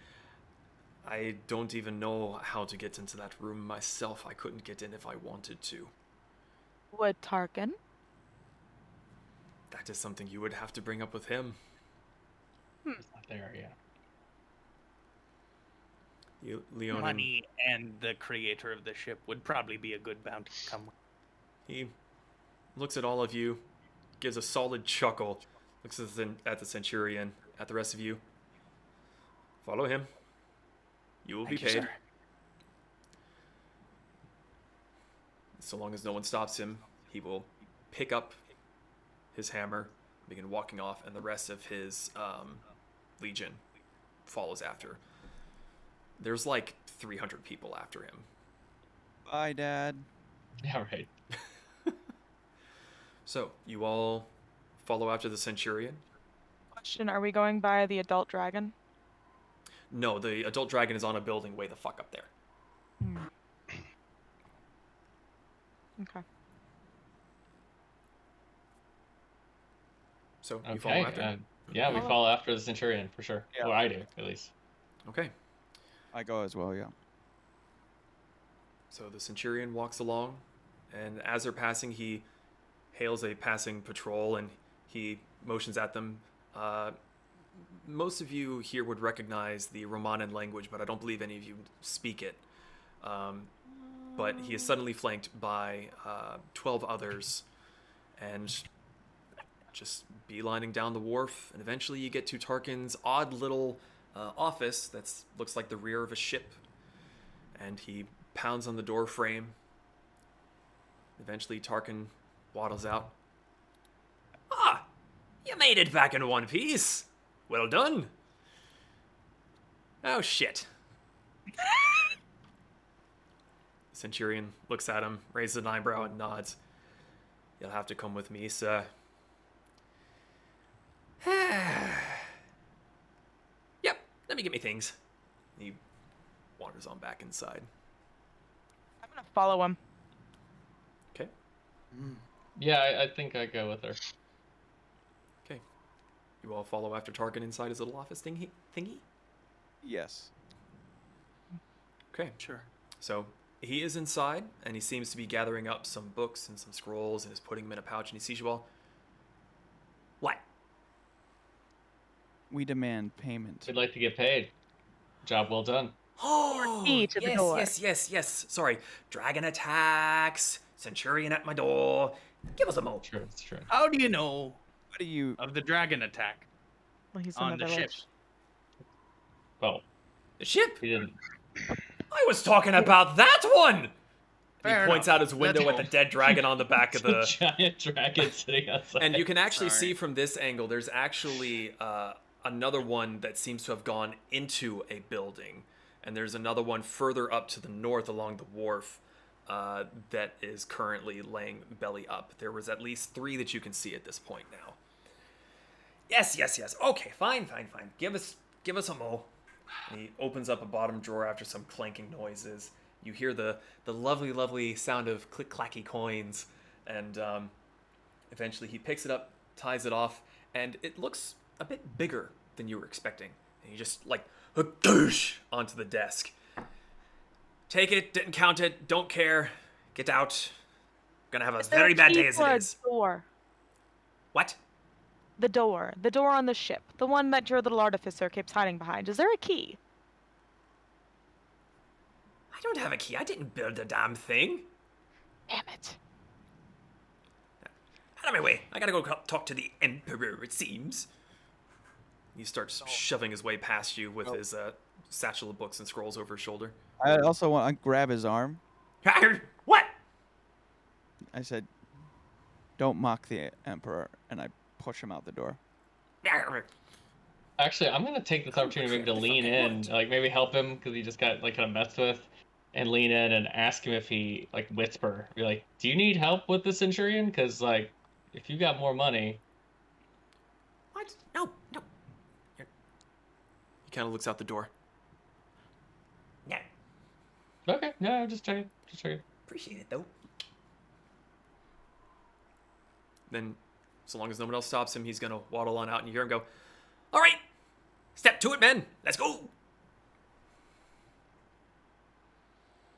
I don't even know how to get into that room myself. I couldn't get in if I wanted to. Would Tarquin? That is something you would have to bring up with him. He's not there yet. Leonin, Money and the creator of the ship would probably be a good bounty to come with. he looks at all of you, gives a solid chuckle, looks at the Centurion, at the rest of you. Follow him. You will Thank be you, paid. sir. So long as no one stops him, he will pick up his hammer, begin walking off, and the rest of his legion follows after. There's like 300 people after him. Bye, Dad. Yeah, right. So, you all follow after the Centurion? Question: Are we going by the adult dragon? No, the adult dragon is on a building way the fuck up there. Okay. So, you follow after? Yeah, we follow after the Centurion, for sure. Yeah. Or I do, at least. Okay. I go as well, yeah. So the Centurion walks along, and as they're passing, he hails a passing patrol, and he motions at them. Most of you here would recognize the Romanan language, but I don't believe any of you speak it. But he is suddenly flanked by 12 others, and just beelining down the wharf, and eventually you get to Tarquin's odd little office that looks like the rear of a ship, and he pounds on the door frame. Eventually Tarquin waddles out. Ah, you made it back in one piece. Well done. Oh shit. Centurion looks at him, raises an eyebrow, and nods. You'll have to come with me, sir. Yep, let me get me things. He wanders on back inside. I'm gonna follow him. Okay. Yeah, I think I go with her. Okay. You all follow after Tarquin inside his little office thingy? Yes. Okay. Sure. So he is inside, and he seems to be gathering up some books and some scrolls, and is putting them in a pouch, and he sees you all. What? We demand payment. We'd like to get paid. Job well done. Oh, key to the yes, door. yes. Sorry. Dragon attacks. Centurion at my door. Give us a mo. True, it's true. How do you know What do you... of the dragon attack Well, he's in on the the village. ship? Well, The ship? he didn't. I was talking about that one! Fair He points enough. out his window Let's at the go. dead dragon on the back of the... giant dragon sitting outside. And you can actually Sorry. see from this angle, there's actually another one that seems to have gone into a building. And there's another one further up to the north along the wharf that is currently laying belly up. There was at least 3 that you can see at this point now. Yes. Okay, fine. Give us a mo. And he opens up a bottom drawer after some clanking noises. You hear the lovely sound of click-clacky coins. And eventually he picks it up, ties it off, and it looks a bit bigger than you were expecting. And he just, like, douche onto the desk. Take it, didn't count it, don't care. Get out. Gonna have a Is there very bad key day as for it a is. Door. What? The door on the ship, the one that your little artificer keeps hiding behind. Is there a key? I don't have a key. I didn't build the damn thing. Damn it. Out of my way. I gotta go talk to the Emperor, it seems. He starts shoving his way past you with his satchel of books and scrolls over his shoulder. I also want to grab his arm. What? I said, don't mock the Emperor, and I push him out the door. Actually, I'm gonna take this opportunity maybe to lean in, like maybe help him because he just got like kind of messed with, and lean in and ask him if he like whisper, be like, "Do you need help with the Centurion? Because like, if you got more money." What? No. He kind of looks out the door. Yeah. Okay, no, just checking. Appreciate it, though. Then, so long as no one else stops him, he's gonna waddle on out, and you hear him go, "All right, step to it, men. Let's go."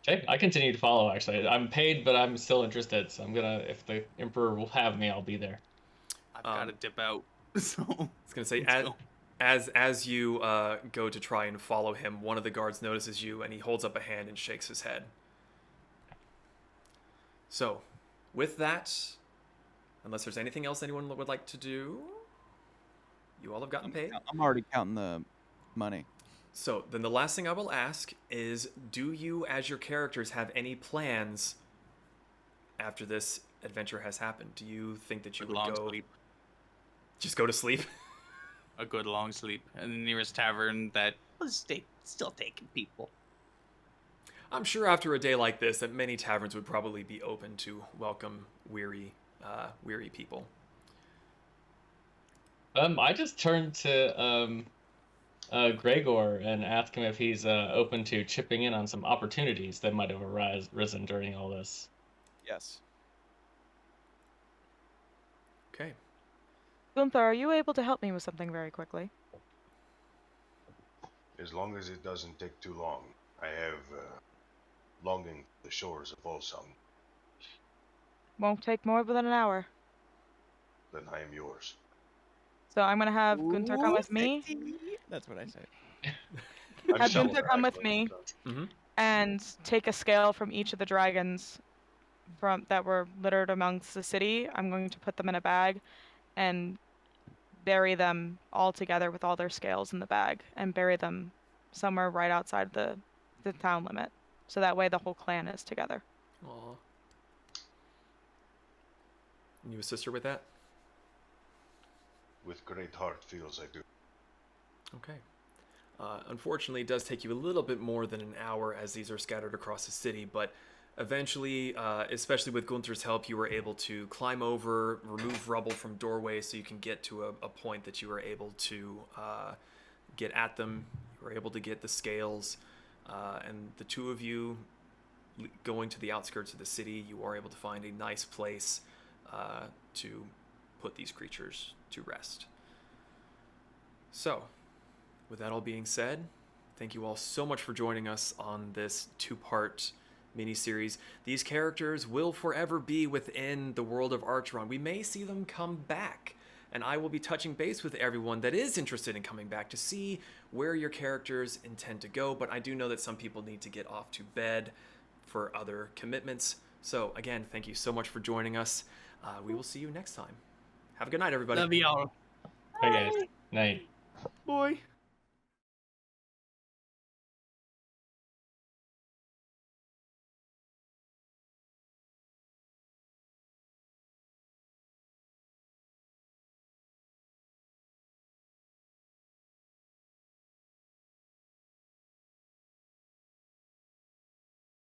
Okay, I continue to follow. Actually, I'm paid, but I'm still interested. So I'm gonna, if the Emperor will have me, I'll be there. I've got to dip out. So I was gonna say, let's go. as you go to try and follow him, one of the guards notices you, and he holds up a hand and shakes his head. So, with that, unless there's anything else anyone would like to do, you all have gotten paid. I'm already counting the money. So, then the last thing I will ask is, do you, as your characters, have any plans after this adventure has happened? Do you think that you Good would long go... sleep. Just go to sleep? A good long sleep. And the nearest tavern that was still taking people. I'm sure after a day like this that many taverns would probably be open to welcome weary weary people. I just turned to Gregor and asked him if he's open to chipping in on some opportunities that might have arisen during all this. Yes. Okay. Gunther, are you able to help me with something very quickly? As long as it doesn't take too long. I have longing for the shores of Volsung. Won't take more than an hour. Then I am yours. So I'm gonna have Gunther come with me. That's what I said. I'm Have selling Gunther it, come with actually, me so- and take a scale from each of the dragons that were littered amongst the city. I'm going to put them in a bag and bury them all together with all their scales in the bag and bury them somewhere right outside the town limit. So that way the whole clan is together. Aw. And you assist her with that? With great heart feels I do. Okay. Unfortunately, it does take you a little bit more than an hour as these are scattered across the city, but eventually, especially with Gunther's help, you were able to climb over, remove rubble from doorways so you can get to a point that you were able to get at them. You were able to get the scales, and the two of you going to the outskirts of the city, you are able to find a nice place to put these creatures to rest. So, with that all being said, thank you all so much for joining us on this two-part mini-series. These characters will forever be within the world of Archeron. We may see them come back, and I will be touching base with everyone that is interested in coming back to see where your characters intend to go, but I do know that some people need to get off to bed for other commitments. So, again, thank you so much for joining us. We will see you next time. Have a good night, everybody. Love y'all. Hey guys, night. Boy.